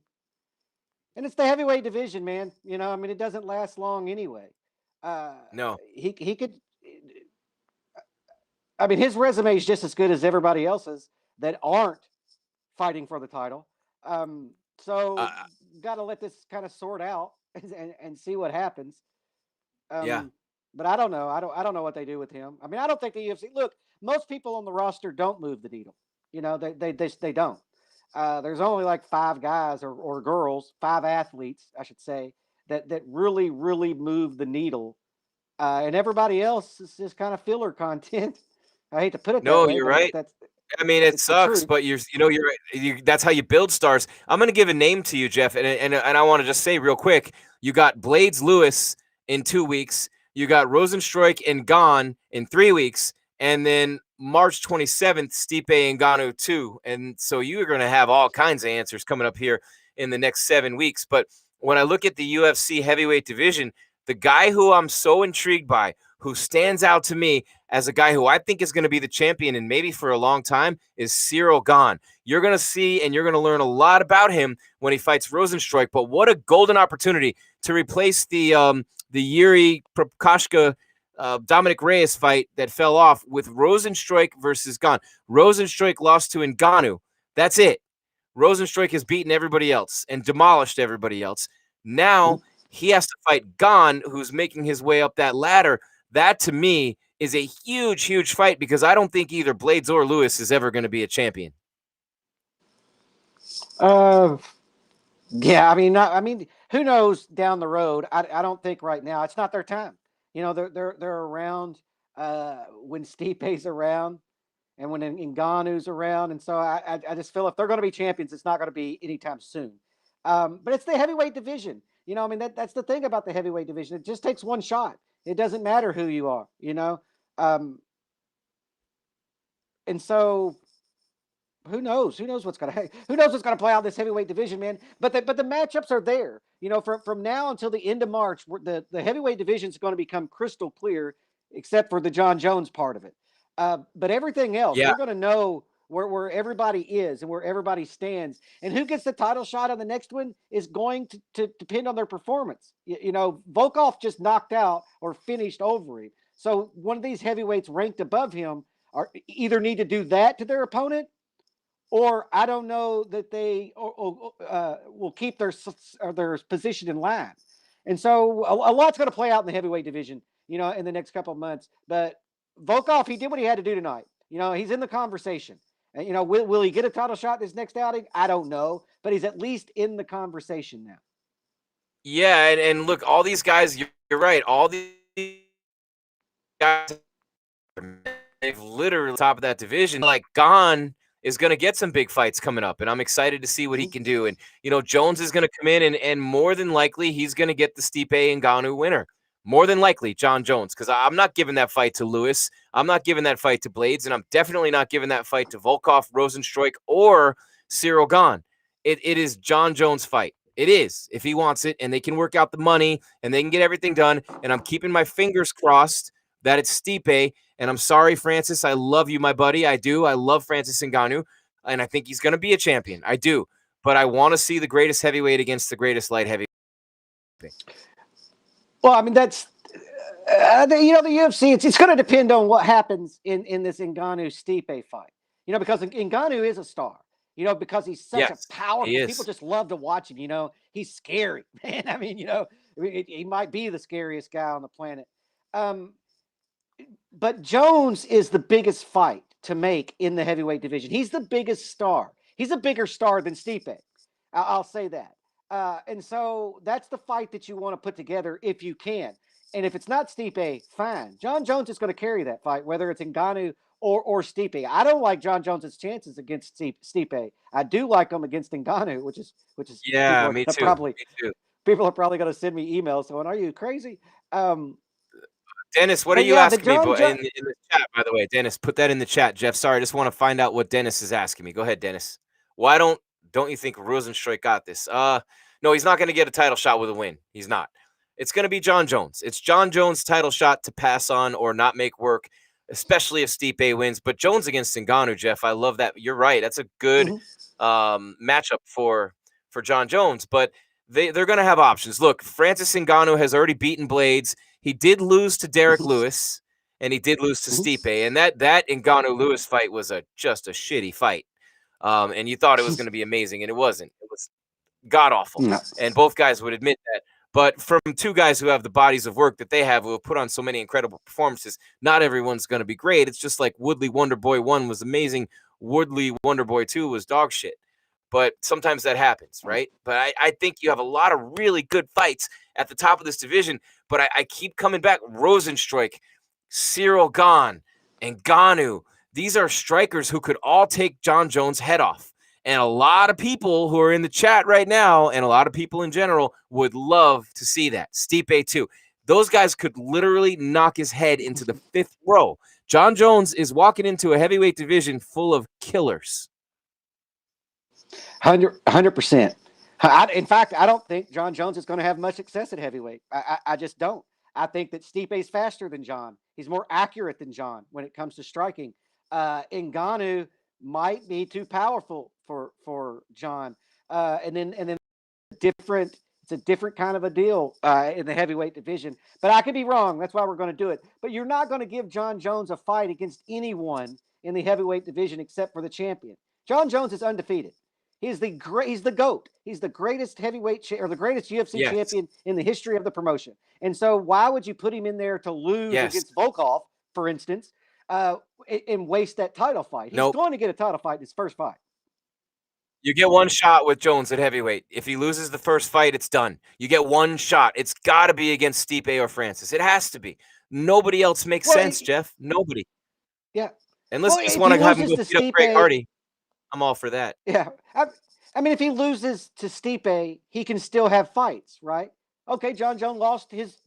and it's the heavyweight division, man. I mean, it doesn't last long anyway. No. He could. I mean, his resume is just as good as everybody else's that aren't fighting for the title. So got to let this kind of sort out and see what happens. Yeah. But I don't know. I don't know what they do with him. I mean, I don't think the UFC. Look, most people on the roster don't move the needle. They don't. There's only like 5 guys or girls, 5 athletes, I should say, that really move the needle, and everybody else is just kind of filler content. I hate to put it that way. No, you're right. I mean, it sucks, but that's how you build stars. I'm going to give a name to you, Jeff, and I want to just say real quick, you got Blades Lewis in 2 weeks, you got Rosenstruik and Gane in 3 weeks, and then March 27th, Stipe Ngannou 2. And so you're going to have all kinds of answers coming up here in the next 7 weeks. But when I look at the UFC heavyweight division, the guy who I'm so intrigued by, who stands out to me as a guy who I think is going to be the champion and maybe for a long time, is Ciryl Gane. You're going to see and you're going to learn a lot about him when he fights Rosenstruik. But what a golden opportunity to replace the Yuri Prokoshka Dominic Reyes fight that fell off with Rosenstruik versus Gane. Rosenstruik lost to Ngannou. That's it. Rosenstruik has beaten everybody else and demolished everybody else. Now he has to fight Gane, who's making his way up that ladder. That, to me, is a huge, huge fight because I don't think either Blades or Lewis is ever going to be a champion. Yeah, I mean, who knows down the road? I don't think right now. It's not their time. They're around when Stipe's around and when Ngannou's around, and so I just feel if they're going to be champions, it's not going to be anytime soon. But it's the heavyweight division. You know, I mean, that's the thing about the heavyweight division. It just takes one shot. It doesn't matter who you are, you know? And so who knows? Who knows what's gonna play out in this heavyweight division, man? But the matchups are there. You know, from now until the end of March, the heavyweight division is going to become crystal clear, except for the John Jones part of it. But everything else, Yeah. we're going to know where everybody is and where everybody stands, and who gets the title shot on the next one is going to depend on their performance. You know, Volkov just knocked out or finished Overeem, so one of these heavyweights ranked above him are either need to do that to their opponent, or I don't know that they will keep their position in line. And so a lot's going to play out in the heavyweight division, you know, in the next couple of months. But Volkov, he did what he had to do tonight. You know, he's in the conversation. And, you know, will he get a title shot this next outing? I don't know, but he's at least in the conversation now. Yeah, and look, all these guys, you're right. All these guys, they've literally top of that division. Like Gane is going to get some big fights coming up, and I'm excited to see what he can do. And, you know, Jones is going to come in, and more than likely, he's going to get the Stipe and Ngannou winner. More than likely, John Jones, because I'm not giving that fight to Lewis. I'm not giving that fight to Blades, and I'm definitely not giving that fight to Volkov, Rosenstruik, or Cyril Gane. It is John Jones' fight. It is, if he wants it, and they can work out the money, and they can get everything done, and I'm keeping my fingers crossed that it's Stipe. And I'm sorry, Francis. I love you, my buddy. I do. I love Francis Ngannou, and I think he's going to be a champion. I do. But I want to see the greatest heavyweight against the greatest light heavyweight. Well, I mean, that's, you know, the UFC, it's going to depend on what happens in this Ngannou-Stipe fight. You know, because Ngannou is a star. You know, because he's such a powerful, people just love to watch him. You know, he's scary, man. I mean, you know, he might be the scariest guy on the planet. But Jones is the biggest fight to make in the heavyweight division. He's the biggest star. He's a bigger star than Stipe. I'll say that. And so that's the fight that you want to put together if you can. And if it's not Stipe, fine. John Jones is going to carry that fight, whether it's Ngannou or Stipe. I don't like John Jones's chances against Stipe. I do like him against Ngannou, which is yeah, me too. Probably, me too. People are probably going to send me emails going, "Are you crazy?" Dennis, what are you asking me in the chat, by the way? Dennis, put that in the chat, Jeff. Sorry, I just want to find out what Dennis is asking me. Go ahead, Dennis. Why don't you think Rosenstruik got this? No, he's not going to get a title shot with a win. He's not. It's going to be John Jones. It's John Jones' title shot to pass on or not make work, especially if Stipe wins. But Jones against Ngannou, Jeff, I love that. You're right. That's a good matchup for John Jones. But they're going to have options. Look, Francis Ngannou has already beaten Blades. He did lose to Derek Lewis, and he did lose to Stipe. And that Ngannou-Lewis fight was just a shitty fight. And you thought it was going to be amazing, and it wasn't. It was god-awful. No. And both guys would admit that. But from two guys who have the bodies of work that they have, who have put on so many incredible performances, not everyone's going to be great. It's just like Woodley Wonderboy 1 was amazing. Woodley Wonderboy 2 was dog shit. But sometimes that happens, right? But I think you have a lot of really good fights at the top of this division. But I keep coming back. Rosenstruik, Cyril Gane, and Ngannou. These are strikers who could all take John Jones' head off. And a lot of people who are in the chat right now, and a lot of people in general, would love to see that. Stipe too. Those guys could literally knock his head into the 5th row. John Jones is walking into a heavyweight division full of killers. 100%. In fact, I don't think John Jones is going to have much success at heavyweight. I just don't. I think that Stipe's faster than John. He's more accurate than John when it comes to striking. Ngannou might be too powerful for John. And then it's a different kind of a deal in the heavyweight division. But I could be wrong. That's why we're going to do it. But you're not going to give John Jones a fight against anyone in the heavyweight division except for the champion. John Jones is undefeated. He's the GOAT. He's the greatest heavyweight or the greatest UFC champion in the history of the promotion. And so why would you put him in there to lose against Volkov, for instance, and waste that title fight? He's going to get a title fight in his first fight. You get one shot with Jones at heavyweight. If he loses the first fight, it's done. You get one shot. It's got to be against Stipe or Francis. It has to be. Nobody else makes sense, Jeff. Nobody. Yeah. Unless you just want to have him go beat up Greg Hardy. I'm all for that. Yeah. I mean, if he loses to Stipe, he can still have fights, right? Okay, John Jones lost his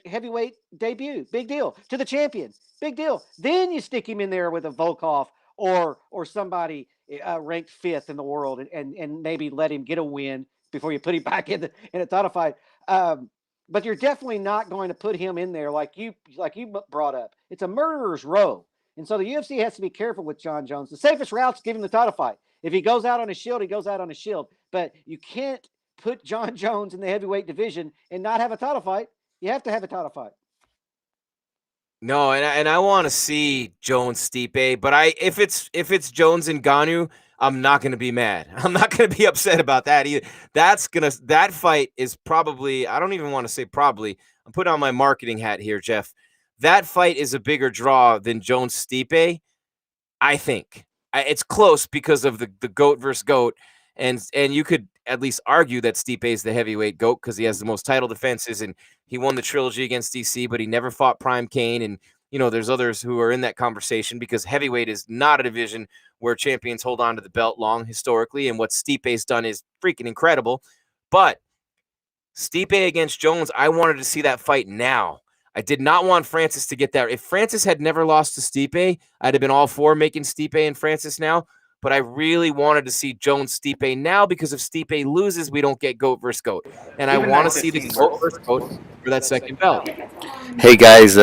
heavyweight debut. Big deal. To the champion. Big deal. Then you stick him in there with a Volkov or somebody ranked 5th in the world and maybe let him get a win before you put him back in a title fight. But you're definitely not going to put him in there like you brought up. It's a murderer's row. And so the UFC has to be careful with John Jones. The safest route is give him the title fight. If he goes out on a shield, he goes out on a shield. But you can't put John Jones in the heavyweight division and not have a title fight. You have to have a title fight. No, and I want to see Jones Stipe, but if it's Jones and Ngannou, I'm not going to be mad. I'm not going to be upset about that either. That fight is probably, I don't even want to say probably, I'm putting on my marketing hat here, Jeff. That fight is a bigger draw than Jones Stipe, I think. It's close because of the GOAT versus GOAT, and you could at least argue that Stipe is the heavyweight GOAT because he has the most title defenses and he won the trilogy against DC, but he never fought Prime Cain. And, there's others who are in that conversation because heavyweight is not a division where champions hold on to the belt long historically. And what Stipe's done is freaking incredible. But Stipe against Jones, I wanted to see that fight now. I did not want Francis to get there. If Francis had never lost to Stipe, I'd have been all for making Stipe and Francis now. But I really wanted to see Jones Stipe now because if Stipe loses, we don't get GOAT versus GOAT. And I want to see the GOAT versus GOAT for that second belt. Hey guys,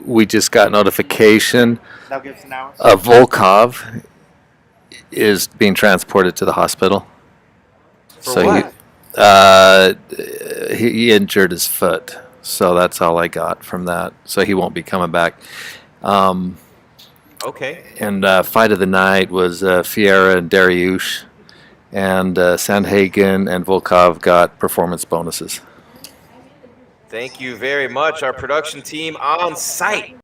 we just got notification Volkov is being transported to the hospital. He injured his foot. So that's all I got from that. So he won't be coming back. Okay. And fight of the night was Fiera and Dariush, and Sanhagen and Volkov got performance bonuses. Thank you very much. Our production team on site.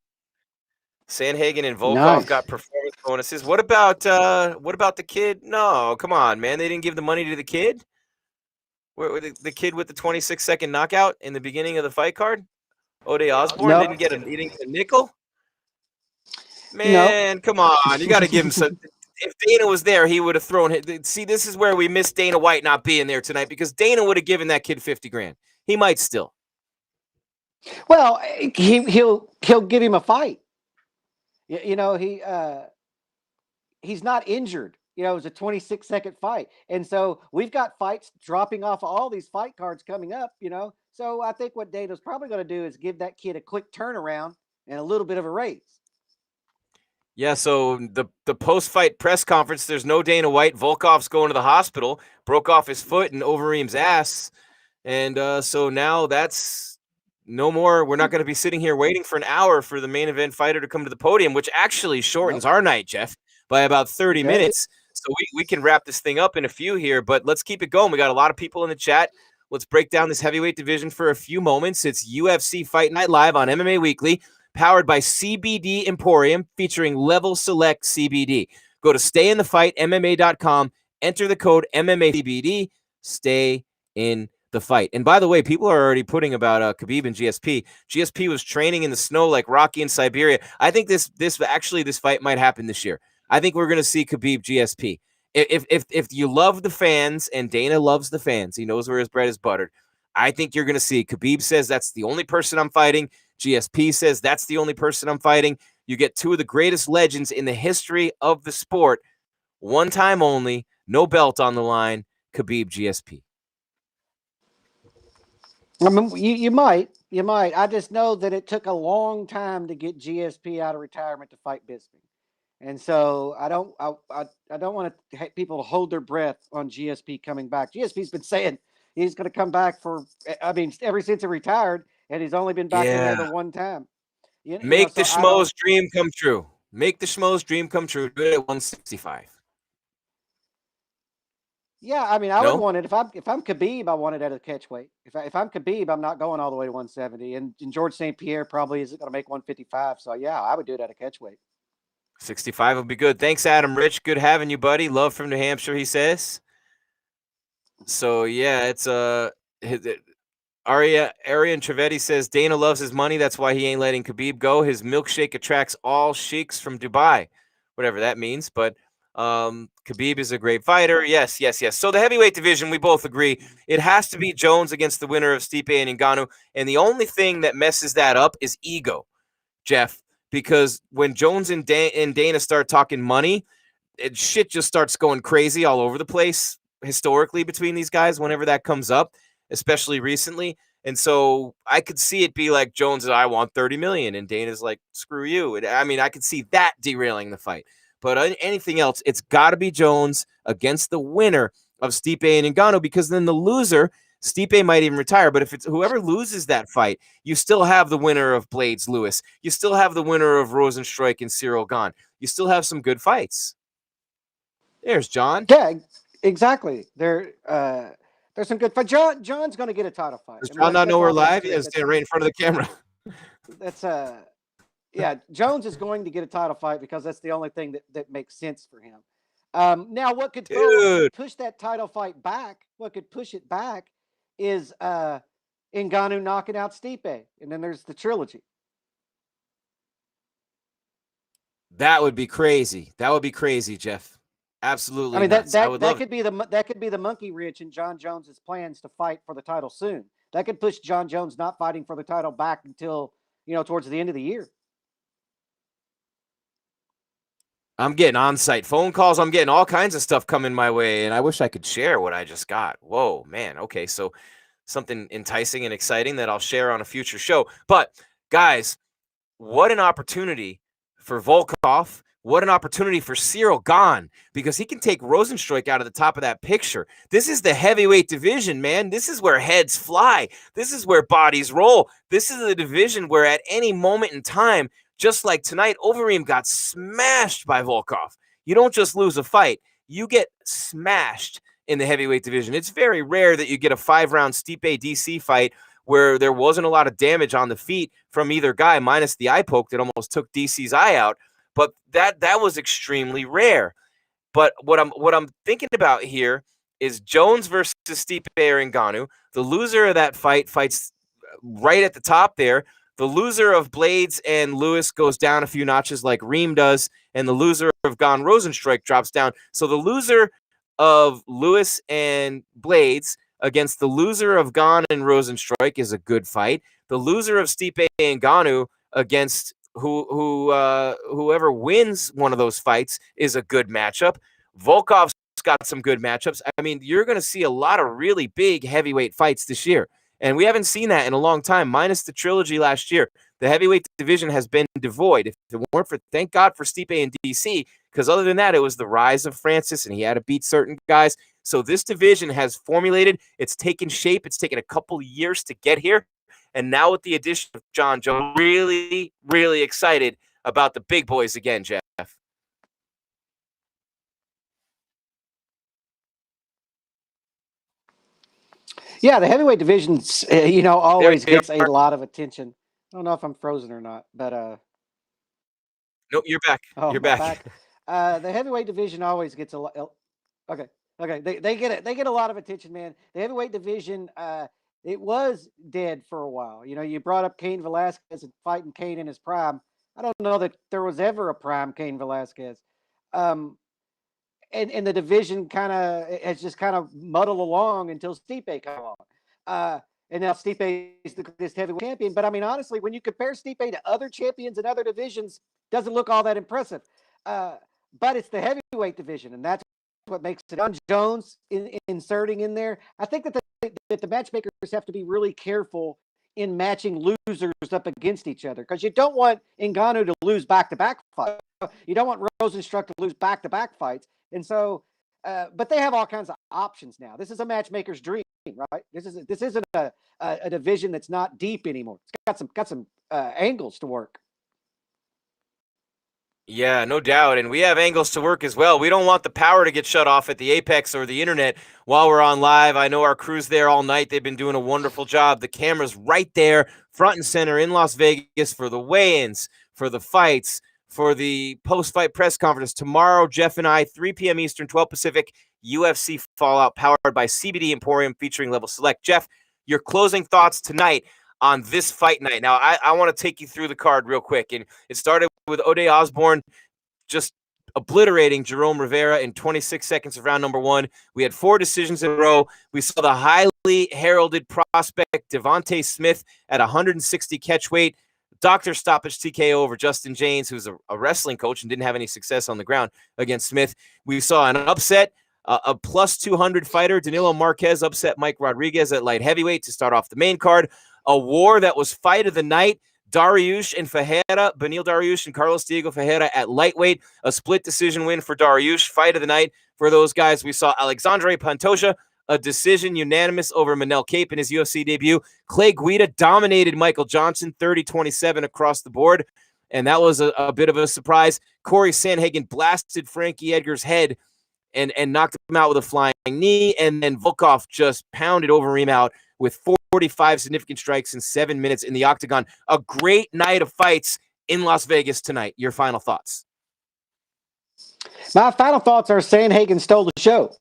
Sanhagen and Volkov got performance bonuses. What about the kid? No, come on, man. They didn't give the money to the kid? The kid with the 26-second knockout in the beginning of the fight card? Ode Osborne didn't get a nickel? Man, come on. You got to give him some. If Dana was there, he would have thrown it. See, this is where we miss Dana White not being there tonight because Dana would have given that kid $50,000. He might still. Well, he'll give him a fight. He's not injured. It was a 26-second fight. And so we've got fights dropping off all these fight cards coming up, So I think what Dana's probably going to do is give that kid a quick turnaround and a little bit of a raise. Yeah, so the post-fight press conference, there's no Dana White. Volkov's going to the hospital, broke off his foot and Overeem's ass. And so now that's no more. We're not going to be sitting here waiting for an hour for the main event fighter to come to the podium, which actually shortens our night, Jeff, by about 30 minutes. So we can wrap this thing up in a few here, but let's keep it going. We got a lot of people in the chat. Let's break down this heavyweight division for a few moments. It's UFC Fight Night live on MMA Weekly, powered by CBD Emporium, featuring Level Select CBD. Go to stayinthefightmma.com, enter the code MMACBD, stay in the fight. And by the way, people are already putting about Khabib and GSP. GSP was training in the snow like Rocky in Siberia. I think this fight might happen this year. I think we're going to see Khabib GSP. If you love the fans, and Dana loves the fans, he knows where his bread is buttered, I think you're going to see Khabib says that's the only person I'm fighting. GSP says that's the only person I'm fighting. You get two of the greatest legends in the history of the sport. One time only, no belt on the line, Khabib GSP. I mean, you might. I just know that it took a long time to get GSP out of retirement to fight Bisping. And so I don't want people to hold their breath on GSP coming back. GSP's been saying he's going to come back ever since he retired, and he's only been back in there the one time. Make the Schmo's dream come true. Make the Schmo's dream come true. Do it at 165. Yeah, I mean, I would want it if I'm Khabib. I want it at a catch weight. If I'm Khabib, I'm not going all the way to 170. And George St. Pierre probably isn't going to make 155. So yeah, I would do it at a catch weight. 65 would be good. Thanks, Adam Rich. Good having you, buddy. Love from New Hampshire, he says. So yeah, it's Arian Trevetti says Dana loves his money. That's why he ain't letting Khabib go. His milkshake attracts all sheiks from Dubai, whatever that means. But Khabib is a great fighter. Yes. So the heavyweight division, we both agree, it has to be Jones against the winner of Stipe and Ngannou. And the only thing that messes that up is ego, Jeff, because when Jones and Dana start talking money, shit just starts going crazy all over the place historically between these guys whenever that comes up, especially recently. And so I could see it be like Jones, I want 30 million, and Dana's like, screw you. I mean, I could see that derailing the fight. But anything else, it's got to be Jones against the winner of Stipe and Ngannou, because then the loser, Stipe might even retire. But if it's whoever loses that fight, you still have the winner of Blades Lewis. You still have the winner of Rosenstruik and Cyril Gane. You still have some good fights. There's John. Yeah, exactly. There's some good fight. John's going to get a title fight. Does John not know we're live? He's standing right in front of the camera. That's yeah, Jones is going to get a title fight because that's the only thing that makes sense for him. Now, what could push that title fight back? What could push it back is Ngannou knocking out Stipe, and then there's the trilogy. That would be crazy. That would be crazy, Jeff. Absolutely. I mean, that could be the monkey wrench in John Jones's plans to fight for the title soon. That could push John Jones not fighting for the title back until towards the end of the year. I'm getting on-site phone calls. I'm getting all kinds of stuff coming my way, and I wish I could share what I just got. Whoa, man. Okay, so something enticing and exciting that I'll share on a future show. But, guys, what an opportunity for Volkov. What an opportunity for Cyril Gane, because he can take Rosenstruik out of the top of that picture. This is the heavyweight division, man. This is where heads fly. This is where bodies roll. This is the division where at any moment in time, just like tonight, Overeem got smashed by Volkov. You don't just lose a fight. You get smashed in the heavyweight division. It's very rare that you get a 5-round Stipe DC fight where there wasn't a lot of damage on the feet from either guy, minus the eye poke that almost took DC's eye out. But that was extremely rare. But what I'm thinking about here is Jones versus Stipe or Ngannou. The loser of that fights right at the top there. The loser of Blades and Lewis goes down a few notches like Reem does, and the loser of Gane Rosenstruik drops down. So the loser of Lewis and Blades against the loser of Gane and Rosenstruik is a good fight. The loser of Stipe and Ngannou against whoever wins one of those fights is a good matchup. Volkov's got some good matchups. I mean, you're going to see a lot of really big heavyweight fights this year. And we haven't seen that in a long time, minus the trilogy last year. The heavyweight division has been devoid. If it weren't for, thank God for Stipe and DC, because other than that, it was the rise of Francis, and he had to beat certain guys. So this division has formulated. It's taken shape. It's taken a couple years to get here. And now with the addition of John Jones, really, really excited about the big boys again, Jeff. Yeah, the heavyweight division's always gets a lot of attention. I don't know if I'm frozen or not, but nope, you're back. You're back. The heavyweight division always gets a lot. Okay. They get a lot of attention, man. The heavyweight division, it was dead for a while. You brought up Cain Velasquez and fighting Cain in his prime. I don't know that there was ever a prime Cain Velasquez. And the division has just muddled along until Stipe came along. And now Stipe is this heavyweight champion. But I mean, honestly, when you compare Stipe to other champions in other divisions, doesn't look all that impressive. But it's the heavyweight division, and that's what makes it. John Jones inserting in there. I think that the matchmakers have to be really careful in matching losers up against each other, because you don't want Ngannou to lose back-to-back fights. You don't want Rosenstruik to lose back-to-back fights. And so, but they have all kinds of options now. This is a matchmaker's dream, right? This isn't a division that's not deep anymore. It's got some angles to work. Yeah, no doubt. And we have angles to work as well. We don't want the power to get shut off at the Apex or the internet while we're on live. I know our crew's there all night. They've been doing a wonderful job. The camera's right there, front and center in Las Vegas for the weigh-ins, for the fights, for the post-fight press conference. Tomorrow, Jeff and I, 3 p.m. Eastern, 12 Pacific, UFC Fallout, powered by CBD Emporium, featuring Level Select. Jeff, your closing thoughts tonight on this fight night. Now, I want to take you through the card real quick. And it started with Ode Osborne just obliterating Jerome Rivera in 26 seconds of round number 1. We had 4 decisions in a row. We saw the highly heralded prospect Devonte Smith at 160 catch weight. Doctor stoppage TKO over Justin James, who's a wrestling coach and didn't have any success on the ground against Smith. We saw an upset. A plus 200 fighter, Danilo Marquez, upset Mike Rodriguez at light heavyweight to start off the main card. A war that was fight of the night. Dariush and Ferreira, Benil Dariush and Carlos Diego Ferreira at lightweight. A split decision win for Dariush. Fight of the night for those guys. We saw Alexandre Pantosia, a decision unanimous over Manel Kape in his UFC debut. Clay Guida dominated Michael Johnson, 30-27 across the board. And that was a bit of a surprise. Corey Sanhagen blasted Frankie Edgar's head and knocked him out with a flying knee. And then Volkov just pounded Overeem out with 45 significant strikes in 7 minutes in the octagon. A great night of fights in Las Vegas tonight. Your final thoughts? My final thoughts are Sanhagen stole the show,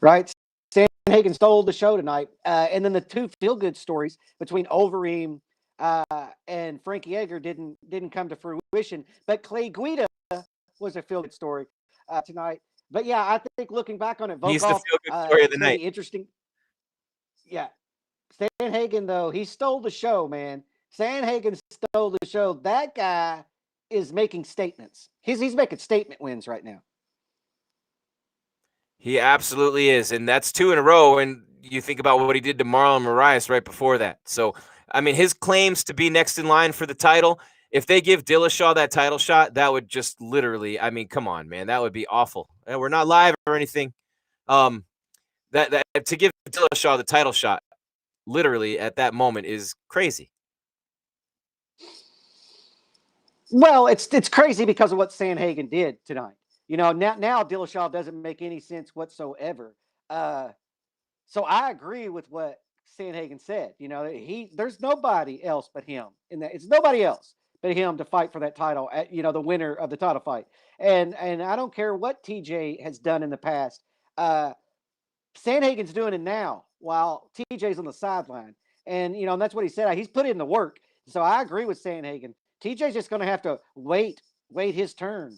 right? Sanhagen stole the show tonight. And then the 2 feel-good stories between Overeem and Frankie Edgar didn't come to fruition. But Clay Guida was a feel-good story tonight. But yeah, I think looking back on it, Volkov, he's the feel-good story of the night. Interesting. Yeah. Sanhagen, though, he stole the show, man. Sanhagen stole the show. That guy is making statements. He's making statement wins right now. He absolutely is. And that's 2 in a row. And you think about what he did to Marlon Moraes right before that. So, I mean, his claims to be next in line for the title, if they give Dillashaw that title shot, that would just literally, I mean, come on, man, that would be awful. And we're not live or anything. That to give Dillashaw the title shot, literally at that moment, is crazy. Well, it's crazy because of what Sanhagen did tonight. You know, now Dillashaw doesn't make any sense whatsoever. So I agree with what Sanhagen said. You know, there's nobody else but him in that. It's nobody else but him to fight for that title. You know, the winner of the title fight. And I don't care what TJ has done in the past. Sanhagen's doing it now while TJ's on the sideline. And, you know, and that's what he said. He's put in the work. So I agree with Sanhagen. TJ's just going to have to wait his turn.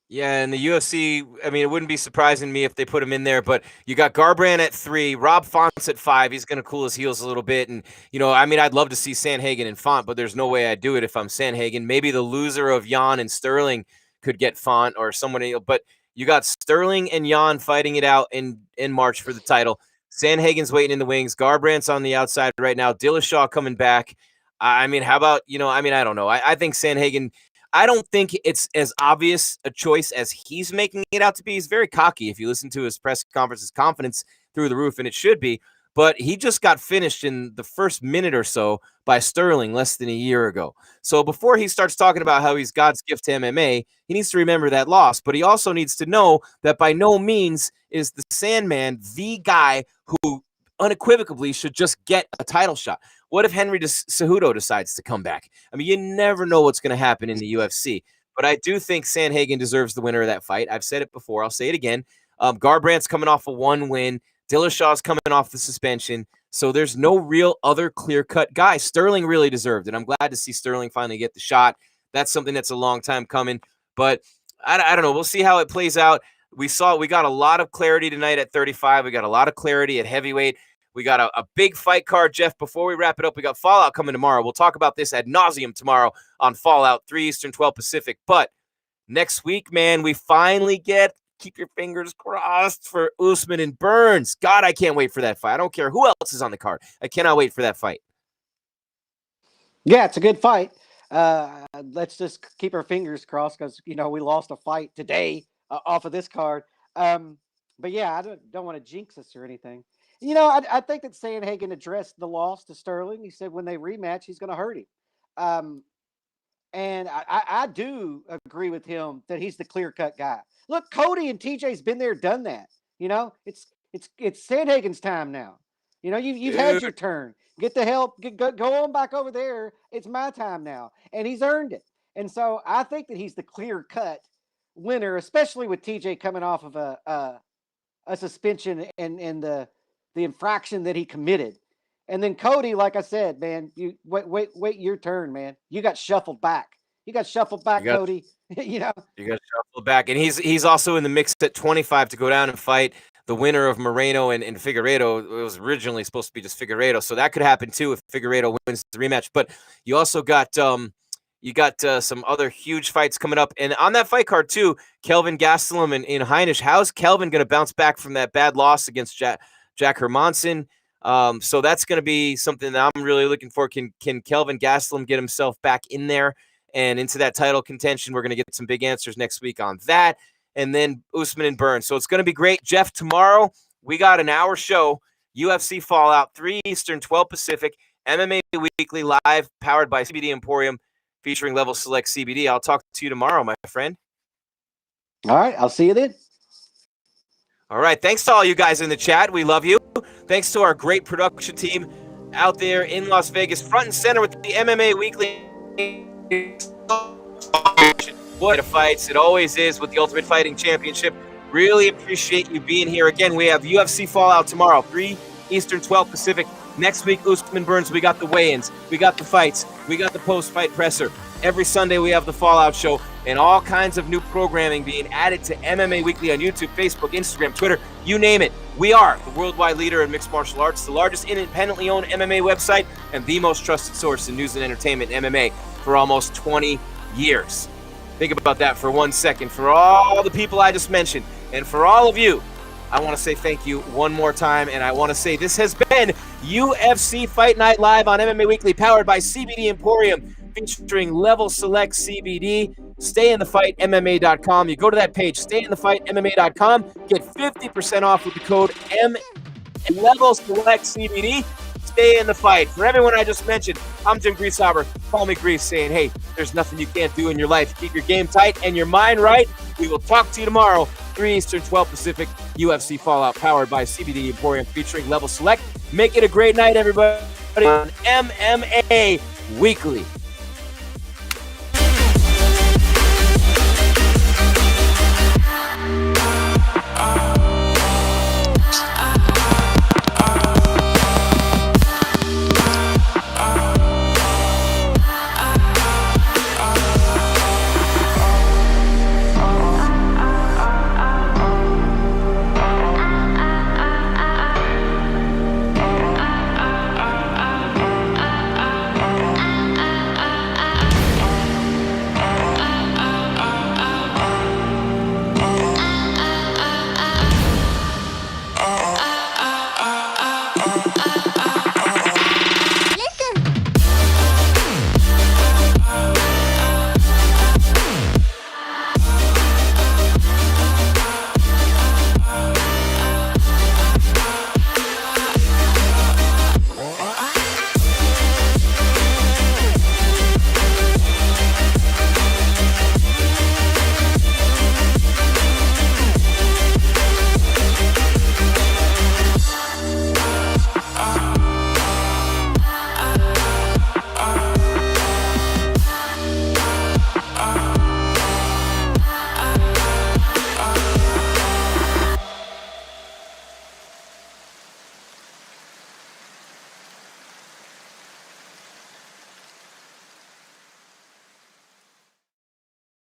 Yeah, and the UFC, I mean, it wouldn't be surprising to me if they put him in there, but you got Garbrandt at 3, Rob Font's at 5. He's going to cool his heels a little bit. And, you know, I mean, I'd love to see Sanhagen and Font, but there's no way I'd do it if I'm Sanhagen. Maybe the loser of Jan and Sterling could get Font or someone else, but you got Sterling and Jan fighting it out in March for the title. Sanhagen's waiting in the wings. Garbrandt's on the outside right now. Dillashaw coming back. I mean, how about, you know, I mean, I don't know. I think Sanhagen, I don't think it's as obvious a choice as he's making it out to be. He's very cocky. If you listen to his press conference, his confidence through the roof, and it should be. But he just got finished in the first minute or so by Sterling less than a year ago. So before he starts talking about how he's God's gift to MMA, he needs to remember that loss. But he also needs to know that by no means is the Sandman the guy who unequivocally should just get a title shot. What if Henry Cejudo decides to come back? I mean, you never know what's going to happen in the UFC. But I do think Sanhagen deserves the winner of that fight. I've said it before. I'll say it again. Garbrandt's coming off a 1 win. Dillashaw's coming off the suspension. So there's no real other clear-cut guy. Sterling really deserved it. I'm glad to see Sterling finally get the shot. That's something that's a long time coming. But I don't know. We'll see how it plays out. We got a lot of clarity tonight at 35. We got a lot of clarity at heavyweight. We got a big fight card, Jeff. Before we wrap it up, we got Fallout coming tomorrow. We'll talk about this ad nauseum tomorrow on Fallout, 3 Eastern, 12 Pacific. But next week, man, we finally keep your fingers crossed for Usman and Burns. God, I can't wait for that fight. I don't care who else is on the card. I cannot wait for that fight. Yeah, it's a good fight. Let's just keep our fingers crossed because, you know, we lost a fight today off of this card. But yeah, I don't want to jinx us or anything. You know, I think that Sanhagen addressed the loss to Sterling. He said when they rematch, he's going to hurt him. And I do agree with him that he's the clear-cut guy. Look, Cody and TJ's been there, done that. You know, it's Sanhagen's time now. You know, you've had your turn. Get the help. Go on back over there. It's my time now, and he's earned it. And so I think that he's the clear-cut winner, especially with TJ coming off of a suspension and the infraction that he committed. And then Cody, like I said, man, you wait your turn, man. You got shuffled back. Cody. You know, You got to shuffle back, and he's also in the mix at 25 to go down and fight the winner of Moreno and Figueiredo. It was originally supposed to be just Figueiredo, so that could happen too if Figueiredo wins the rematch. But you also got some other huge fights coming up, and on that fight card too, Kelvin Gastelum and Heinisch. How's Kelvin going to bounce back from that bad loss against Jack Hermanson? So that's going to be something that I'm really looking for. Can Kelvin Gastelum get himself back in there and into that title contention? We're going to get some big answers next week on that. And then Usman and Burns. So it's going to be great. Jeff, tomorrow we got an hour show, UFC Fallout, 3 Eastern, 12 Pacific, MMA Weekly live, powered by CBD Emporium, featuring Level Select CBD. I'll talk to you tomorrow, my friend. All right. I'll see you then. All right. Thanks to all you guys in the chat. We love you. Thanks to our great production team out there in Las Vegas, front and center with the MMA Weekly. What a fights. It always is with the Ultimate Fighting Championship. Really appreciate you being here. Again, we have UFC Fallout tomorrow, 3 Eastern, 12 Pacific. Next week, Usman Burns, we got the weigh-ins, we got the fights, we got the post-fight presser. Every Sunday, we have the Fallout show and all kinds of new programming being added to MMA Weekly on YouTube, Facebook, Instagram, Twitter, you name it. We are the worldwide leader in mixed martial arts, the largest independently owned MMA website, and the most trusted source in news and entertainment in MMA for almost 20 years. Think about that for 1 second. For all the people I just mentioned, and for all of you, I want to say thank you one more time, and I want to say this has been UFC Fight Night live on MMA Weekly, powered by CBD Emporium, featuring Level Select CBD. Stay in the Fight MMA.com. You go to that page, stayinthefightmma.com, get 50% off with the code Level Select CBD. Stay in the fight. For everyone I just mentioned, I'm Jim Grieshaber. Call me Grease, saying, hey, there's nothing you can't do in your life. Keep your game tight and your mind right. We will talk to you tomorrow, 3 Eastern, 12 Pacific, UFC Fallout, powered by CBD Emporium, featuring Level Select. Make it a great night, everybody, on MMA Weekly.